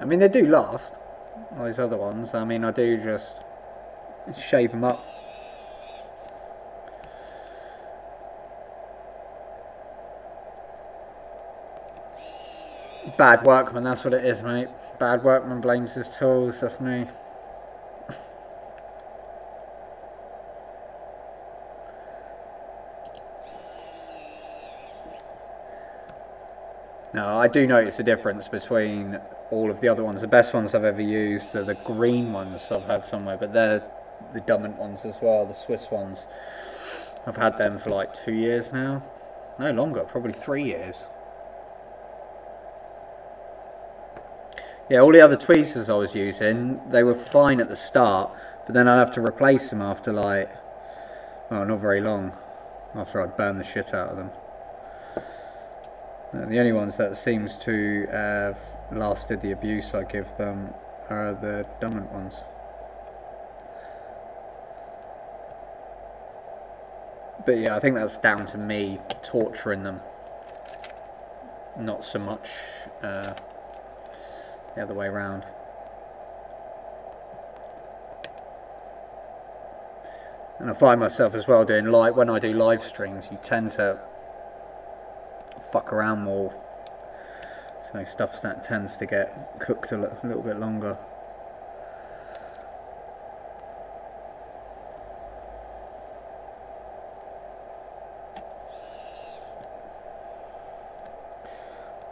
I mean, they do last. Those other ones. I mean, I do just shave them up. Bad workman, that's what it is, mate. Bad workman blames his tools, that's me. No, I do notice a difference between all of the other ones. The best ones I've ever used are the green ones I've had somewhere, but they're the Dummant ones as well, the Swiss ones. I've had them for like 2 years now. No longer, probably 3 years. Yeah, all the other tweezers I was using, they were fine at the start, but then I'd have to replace them after like, well, not very long, after I'd burned the shit out of them. The only ones that seems to have lasted the abuse I give them are the Dummant ones. But yeah, I think that's down to me torturing them, not so much the other way around. And I find myself as well doing when I do live streams, you tend to fuck around more, so stuff that tends to get cooked a little bit longer.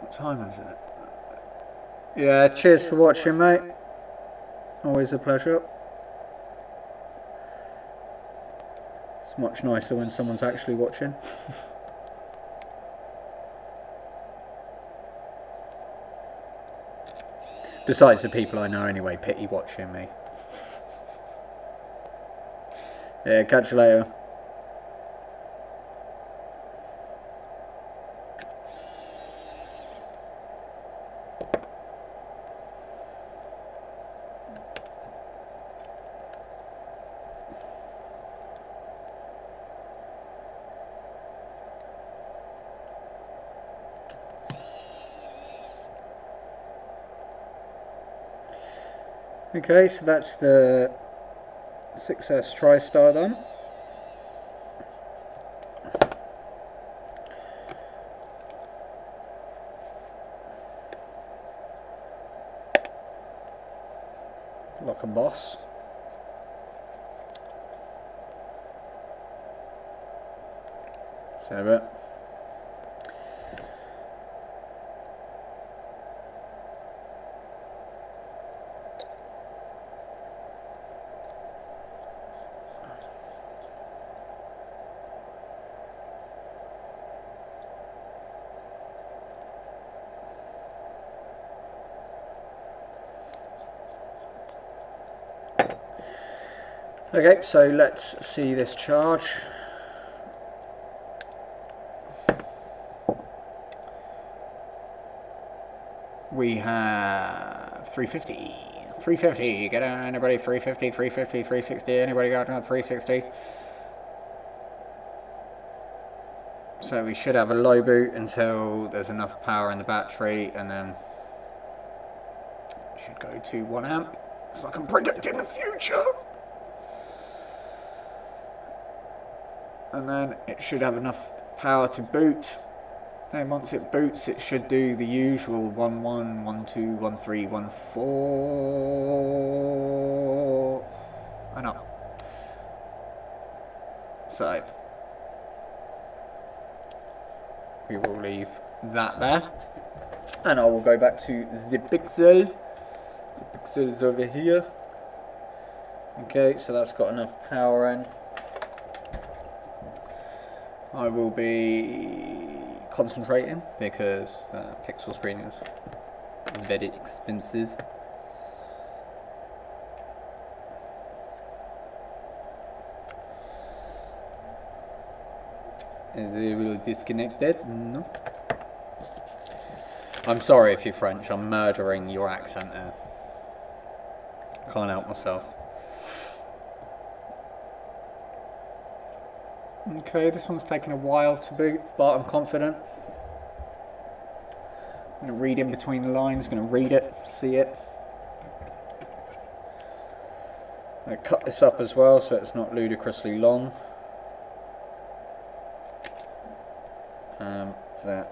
What time is it? Yeah, cheers for watching, mate. Always a pleasure. It's much nicer when someone's actually watching. Besides the people I know anyway, pity watching me. Yeah, catch you later. Okay, so that's the 6S TriStar done. like a boss. So it. Okay, so let's see this charge. We have 350. 350. Get on, anybody? 350, 350, 360. Anybody got on 360? So we should have a low boot until there's enough power in the battery, and then it should go to 1 amp. It's like I'm predicting the future. And then it should have enough power to boot. Then once it boots, it should do the usual 1 1, 1 2, 1 3, 1 4 and up. So we will leave that there, and I will go back to the pixel. The pixel is over here. Okay, so that's got enough power in. I will be concentrating because the pixel screen is very expensive. Is it really disconnected? No. I'm sorry if you're French, I'm murdering your accent there. Can't help myself. Okay, this one's taken a while to boot, but I'm confident. I'm going to read in between the lines, going to read it, see it. I'm going to cut this up as well so it's not ludicrously long. That.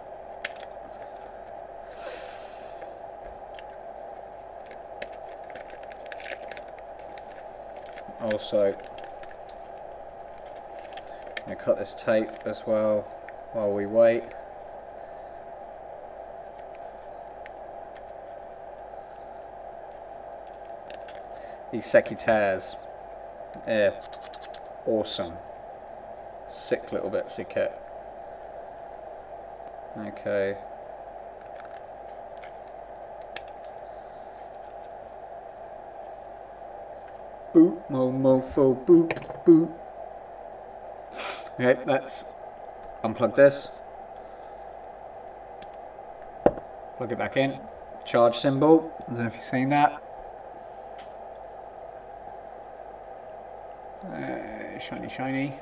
Also, I'm going to cut this tape as well while we wait. These secateurs, awesome. Sick little bits of kit. Okay. Boot, mofo, boot, boot. Okay, let's unplug this. Plug it back in. Charge symbol. I don't know if you've seen that. Shiny, shiny.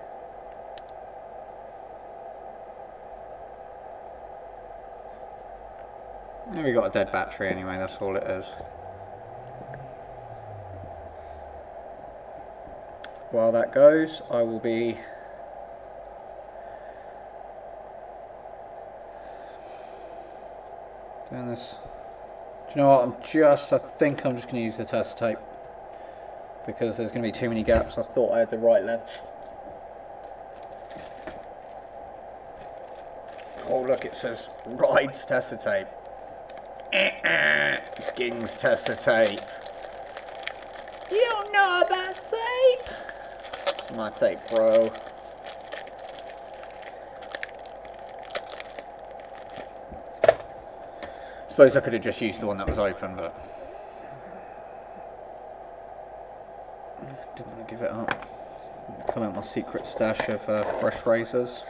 We got a dead battery anyway, that's all it is. While that goes, I will be doing this. Do you know what? I think I'm just going to use the test tape because there's going to be too many gaps. I thought I had the right length. Oh look, it says Rides tester tape. Gings tester tape. You don't know about tape? It's my tape, bro. Suppose I could have just used the one that was open, but didn't want to give it up. Pull out my secret stash of fresh razors.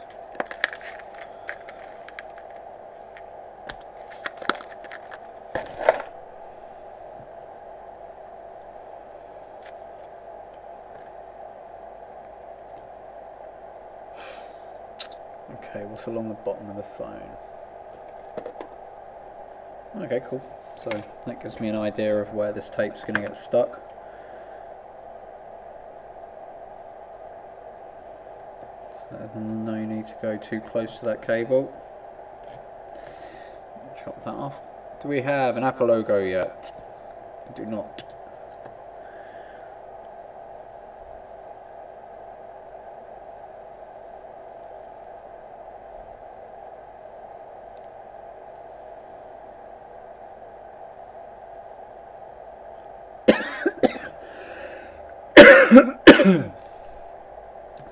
Okay, what's along the bottom of the phone? Okay, cool. So that gives me an idea of where this tape's going to get stuck. So no need to go too close to that cable. Chop that off. Do we have an Apple logo yet? I do not.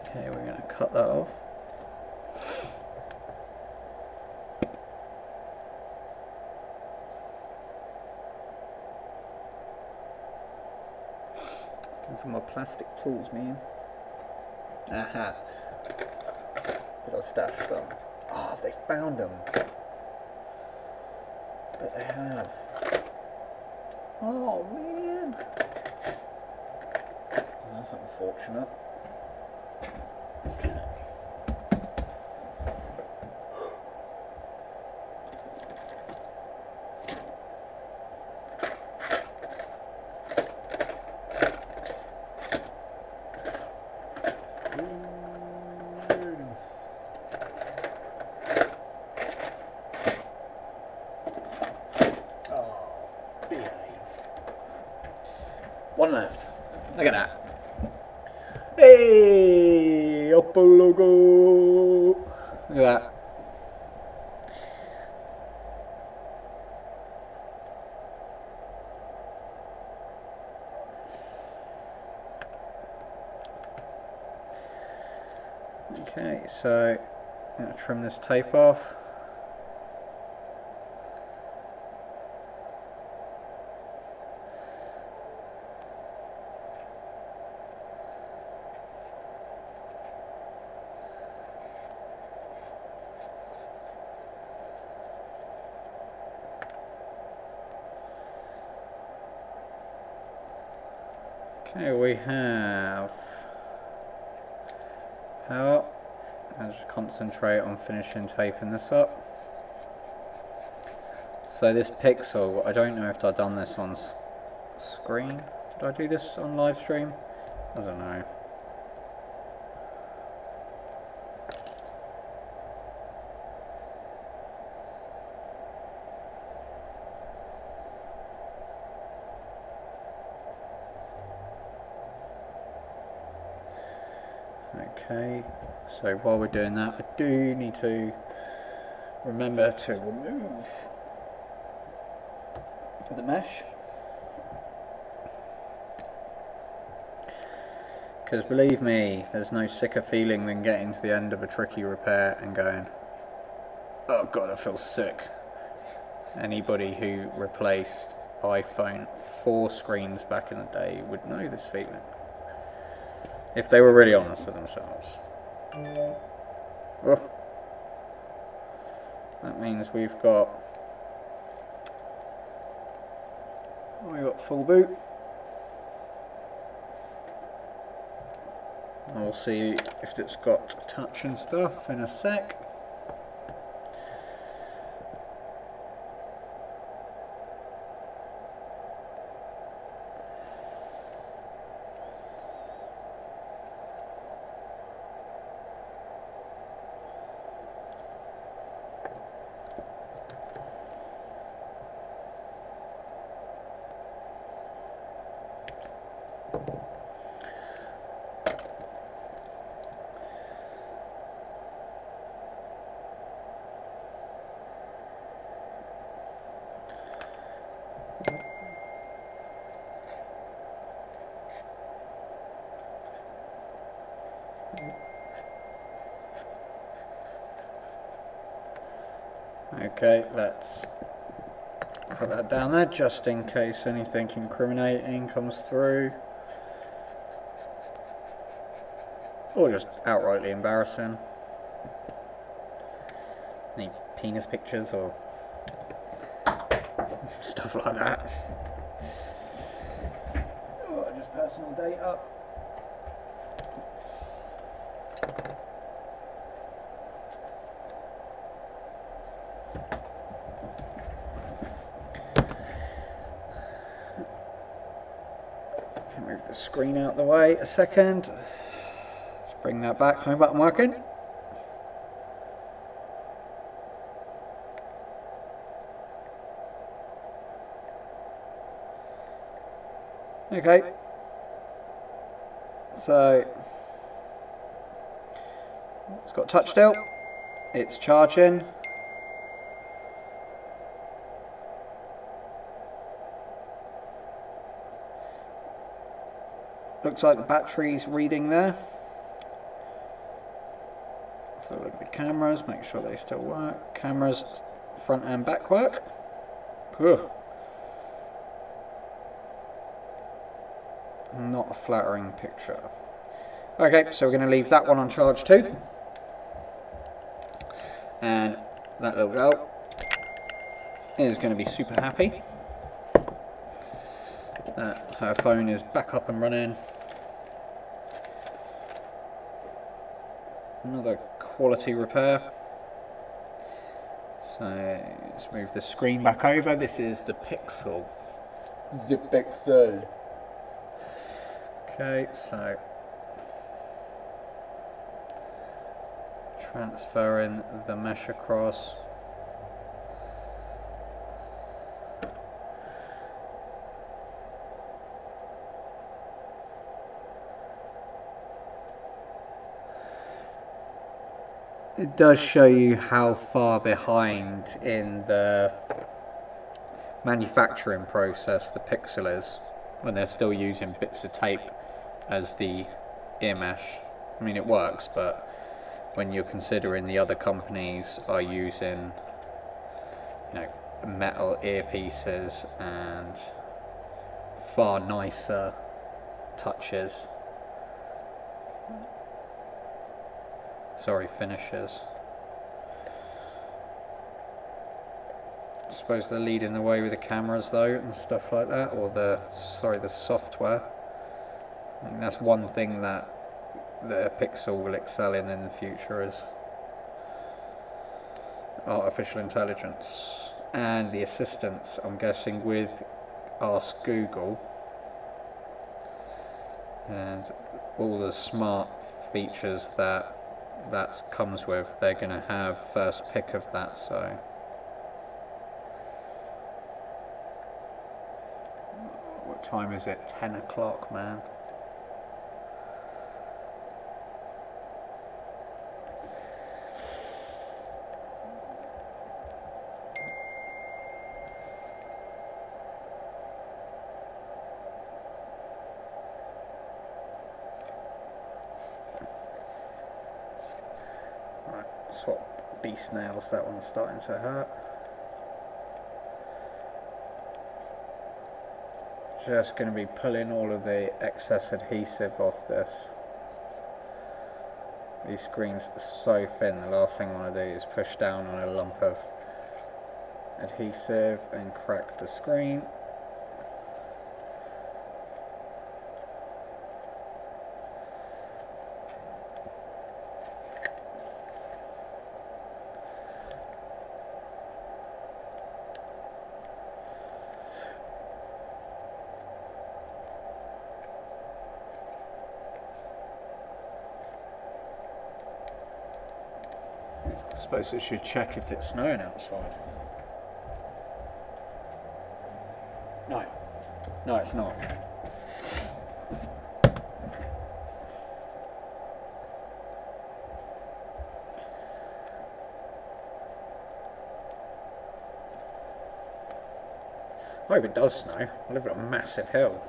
Okay, we're going to cut that off. Looking for my plastic tools, man. Aha. Did I stash them? Oh, have they found them? But they have. Oh, man. That's unfortunate. Okay. One left. Look at that. Hey, Oppo logo. Look at that. Okay, so I'm going to trim this tape off. Okay, we have power. I'll just concentrate on finishing taping this up. So this pixel, I don't know if I've done this on screen. Did I do this on live stream? I don't know. Okay, so while we're doing that, I do need to remember to remove the mesh, because believe me, there's no sicker feeling than getting to the end of a tricky repair and going, oh god, I feel sick. Anybody who replaced iPhone 4 screens back in the day would know this feeling, if they were really honest with themselves. Oh. That means we've got full boot. I'll see if it's got touch and stuff in a sec. Okay, let's put that down there just in case anything incriminating comes through, or just outrightly embarrassing. Any penis pictures or stuff like that. Oh, just personal data. Move the screen out the way a second. Let's bring that back. Home button working. Okay. So it's got touch still. It's charging. Looks like the battery's reading there. So look at the cameras, make sure they still work. Cameras, front and back work. Whew. Not a flattering picture. Okay, so we're going to leave that one on charge too. And that little girl is going to be super happy that her phone is back up and running. Another quality repair. So let's move the screen back over. This is the Pixel. The Pixel. Okay, so transferring the mesh across. It does show you how far behind in the manufacturing process the Pixel is when they're still using bits of tape as the ear mesh. I mean, it works, but when you're considering the other companies are using, you know, metal earpieces and far nicer touches. Sorry, finishes. I suppose they're leading the way with the cameras though and stuff like that, or the software. I think that's one thing that the Pixel will excel in the future is artificial intelligence. And the assistants, I'm guessing, with Ask Google and all the smart features that comes with, they're going to have first pick of that. So what time is it? 10 o'clock, man. Swap beast nails, that one's starting to hurt. Just going to be pulling all of the excess adhesive off this. These screens are so thin, the last thing I want to do is push down on a lump of adhesive and crack the screen. I suppose it should check if it's snowing outside. No. No, it's not. I hope it does snow. I live on a massive hill.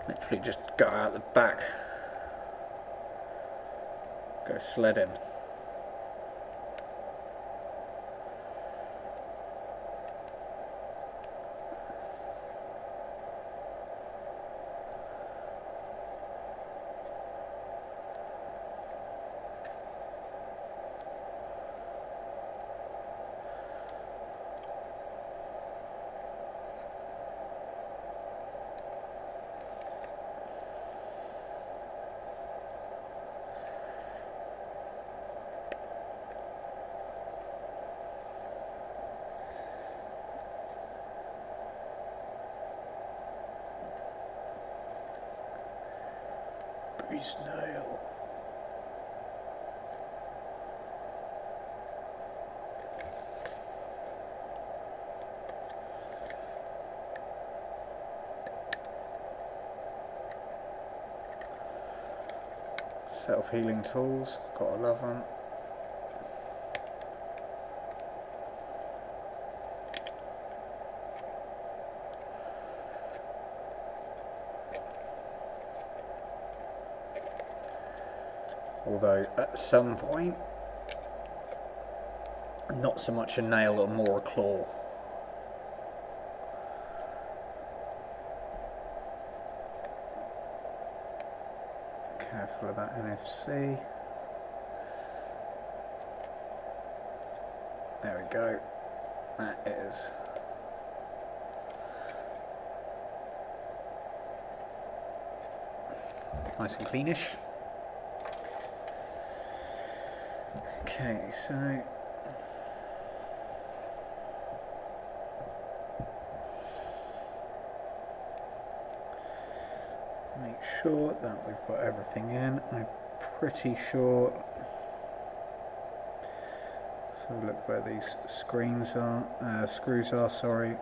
Literally just go out the back. Go sledding. Nail. Self-healing tools, gotta love them. Although at some point, not so much a nail or more a claw. Careful of that NFC. There we go. That is. Nice and cleanish. Okay, so make sure that we've got everything in. I'm pretty sure. So look where these screws are, sorry.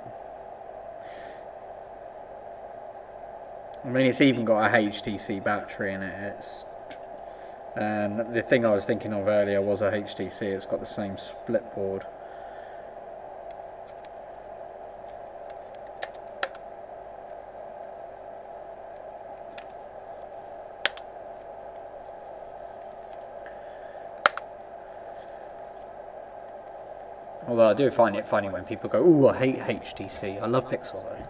I mean, it's even got a HTC battery in it. And the thing I was thinking of earlier was a HTC. It's got the same split board. Although I do find it funny when people go, "Ooh, I hate HTC. I love Pixel though."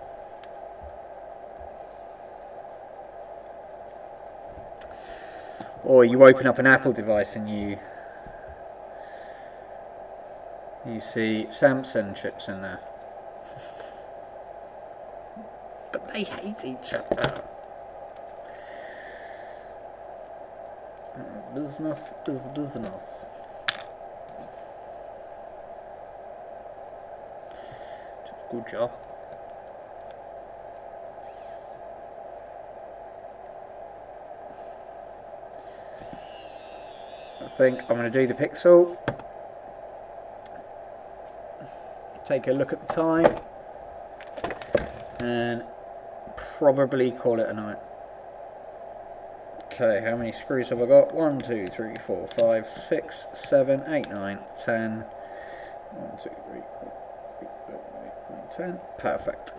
Or you open up an Apple device and you see Samsung chips in there. But they hate each other. Business is business. Good job. I think I'm going to do the Pixel. Take a look at the time. And probably call it a night. Okay, how many screws have I got? 1, 2, 3, 4, 5, 6, 7, 8, 9, 10. 1, 2, 3, 4, 5, 6, 7, 8, 9, 10. Perfect.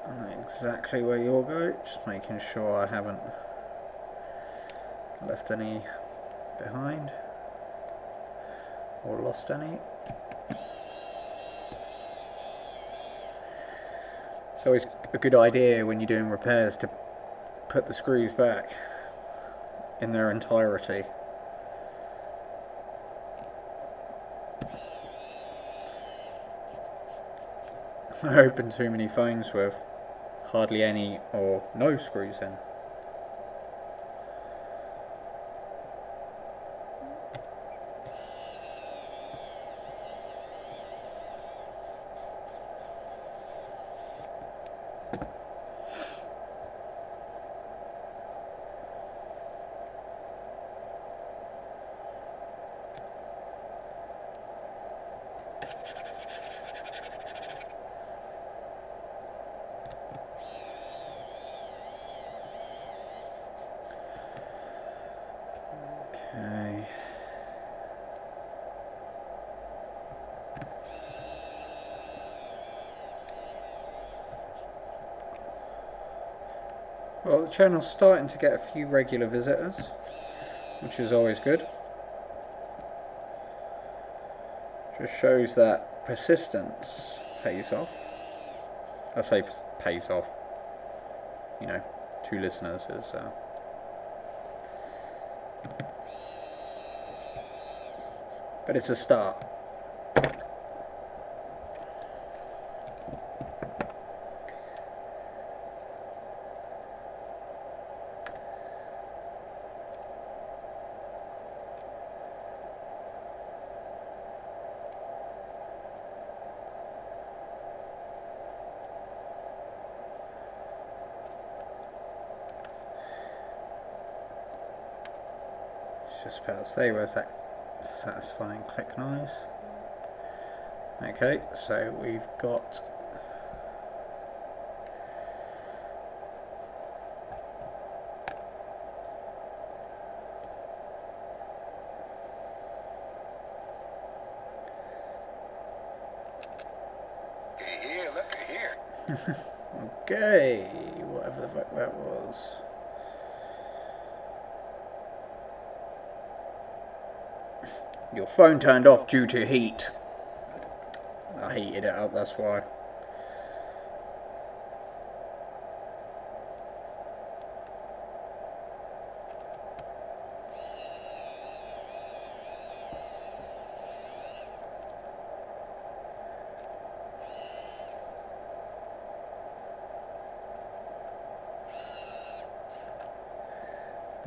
I know exactly where you'll go. Just making sure I haven't left any behind or lost any. It's always a good idea when you're doing repairs to put the screws back in their entirety. I open too many phones with hardly any or no screws in. Okay. Well, the channel's starting to get a few regular visitors, which is always good. Just shows that persistence pays off. I say pays off. You know, 2 listeners is. But it's a start. Just about to say, where's that satisfying click noise? Okay, so we've got here, look here. okay, whatever the fuck that was. Your phone turned off due to heat. I heated it up, that's why.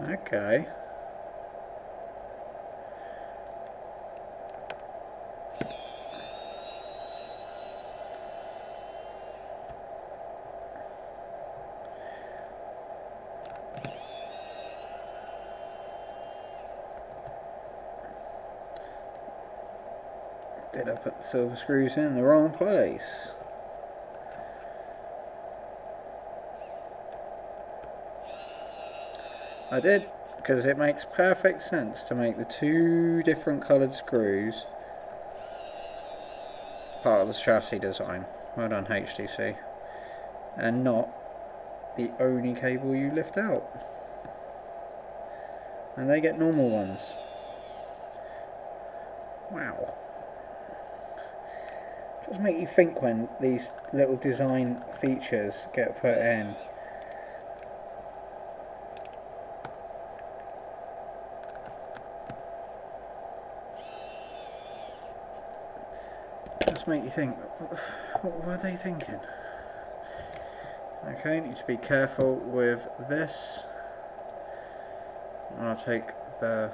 Okay. Did I put the silver screws in the wrong place? I did, because it makes perfect sense to make the two different coloured screws part of the chassis design. Well done, HTC. And not the only cable you lift out. And they get normal ones. Wow. It does make you think when these little design features get put in. Make you think, what were they thinking? Okay, need to be careful with this. I'll take the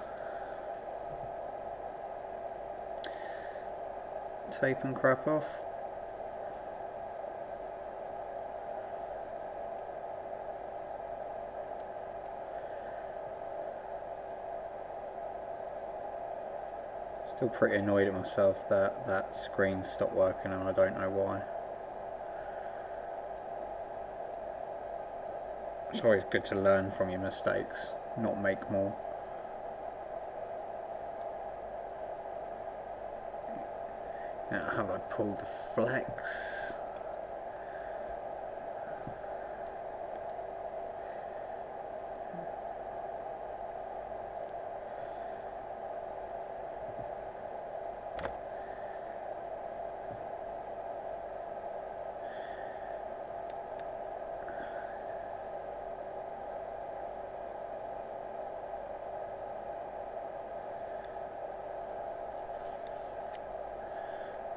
tape and crap off. Still pretty annoyed at myself that that screen stopped working and I don't know why. It's always good to learn from your mistakes, not make more. Now, have I pulled the flex?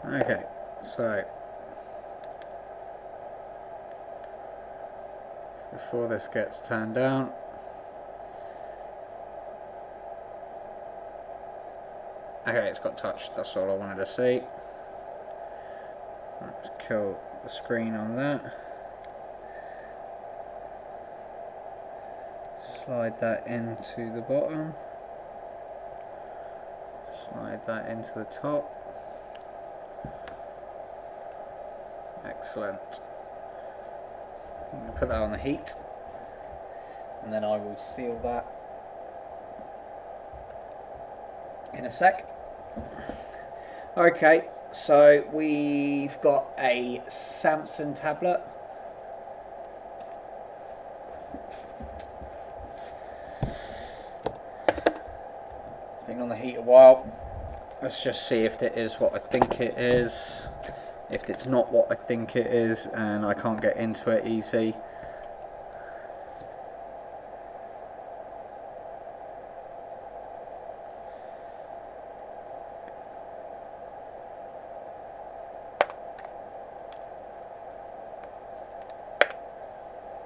Okay, so before this gets turned down, okay, it's got touched, that's all I wanted to see. Let's kill the screen on that. Slide that into the bottom. Slide that into the top. Excellent. I'm going to put that on the heat and then I will seal that in a sec. Okay, so we've got a Samsung tablet. It's been on the heat a while. Let's just see if it is what I think it is. If it's not what I think it is and I can't get into it easy.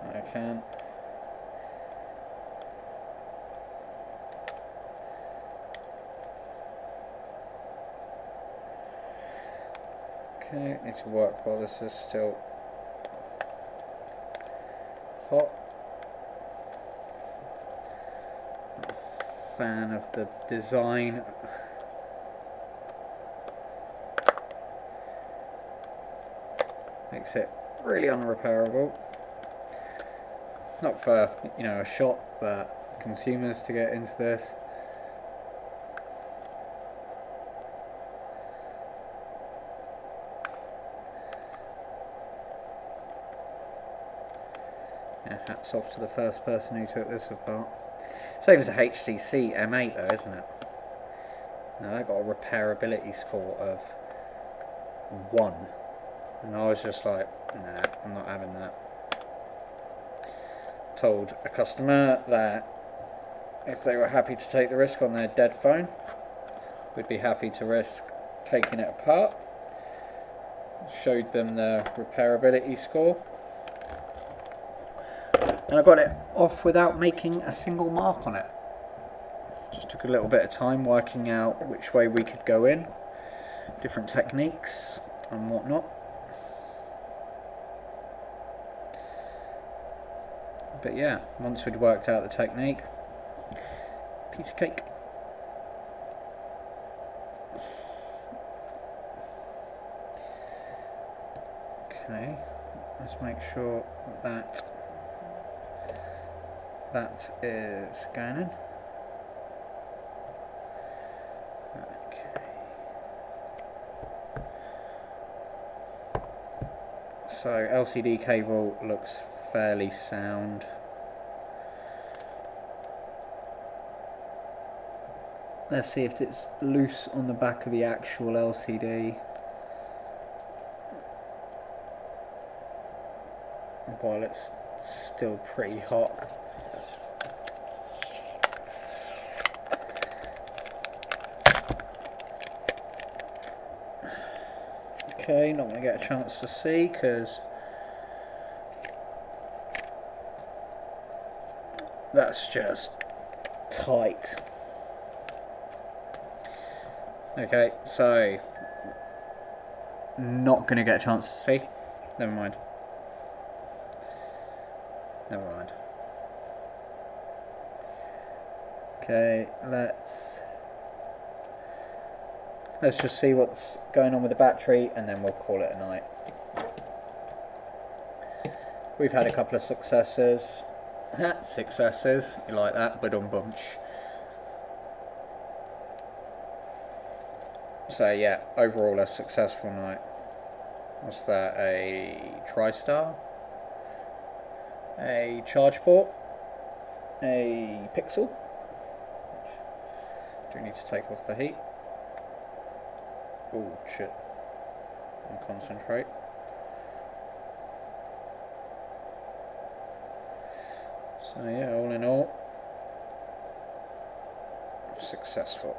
I can. Okay, need to work while this is still hot. Not a fan of the design. Makes it really unrepairable. Not for, you know, a shop, but consumers to get into this. Yeah, hats off to the first person who took this apart. Same as a HTC M8 though, isn't it? Now that got a repairability score of 1. And I was just like, nah, I'm not having that. Told a customer that if they were happy to take the risk on their dead phone, we'd be happy to risk taking it apart. Showed them the repairability score. And I got it off without making a single mark on it. Just took a little bit of time working out which way we could go in, different techniques and whatnot. But yeah, once we'd worked out the technique, piece of cake. Okay, let's make sure that that is going in. Okay. So LCD cable looks fairly sound. Let's see if it's loose on the back of the actual LCD. While it's still pretty hot. Okay, not going to get a chance to see because that's just tight. Okay, so not going to get a chance to see. Never mind. Never mind. Okay, let's just see what's going on with the battery and then we'll call it a night. We've had a couple of successes. Successes, you like that, bunch. So yeah, overall a successful night. What's that, a TriStar? A charge port? A Pixel? Do need to take off the heat. Oh shit. And concentrate. So yeah, all in all, successful.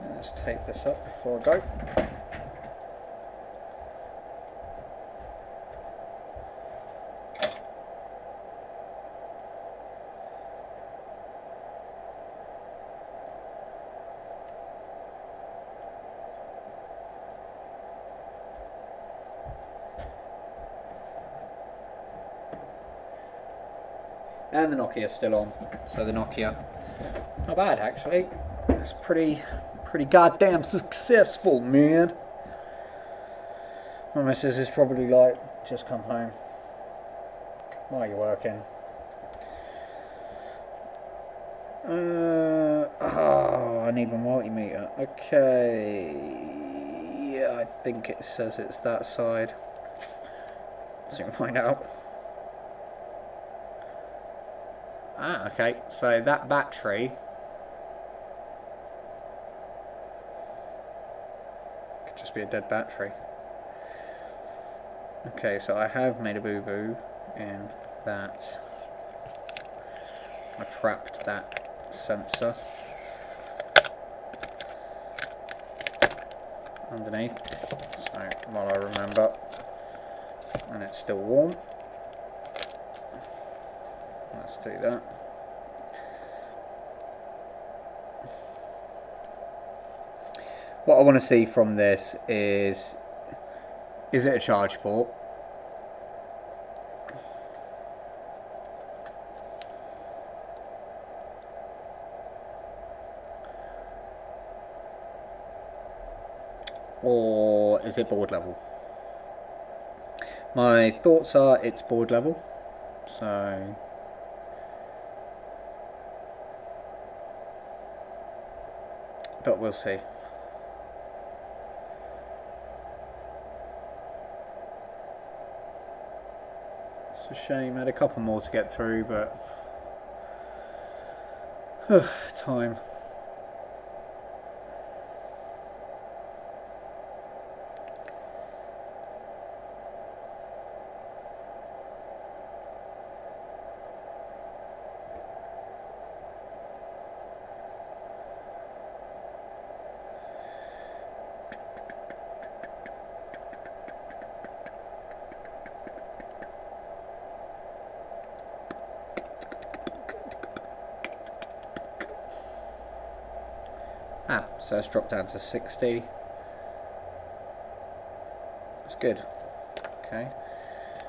Let's tape this up before I go. And the Nokia's still on, so the Nokia, not bad actually. It's pretty goddamn successful, man. My missus is probably like, just come home. Why are you working? Oh, I need my multimeter. Okay. Yeah, I think it says it's that side. So we can find out. Ah, okay. So that battery could just be a dead battery. Okay, so I have made a boo-boo in that I trapped that sensor underneath, so while I remember, and it's still warm, let's do that. What I want to see from this is it a charge port? Or is it board level? My thoughts are it's board level, so but we'll see. It's a shame. I had a couple more to get through, but time. So it's dropped down to 60. That's good. Okay.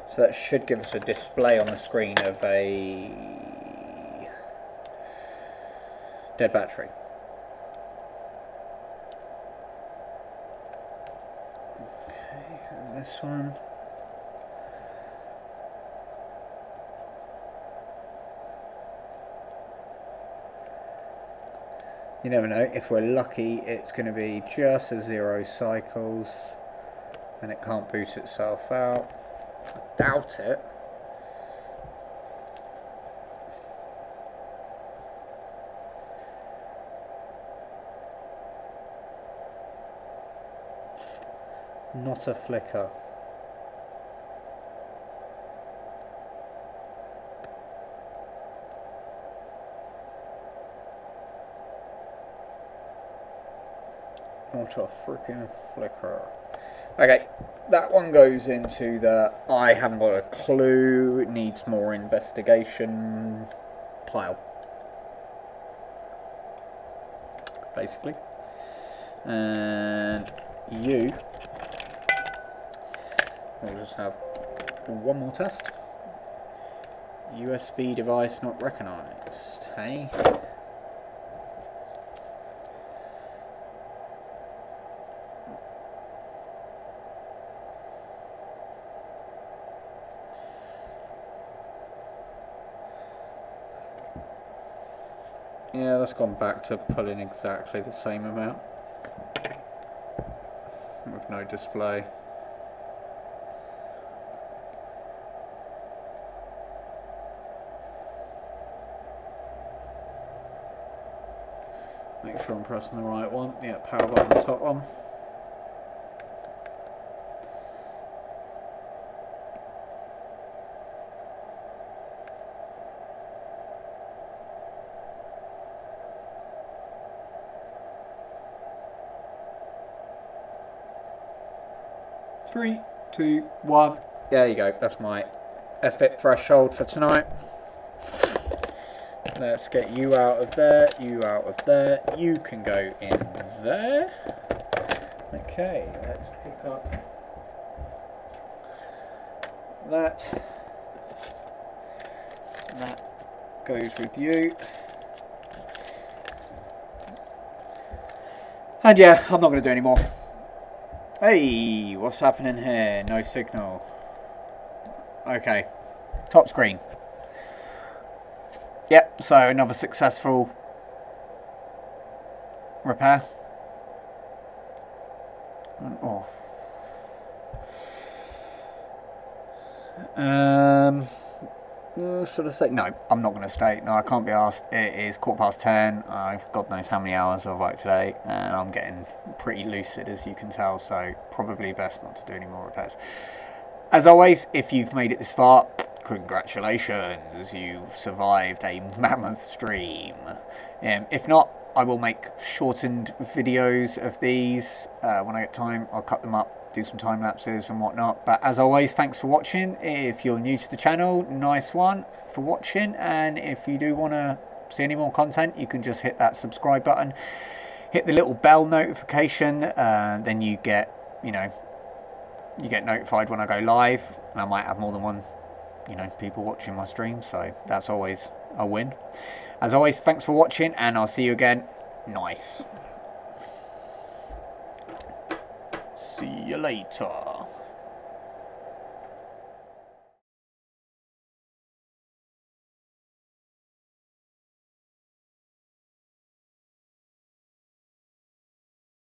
So that should give us a display on the screen of a dead battery. Okay, and this one. You never know, if we're lucky it's going to be just a 0 cycles and it can't boot itself out. I doubt it. Not a flicker. Not a freaking flicker. Okay, that one goes into the I haven't got a clue, it needs more investigation pile. Basically. And you we'll just have one more test. USB device not recognized. Hey. Yeah, that's gone back to pulling exactly the same amount with no display. Make sure I'm pressing the right one. Yeah, power button, the top one. Three, two, one. There you go. That's my F-it threshold for tonight. Let's get you out of there, you out of there. You can go in there. Okay, let's pick up that. That goes with you. And yeah, I'm not going to do any more. Hey, what's happening here? No signal. Okay, top screen. Yep, so another successful repair. Oh. Should I say? No, I'm not going to stay. No, I can't be asked. It is 10:15. I've God knows how many hours I've worked today, and I'm getting pretty lucid, as you can tell, so probably best not to do any more repairs. As always, if you've made it this far, congratulations, you've survived a mammoth stream. If not, I will make shortened videos of these when I get time. I'll cut them up, do some time lapses and whatnot. But as always, thanks for watching. If you're new to the channel, nice one for watching. And if you do want to see any more content, you can just hit that subscribe button, hit the little bell notification, then you get, you get notified when I go live, and I might have more than one, people watching my stream, so that's always a win. As always, thanks for watching, and I'll see you again. Nice. See you later.